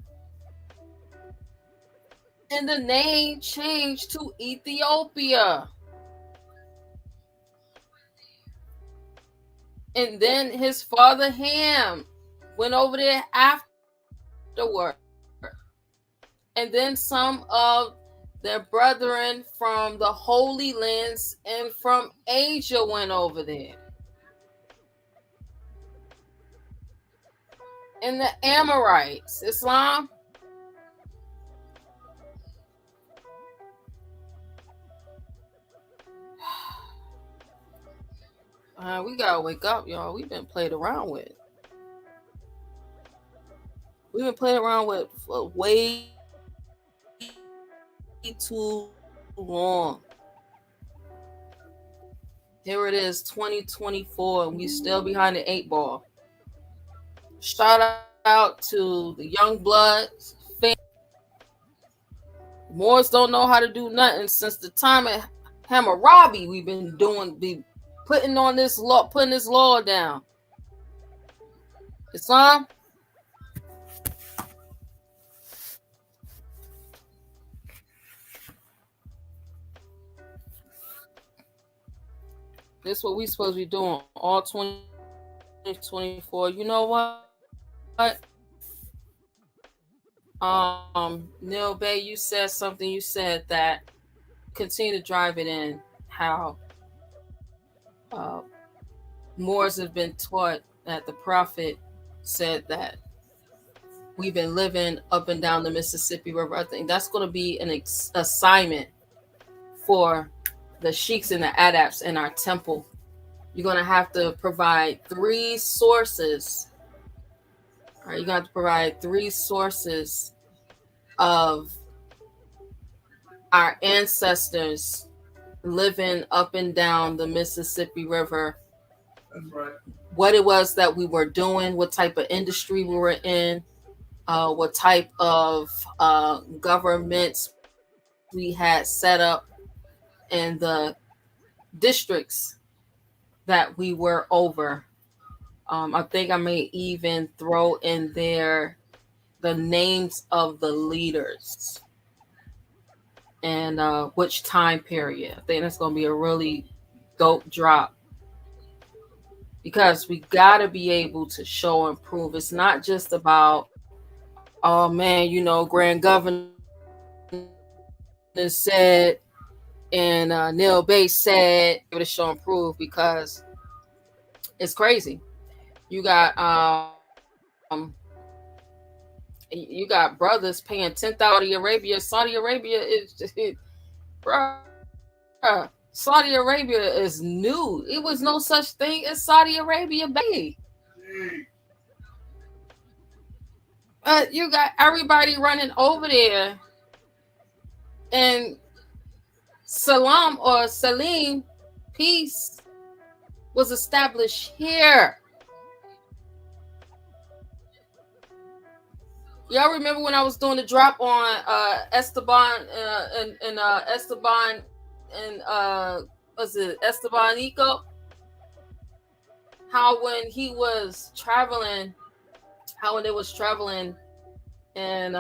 And the name changed to Ethiopia. And then his father Ham went over there afterward. And then some of their brethren from the Holy Lands and from Asia went over there. And the Amorites, Islam. Man, we gotta wake up, y'all. We've been played around with. We've been playing around with for way too long. Here it is, 2024, and we still behind the 8 ball. Shout out to the young bloods. Moors don't know how to do nothing since the time of Hammurabi. We've been putting this law down. Islam. This is what we supposed to be doing all 2024. You know what? Neil Bay, you said something. You said that continue to drive it in how Moors have been taught that the prophet said that we've been living up and down the Mississippi River. I think that's going to be an assignment for the sheiks and the adepts in our temple. You're going to have to provide 3 sources. All right, you're going to have to provide 3 sources of our ancestors living up and down the Mississippi River. That's right. What it was that we were doing, what type of industry we were in, what type of governments we had set up, and the districts that we were over. I think I may even throw in there the names of the leaders and which time period. I think that's going to be a really dope drop, because we got to be able to show and prove. It's not just about, oh man, Grand Governor said and Neil Bates said, give it a show and prove, because it's crazy. You got brothers paying $10,000 Saudi Arabia. Saudi Arabia is Saudi Arabia is new. It was no such thing as Saudi Arabia, baby. You got everybody running over there, and Salim, peace, was established here. Y'all remember when I was doing the drop on Esteban and Esteban and was it Esteban Nico? How when they was traveling and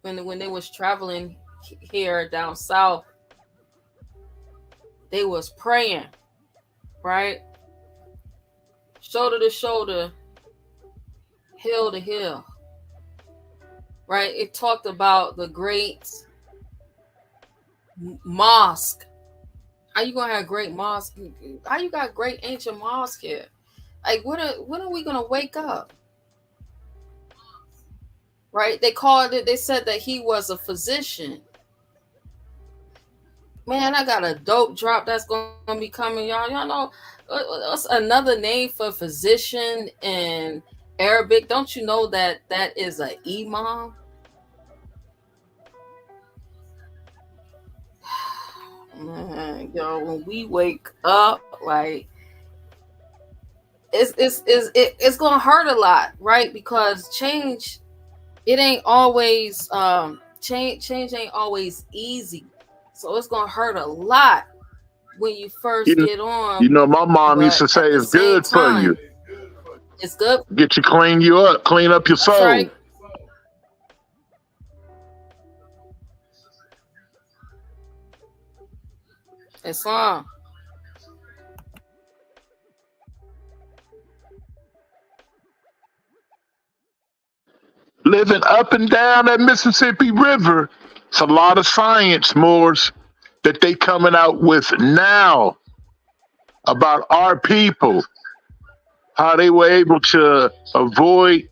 when they was traveling here down south, they was praying, right? Shoulder to shoulder, hill to hill, right? It talked about the great mosque. How you gonna have great mosque? How you got great ancient mosque here? Like, when are we gonna wake up? Right? They said that he was a physician. Man, I got a dope drop that's gonna be coming, y'all. Y'all know what's another name for physician in Arabic? Don't you know that is a imam? Man, yo, when we wake up, like it's gonna hurt a lot, right? Because change, it ain't always change ain't always easy. So it's gonna hurt a lot when you first get on. My mom used to say it's good for you. It's good. Get you clean up your soul. Right. Islam. Living up and down that Mississippi River, it's a lot of science, Moors, that they coming out with now about our people, how they were able to avoid,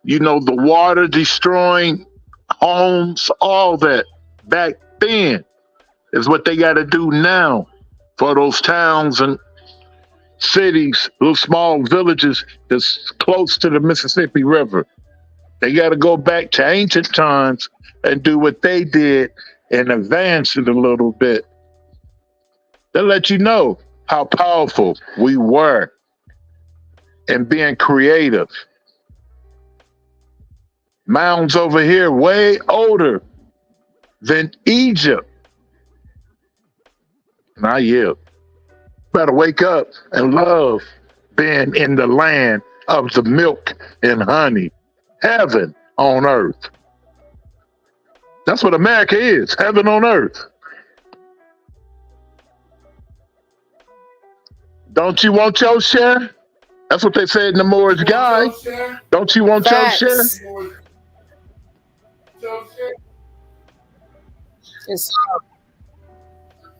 the water destroying homes, all that back then is what they got to do now. for those towns and cities, those small villages that's close to the Mississippi River. They got to go back to ancient times and do what they did and advance it a little bit. They let you know how powerful we were in being creative. Mounds over here way older than Egypt. Not yet. Better wake up and love being in the land of the milk and honey. Heaven on earth. That's what America is. Heaven on earth. Don't you want your share? That's what they said in the Moorish guy. Don't you want your share? Facts.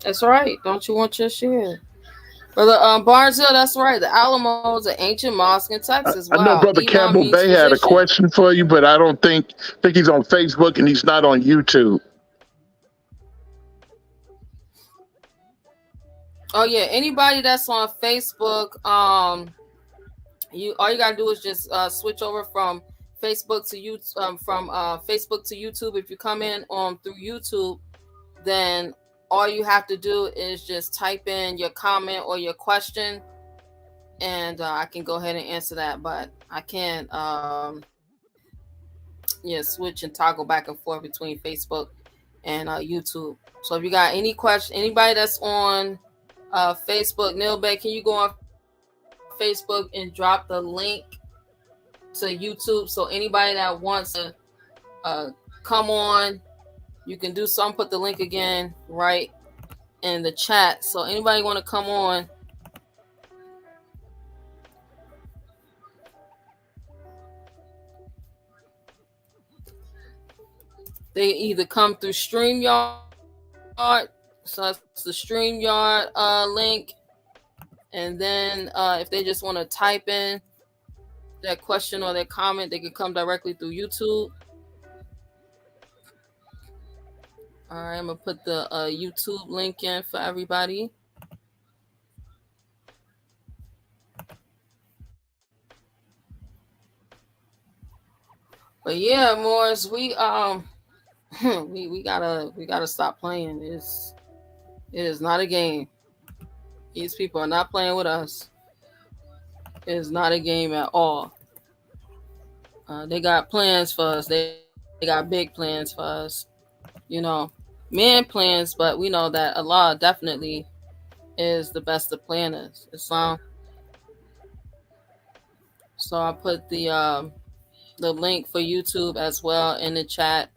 That's right. Don't you want your share? Brother Barnesville, that's right. The Alamo is an ancient mosque in Texas. I know Wow. Brother Imam Campbell means Bay had a physician. question for you, but I don't think he's on Facebook and he's not on YouTube. Oh yeah, anybody that's on Facebook, all you gotta do is just switch over from Facebook to YouTube. From Facebook to YouTube. If you come in through YouTube, then all you have to do is just type in your comment or your question, and I can go ahead and answer that. But I can't, switch and toggle back and forth between Facebook and YouTube. So if you got any question, anybody that's on Facebook, Neil Bay, can you go on Facebook and drop the link to YouTube so anybody that wants to come on, you can do something. Put the link again right in the chat. So anybody want to come on, they either come through StreamYard, so that's the StreamYard link, and then if they just want to type in that question or their comment, they can come directly through YouTube. All right, I'm gonna put the YouTube link in for everybody. But yeah, Morris, we gotta stop playing. It is not a game. These people are not playing with us. It is not a game at all. They got plans for us. They got big plans for us. You know, man plans, but we know that Allah definitely is the best of planners. Islam. So I put the link for YouTube as well in the chat.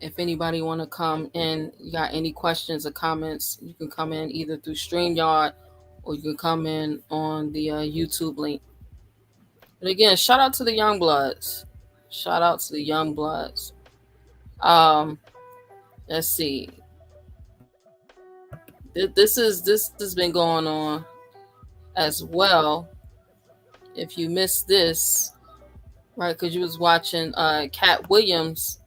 If anybody want to come in, you got any questions or comments, you can come in either through StreamYard or you can come in on the YouTube link. But again, shout out to the young bloods. Shout out to the young bloods. Let's see. This has been going on as well. If you missed this, right, because you was watching Cat Williams,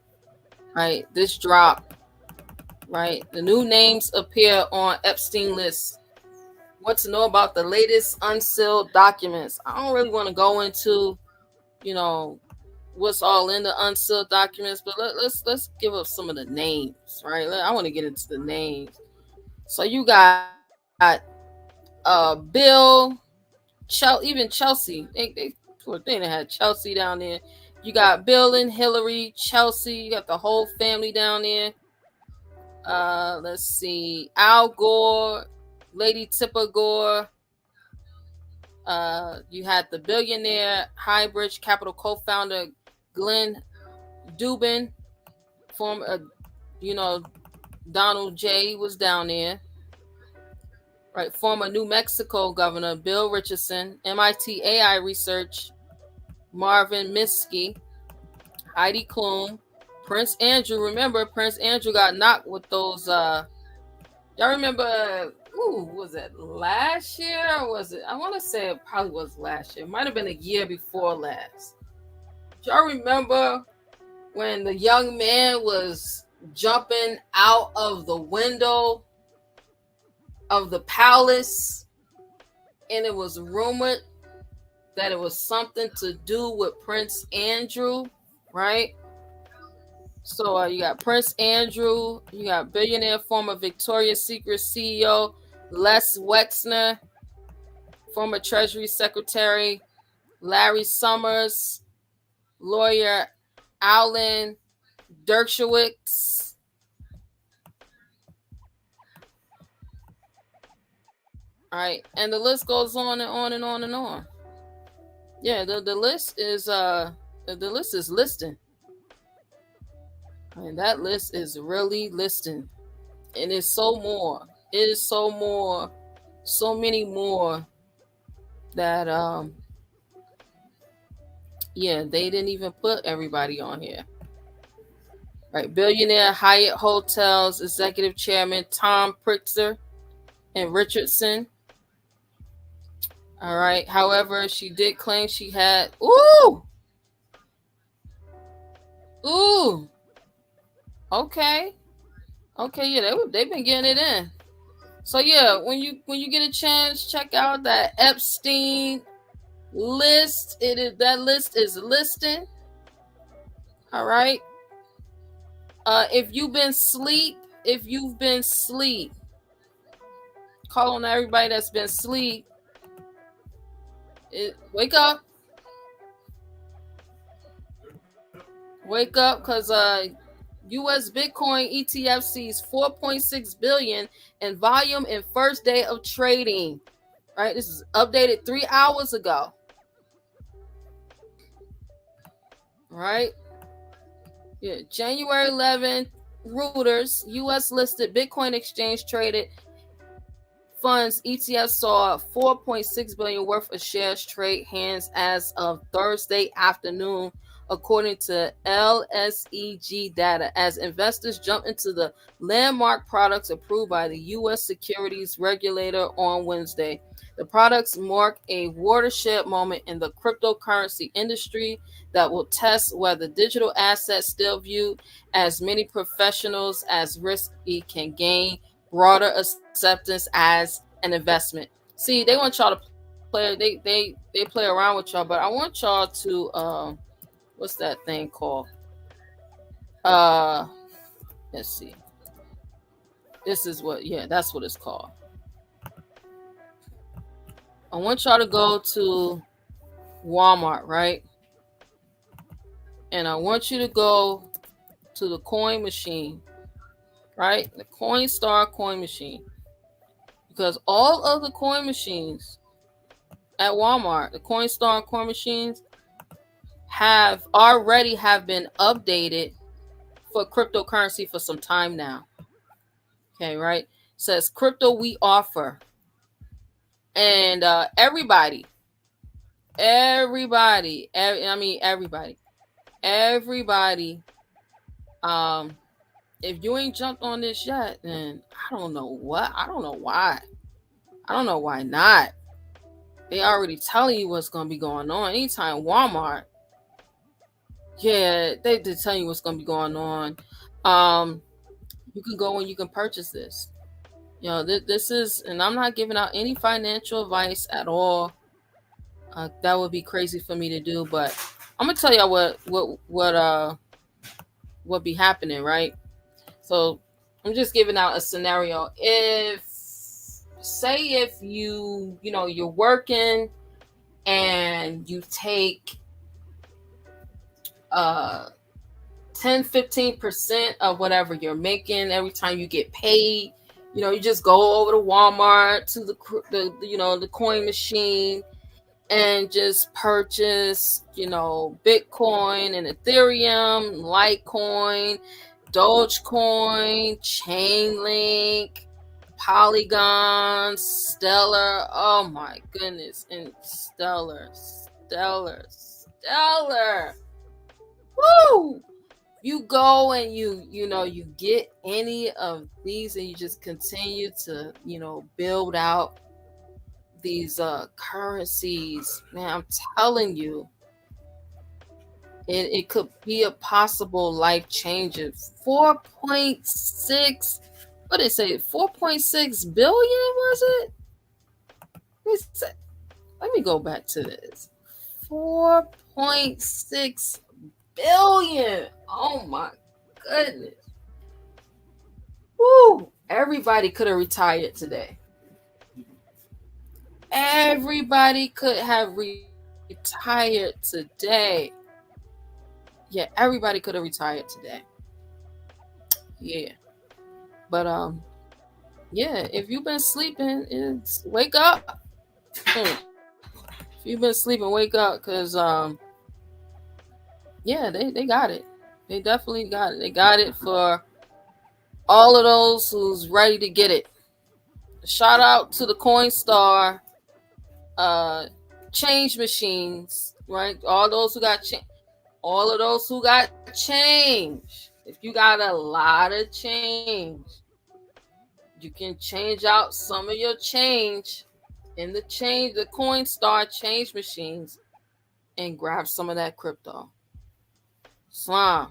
right? This drop, right? The new names appear on Epstein list. What to know about the latest unsealed documents? I don't really want to go into, what's all in the unsealed documents, but let's give up some of the names, right? I want to get into the names. So you got Bill, even Chelsea. They had Chelsea down there. You got Bill and Hillary, Chelsea. You got the whole family down there. Let's see. Al Gore, Lady Tipper Gore. You had the billionaire Highbridge Capital co-founder Glenn Dubin. Former, Donald J. was down there. Right. Former New Mexico Governor Bill Richardson. MIT AI research Marvin Minsky. Heidi Klum. Prince Andrew. Remember, Prince Andrew got knocked with those. Y'all remember? Was it last year or was it? I want to say it probably was last year. It might have been a year before last. Do y'all remember when the young man was jumping out of the window of the palace, and it was rumored that it was something to do with Prince Andrew, right? So you got Prince Andrew, you got billionaire former Victoria's Secret CEO Les Wexner, former Treasury Secretary Larry Summers, lawyer Alan Dershowitz. All right, and the list goes on and on and on and on. Yeah, the list is listing. And that list is really listing. And it's so more. It is so more, so many more that yeah, they didn't even put everybody on here. Right, billionaire Hyatt Hotels executive chairman Tom Pritzker and Richardson. All right. However, she did claim she had Okay. Yeah, they've been getting it in. So yeah, when you get a chance, check out that Epstein list. That list is listing. All right. If you've been asleep, call on everybody that's been asleep. Wake up, because U.S. Bitcoin ETF sees 4.6 billion in volume in first day of trading. Right, this is updated 3 hours ago. Right, yeah, January 11th, Reuters, U.S. listed Bitcoin exchange traded funds ETF saw 4.6 billion worth of shares trade hands as of Thursday afternoon, according to LSEG data, as investors jump into the landmark products approved by the U.S. securities regulator on Wednesday. The products mark a watershed moment in the cryptocurrency industry that will test whether digital assets still viewed as many professionals as risky can gain broader acceptance as an investment. See, they want y'all to play. They play around with y'all, but I want y'all to what's that thing called? Let's see. This is what, yeah, that's what it's called. I want y'all to go to Walmart, right? And I want you to go to the coin machine, right? The Coinstar coin machine. Because all of the coin machines at Walmart, the Coinstar coin machines, have been updated for cryptocurrency for some time now. Okay, right? It says crypto we offer. And everybody, if you ain't jumped on this yet, then I don't know why not. They already telling you what's going to be going on. Anytime Walmart, yeah, they tell you what's going to be going on. You can go and you can purchase this. You know, this is, and I'm not giving out any financial advice at all. That would be crazy for me to do, but I'm gonna tell y'all what be happening, right? So I'm just giving out a scenario. If you're working and you take 10-15% of whatever you're making every time you get paid, you just go over to Walmart to the coin machine and just purchase, Bitcoin and Ethereum, Litecoin, Dogecoin, Chainlink, Polygon, Stellar. Oh my goodness. And Stellar. Woo! You go and you get any of these and you just continue to, build out these currencies. Man, I'm telling you, it could be a possible life changer. 4.6 what did they say? 4.6 billion was it? Let me go back to this. 4.6 billion. Oh my goodness. Woo! Everybody could have retired today. Everybody could have retired today. Yeah, everybody could have retired today. Yeah. But yeah, if you've been sleeping, wake up. If you've been sleeping, wake up, because yeah, they got it. They definitely got it. They got it for all of those who's ready to get it. Shout out to the Coinstar change machines, right? All those who got all of those who got change. If you got a lot of change, you can change out some of your change in the Coinstar change machines and grab some of that crypto. Slime.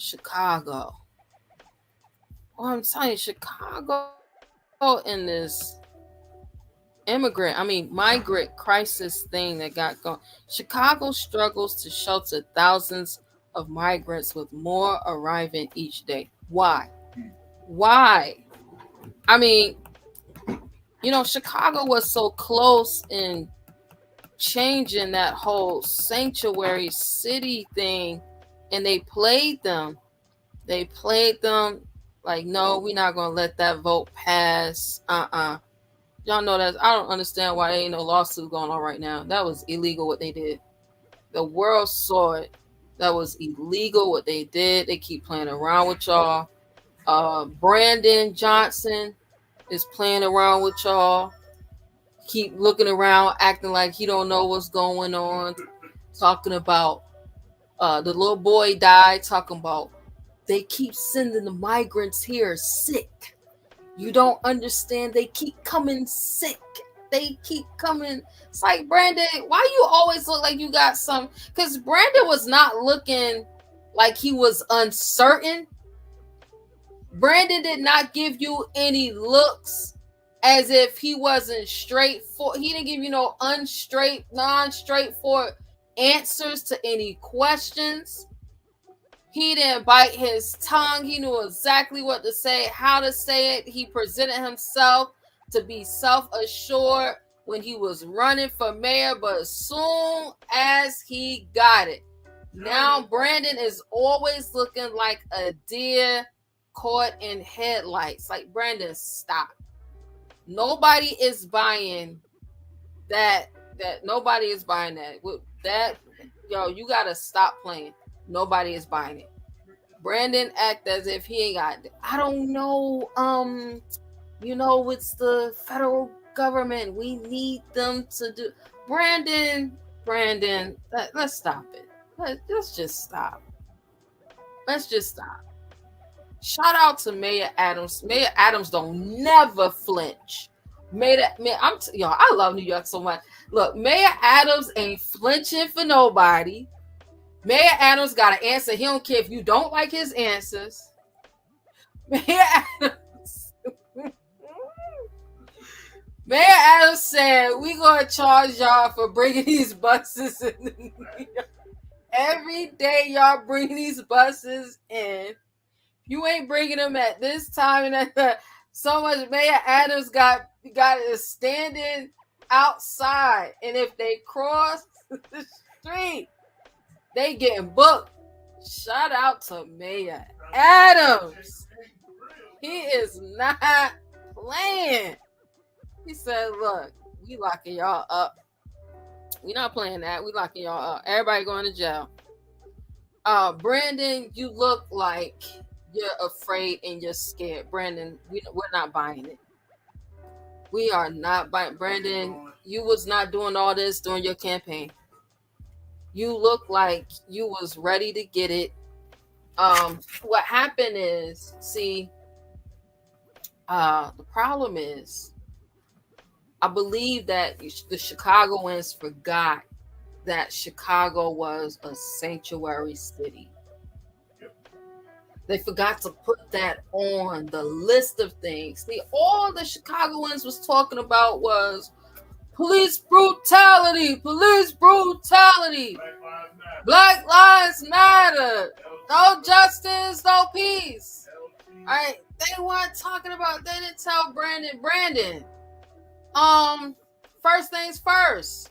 Chicago. Well, I'm telling you, Chicago in this migrant crisis thing that got going. Chicago struggles to shelter thousands of migrants, with more arriving each day. Why? I mean, Chicago was so close in changing that whole sanctuary city thing, and they played them like, no, we're not gonna let that vote pass. Y'all know that. I don't understand why there ain't no lawsuit going on right now. That was illegal what they did. The world saw it. That was illegal what they did. They keep playing around with y'all. Brandon Johnson is playing around with y'all. Keep looking around, acting like he don't know what's going on. Talking about the little boy died. Talking about they keep sending the migrants here sick. You don't understand. They keep coming sick. They keep coming. It's like, Brandon, why you always look like you got some? Because Brandon was not looking like he was uncertain. Brandon did not give you any looks as if he wasn't straightforward. He didn't give you no non-straightforward answers to any questions. He didn't bite his tongue. He knew exactly what to say, how to say it. He presented himself to be self-assured when he was running for mayor, but as soon as he got it, now Brandon is always looking like a deer caught in headlights. Like, Brandon, stop. Nobody is buying that. Nobody is buying that. You gotta stop playing. Nobody is buying it. Brandon act as if he ain't got it. I don't know. It's the federal government. We need them to do. Brandon, let's stop it. Let's just stop. Shout out to Mayor Adams. Mayor Adams don't never flinch. I love New York so much. Look, Mayor Adams ain't flinching for nobody. Mayor Adams got an answer. He don't care if you don't like his answers. Mayor Adams said, we gonna charge y'all for bringing these buses in. Every day y'all bring these buses in. You ain't bringing them at this time, and so much. Mayor Adams got is standing outside, and if they cross the street, they getting booked. Shout out to Mayor Adams. He is not playing. He said, look, we locking y'all up. We not playing that. We locking y'all up. Everybody going to jail. Brandon, you look like you're afraid and you're scared. Brandon, we're not buying it. We are not buying. Brandon, you was not doing all this during your campaign. You look like you was ready to get it. What happened is, the problem is, I believe that the Chicagoans forgot that Chicago was a sanctuary city. They forgot to put that on the list of things. See, all the Chicagoans was talking about was police brutality, police brutality, Black Lives Matter, no justice, no peace. All right, they weren't talking about. They didn't tell Brandon. First things first.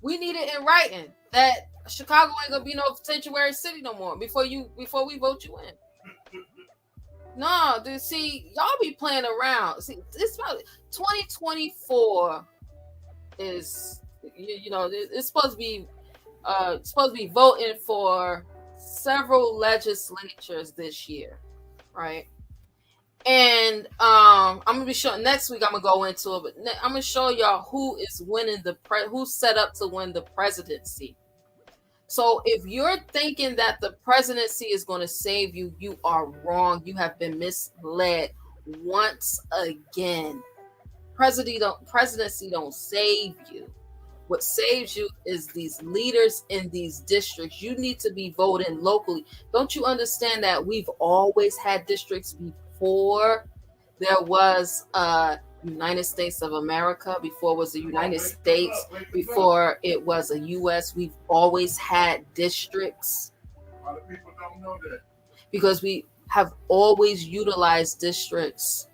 We need it in writing that Chicago ain't gonna be no sanctuary city no more before we vote you in. No, dude, see, y'all be playing around. See, it's about 2024 is it's supposed to be voting for several legislatures this year, right? And I'm gonna be showing next week. I'm gonna go into it, but I'm gonna show y'all who is winning who's set up to win the presidency. So if you're thinking that the presidency is going to save you, you are wrong. You have been misled once again. Presidency don't save you. What saves you is these leaders in these districts. You need to be voting locally. Don't you understand that we've always had districts before there was United States of America, before it was the United States, before it was a U.S. We've always had districts. A lot of people don't know that. Because we have always utilized districts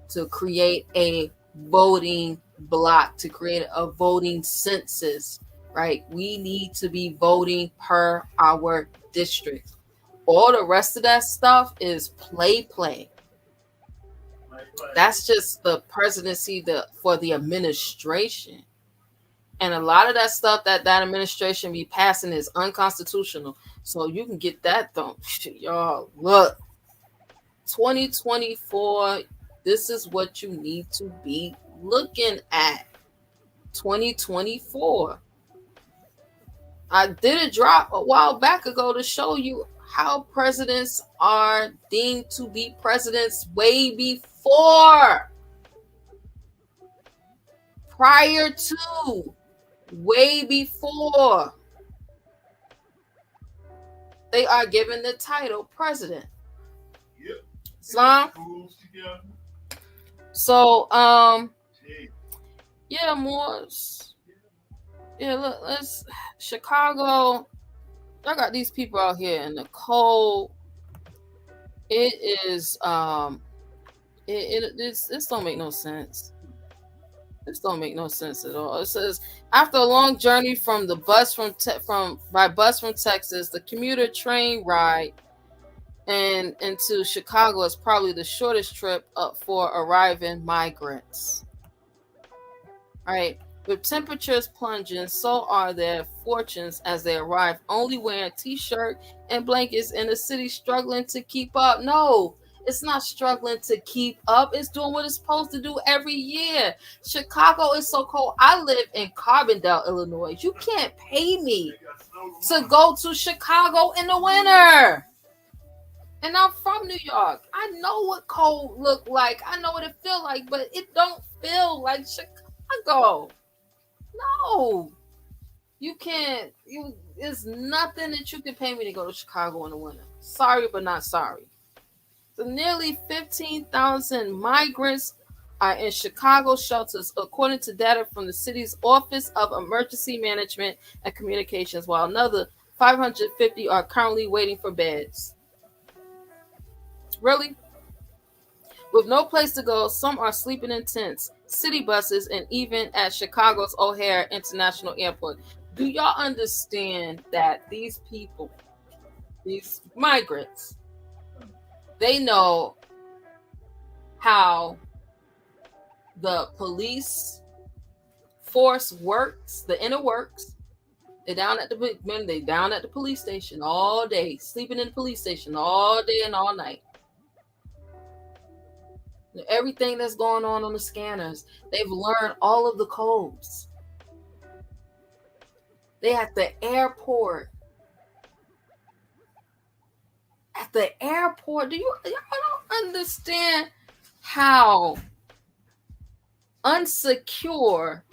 to create a voting block, to create a voting census, right? We need to be voting per our district. All the rest of that stuff is play. That's just the presidency for the administration. And a lot of that stuff that administration be passing is unconstitutional. So you can get that done. Y'all, look, 2024, this is what you need to be looking at. 2024. I did a drop a while back ago to show you how presidents are deemed to be presidents way before, prior to, way before they are given the title president. Yep. Islam. So, yeah, Moors. Yeah, look, let's Chicago. I got these people out here in the cold. It is this don't make no sense. This don't make no sense at all. It says after a long journey from bus from Texas, the commuter train ride and into Chicago is probably the shortest trip up for arriving migrants. All right. With temperatures plunging, so are their fortunes as they arrive, only wearing t-shirt and blankets in a city struggling to keep up. No, it's not struggling to keep up. It's doing what it's supposed to do every year. Chicago is so cold. I live in Carbondale, Illinois. You can't pay me to go to Chicago in the winter. And I'm from New York. I know what cold look like. I know what it feel like, but it don't feel like Chicago. No, you can't. There's nothing that you can pay me to go to Chicago in the winter. Sorry, but not sorry. So nearly 15,000 migrants are in Chicago shelters, according to data from the city's Office of Emergency Management and Communications, while another 550 are currently waiting for beds. Really? With no place to go, some are sleeping in tents, city buses, and even at Chicago's O'Hare International Airport. Do y'all understand that these people, these migrants, they know how the police force works, the inner works? They're down at the police station all day, sleeping in the police station all day and all night. Everything that's going on the scanners, they've learned all of the codes. They at the airport. At the airport, y'all don't understand how unsecure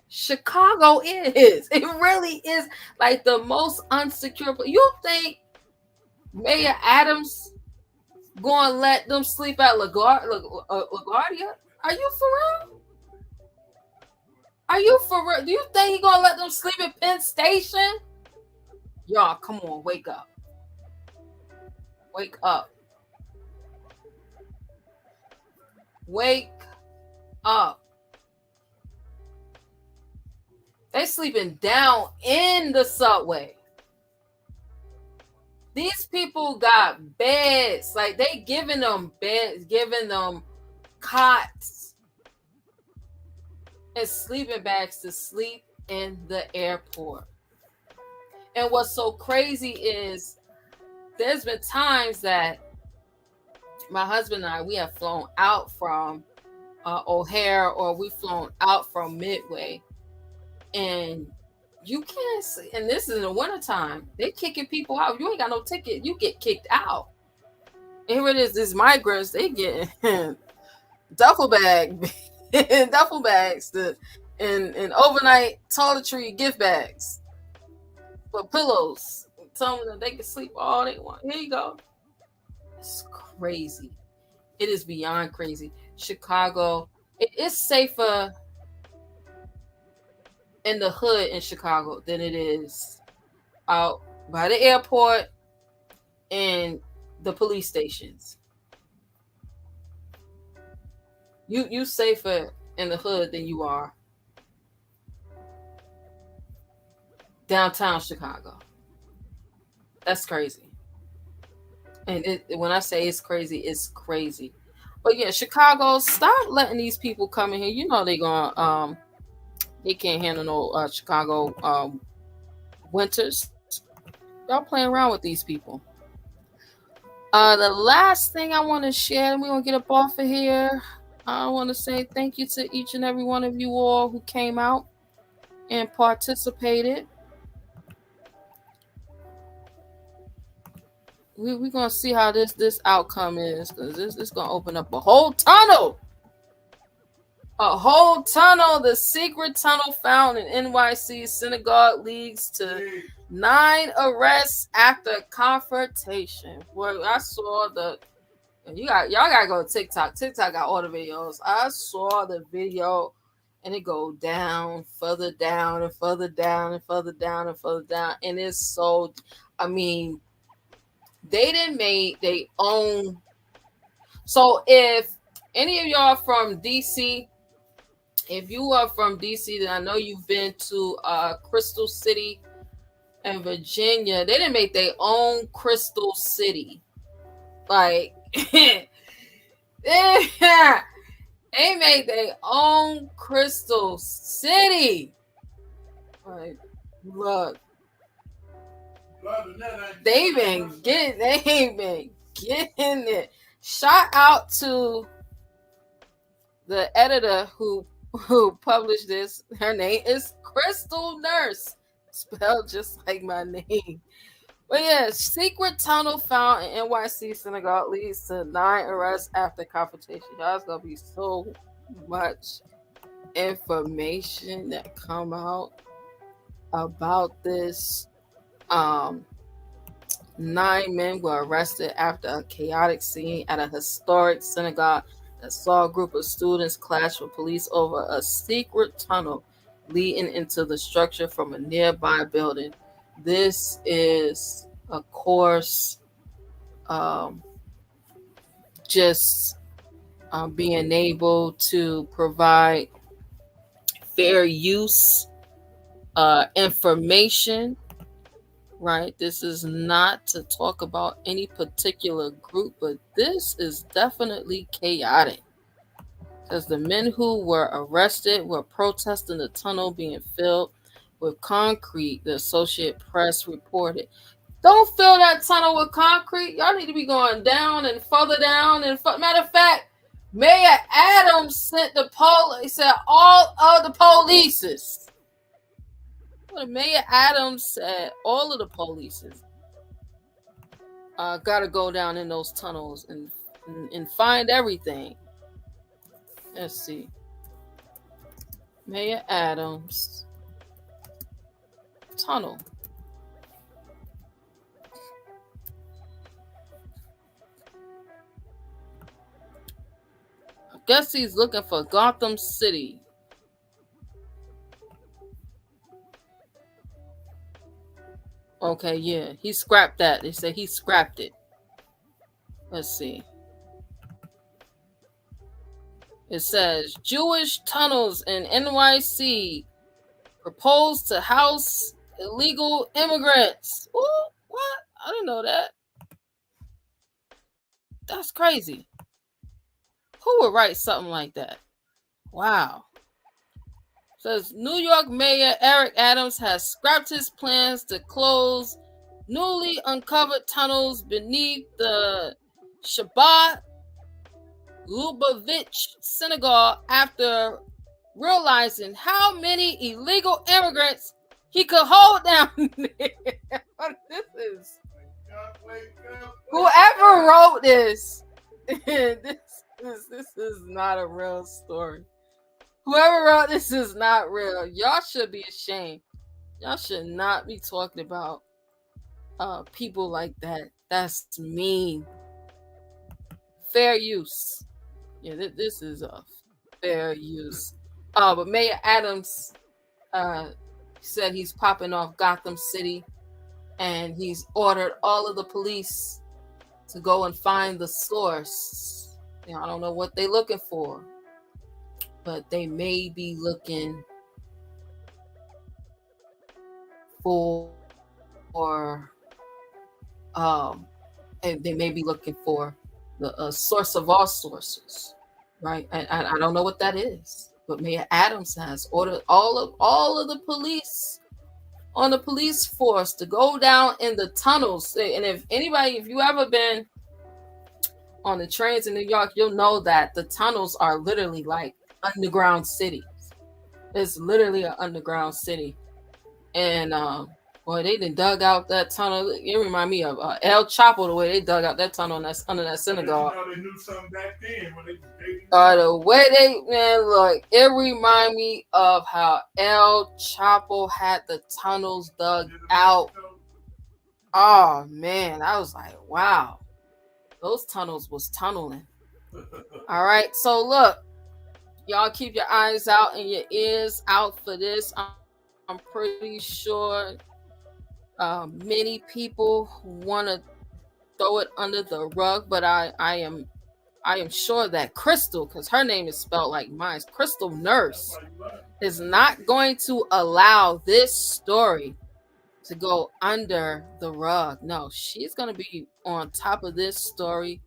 Chicago is. It really is like the most unsecure. You think Mayor Adams going to let them sleep at LaGuardia? Are you for real? Are you for real? Do you think he going to let them sleep at Penn Station? Y'all, come on, wake up. Wake up. Wake up. They sleeping down in the subway. These people got beds. Like, they giving them beds, giving them cots and sleeping bags to sleep in the airport. And what's so crazy is there's been times that my husband and I, we have flown out from O'Hare, or we've flown out from Midway, and you can't see, and this is in the wintertime, they kicking people out. You ain't got no ticket, you get kicked out. And here it is, these migrants, they get duffel bags and overnight toiletry gift bags for pillows. Tell them that they can sleep all they want. Here you go. It's crazy. It is beyond crazy. Chicago, it is safer in the hood in Chicago than it is out by the airport and the police stations. You safer in the hood than you are downtown Chicago. That's crazy. And when I say it's crazy, it's crazy. But yeah, Chicago, stop letting these people come in here. You know they gonna they can't handle no Chicago winters. Y'all playing around with these people. The last thing I want to share, and we're gonna get up off of here. I want to say thank you to each and every one of you all who came out and participated. We're gonna see how this outcome is, because this is gonna open up a whole tunnel. The secret tunnel found in NYC synagogue leads to 9 arrests after confrontation. Well, I saw y'all gotta go to TikTok. TikTok got all the videos. I saw the video, and it go down, further down, and further down, and further down, and further down, and it's so. I mean, they didn't make their own. So if any of y'all from DC, if you are from DC, then I know you've been to Krystal City in Virginia. They didn't make their own Krystal City. Like, they made their own Krystal City. Like, look. They ain't been getting it. Shout out to the editor who published this. Her name is Krystal Nurse, spelled just like my name. But yeah, secret tunnel found in NYC synagogue leads to 9 arrests after confrontation. Y'all, it's gonna be so much information that come out about this. 9 men were arrested after a chaotic scene at a historic synagogue that saw a group of students clash with police over a secret tunnel leading into the structure from a nearby building. This is, of course, just being able to provide fair use information. Right, this is not to talk about any particular group, but this is definitely chaotic, because the men who were arrested were protesting the tunnel being filled with concrete, the Associated Press reported. Don't fill that tunnel with concrete. Y'all need to be going down and further down. And matter of fact, Mayor Adams sent the police, said all of the polices. Well, Mayor Adams said all of the polices got to go down in those tunnels and find everything. Let's see. Mayor Adams tunnel. guess he's looking for Gotham City. Okay, yeah, he scrapped that. They say he scrapped it. Let's see. It says Jewish tunnels in NYC proposed to house illegal immigrants. Ooh, what? I didn't know that. That's crazy. Who would write something like that? Wow. Says New York Mayor Eric Adams has scrapped his plans to close newly uncovered tunnels beneath the Shabbat Lubavitch Synagogue after realizing how many illegal immigrants he could hold down there. This is whoever wrote this. This is not a real story. Whoever wrote this is not real. Y'all should be ashamed. Y'all should not be talking about people like that. That's mean. Fair use. Yeah, this is a fair use. But Mayor Adams said he's popping off Gotham City, and he's ordered all of the police to go and find the source. You know, I don't know what they're looking for, but they may be looking for and they may be looking for the source of all sources, right? I don't know what that is, but Mayor Adams has ordered all of the police on the police force to go down in the tunnels. And if you ever been on the trains in New York, you'll know that the tunnels are literally like underground cities. It's literally an underground city. And boy, they done dug out that tunnel. It remind me of El Chapo, the way they dug out that tunnel under that synagogue. You know, they knew something back then when they The way look, it remind me of how El Chapo had the tunnels dug out. Oh man, I was like, wow, those tunnels was tunneling. All right, so look, y'all keep your eyes out and your ears out for this. I'm pretty sure many people want to throw it under the rug, but I am sure that Krystal, because her name is spelled like mine, Krystal Nurse, is not going to allow this story to go under the rug. No, she's going to be on top of this story.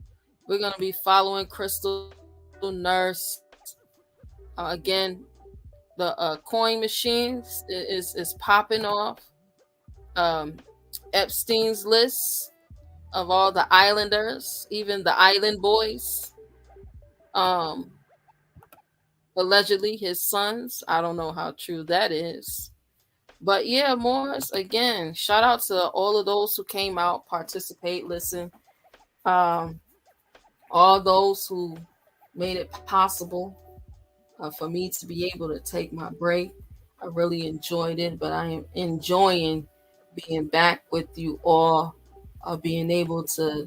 We're going to be following Krystal Nurse. Again, the coin machine is popping off. Epstein's list of all the islanders, even the island boys. Allegedly his sons. I don't know how true that is. But yeah, Morris, again, shout out to all of those who came out, participate, listen. All those who made it possible for me to be able to take my break. I really enjoyed it, but I am enjoying being back with you all, being able to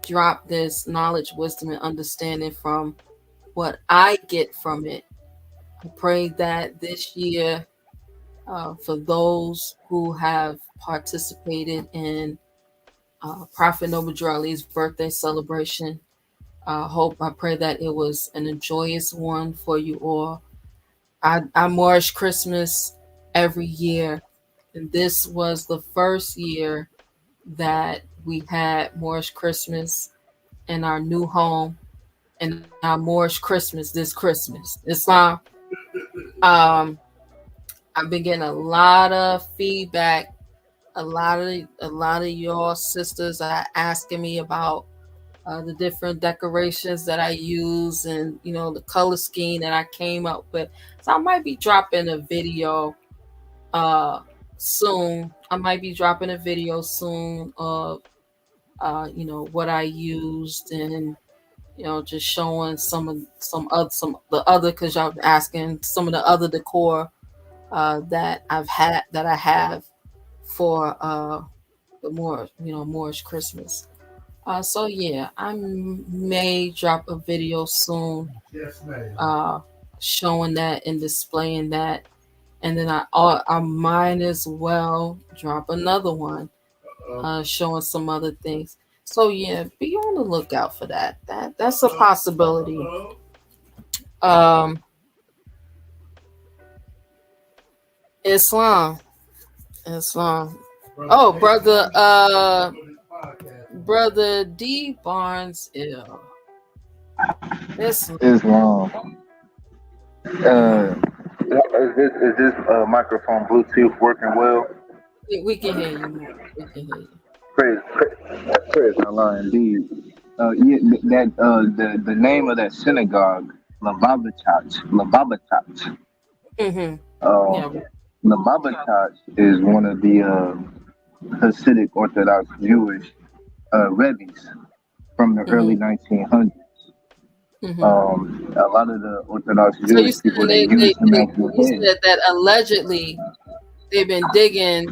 drop this knowledge, wisdom, and understanding from what I get from it. I pray that this year, for those who have participated in Prophet Noble Drew Ali's birthday celebration, I pray that it was an joyous one for you all. I Moorish Christmas every year, and this was the first year that we had Moorish Christmas in our new home, and our Moorish Christmas this Christmas. Islam. I've been getting a lot of feedback. A lot of y'all sisters are asking me about the different decorations that I use, and the color scheme that I came up with. So I might be dropping a video soon. Of what I used, and just showing some other, because y'all been asking some of the other decor that I have for the Moorish Christmas. So yeah, I may drop a video soon, Yes, ma'am. showing that and displaying that, and then I might as well drop another one, showing some other things. So yeah, be on the lookout for that. That's a possibility. Um, Islam, Islam. Oh, brother D Barnes, ill. Islam. Islam. Is this microphone Bluetooth working well? We can hear you more. We can hear you. Praise Allah indeed. Yeah, the name of that synagogue, Lavabatat. Mm-hmm. Yeah. Um, Lavabatat is one of the Hasidic Orthodox Jewish rebbes from the Mm-hmm. early 1900s. Mm-hmm. A lot of the Orthodox So you Jewish said people they use him as the you head. said that allegedly they've been digging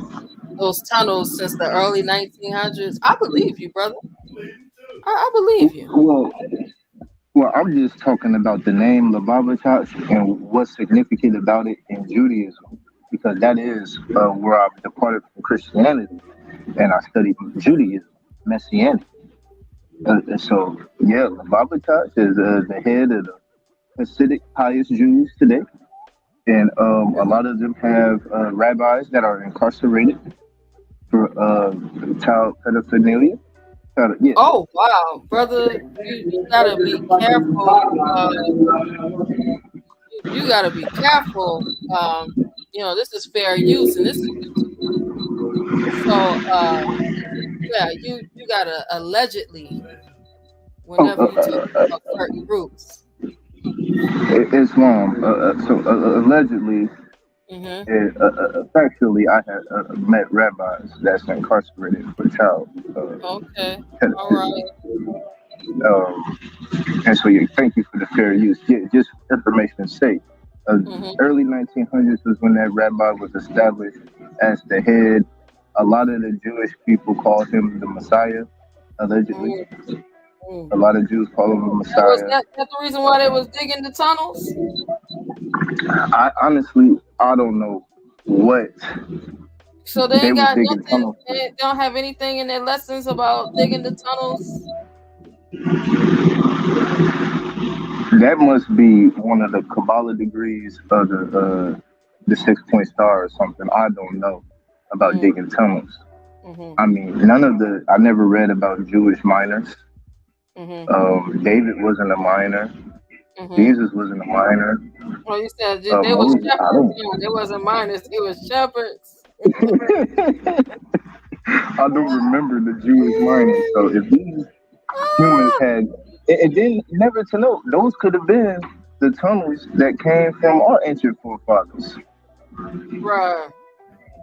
those tunnels since the early 1900s. I believe you, brother. I believe you. Well, well, I'm just talking about the name Lubavitch and what's significant about it in Judaism, because that is where I've departed from Christianity and I studied Judaism, Messianic. So, yeah, Lubavitch is the head of the Hasidic pious Jews today, and a lot of them have rabbis that are incarcerated for child pedophilia. Yeah. Oh wow, brother, you gotta be careful. You gotta be careful. This is fair use, and this is so. Yeah, you gotta allegedly Oh, whenever you talk about certain groups. Islam. Allegedly, Mm-hmm. factually, I had met rabbis that's incarcerated for child Okay. All right. pedophilia. Um, and so, yeah, thank you for the fair use. Yeah, just for information's sake. Mm-hmm. Early 1900s was when that rabbi was established as the head. A lot of the Jewish people called him the Messiah, allegedly. Mm-hmm. A lot of Jews call him the That was Messiah. that the reason why they was digging the tunnels? I honestly, I don't know what So they they ain't was got digging nothing. tunnels for. They don't have anything in their lessons about digging the tunnels. That must be one of the Kabbalah degrees of the 6 point star or something. I don't know about Mm-hmm. digging tunnels. Mm-hmm. I mean, I never read about Jewish miners. David wasn't a miner. Mm-hmm. Jesus wasn't a miner. Well, you said they was Moses, I shepherds. don't. No, they wasn't miners. They was shepherds. I don't remember the Jewish miners. So if these humans had, and then never to know, those could have been the tunnels that came from our ancient forefathers. Bruh.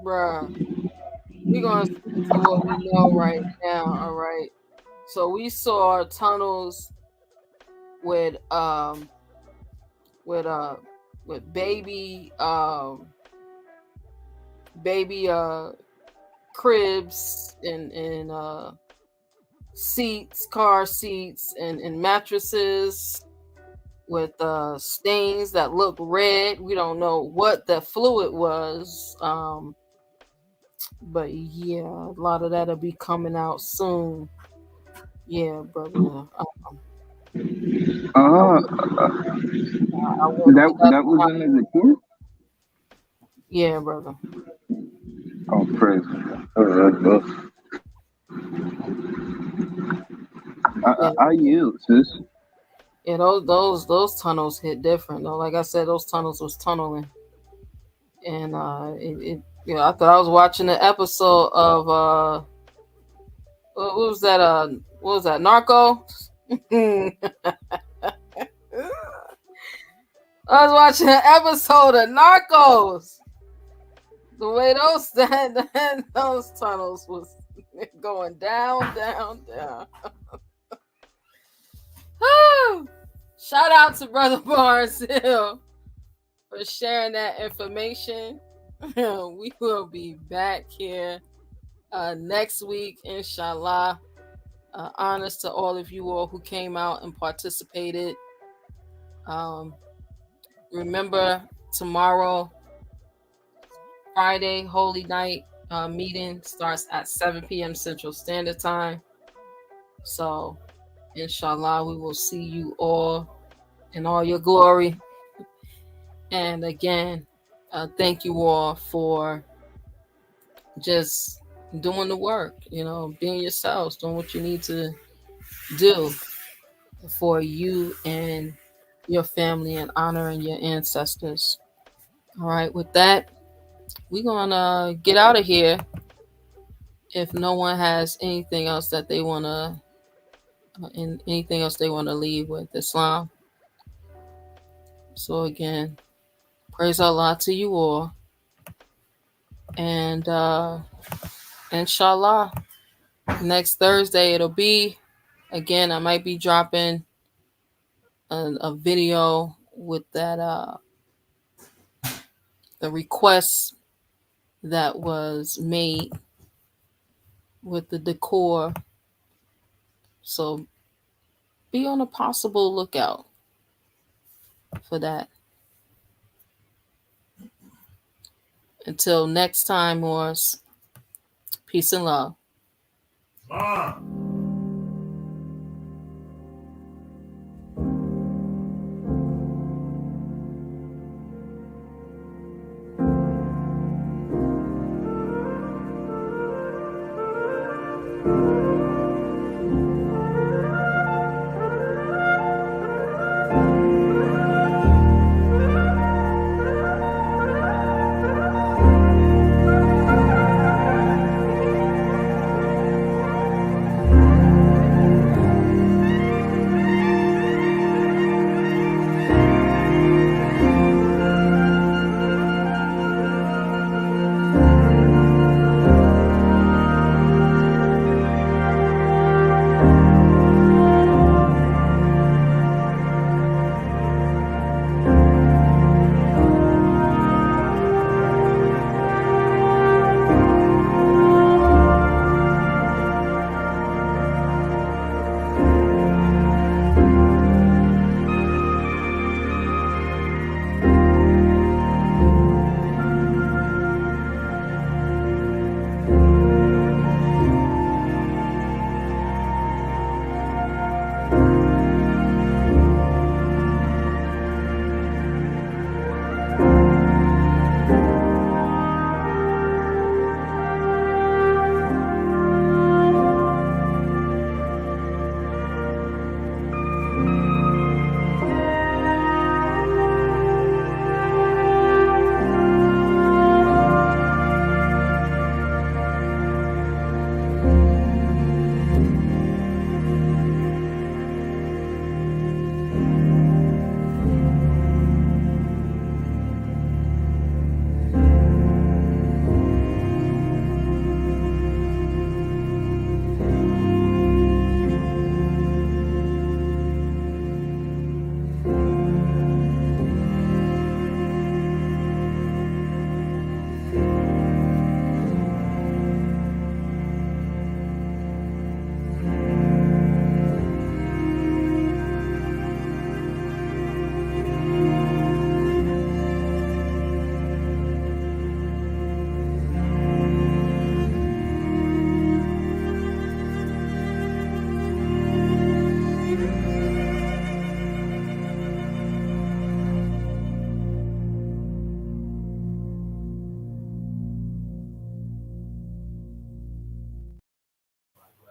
We're gonna stick to what we know right now. All right. So we saw tunnels with with uh with baby cribs and seats, car seats, and mattresses with stains that look red. We don't know what the fluid was. But yeah, a lot of that'll be coming out soon. Yeah, brother. Uh, I wouldn't be left that was behind. under the king. Yeah, brother. Oh, praise. Yeah, I yield, sis. yeah. Those tunnels hit different though. Like I said, those tunnels was tunneling, and I thought I was watching an episode of what was that? What was that? Narco. I was watching an episode of Narcos. The way those tunnels was going down. Shout out to Brother Barnes Hill for sharing that information. We will be back here next week, inshallah. Honors to all of you all who came out and participated. Remember, tomorrow, Friday, Holy Night meeting starts at 7 p.m. Central Standard Time. So, inshallah, we will see you all in all your glory. And again, thank you all for just doing the work, being yourselves, doing what you need to do for you and your family and honoring your ancestors. All right, with that, we're gonna get out of here. If no one has anything else that they wanna, anything else they wanna leave with Islam. So again, praise Allah to you all, and inshallah, next Thursday it'll be. Again, I might be dropping a video with that the request that was made with the decor. So be on a possible lookout for that. Until next time, Moors, peace and love.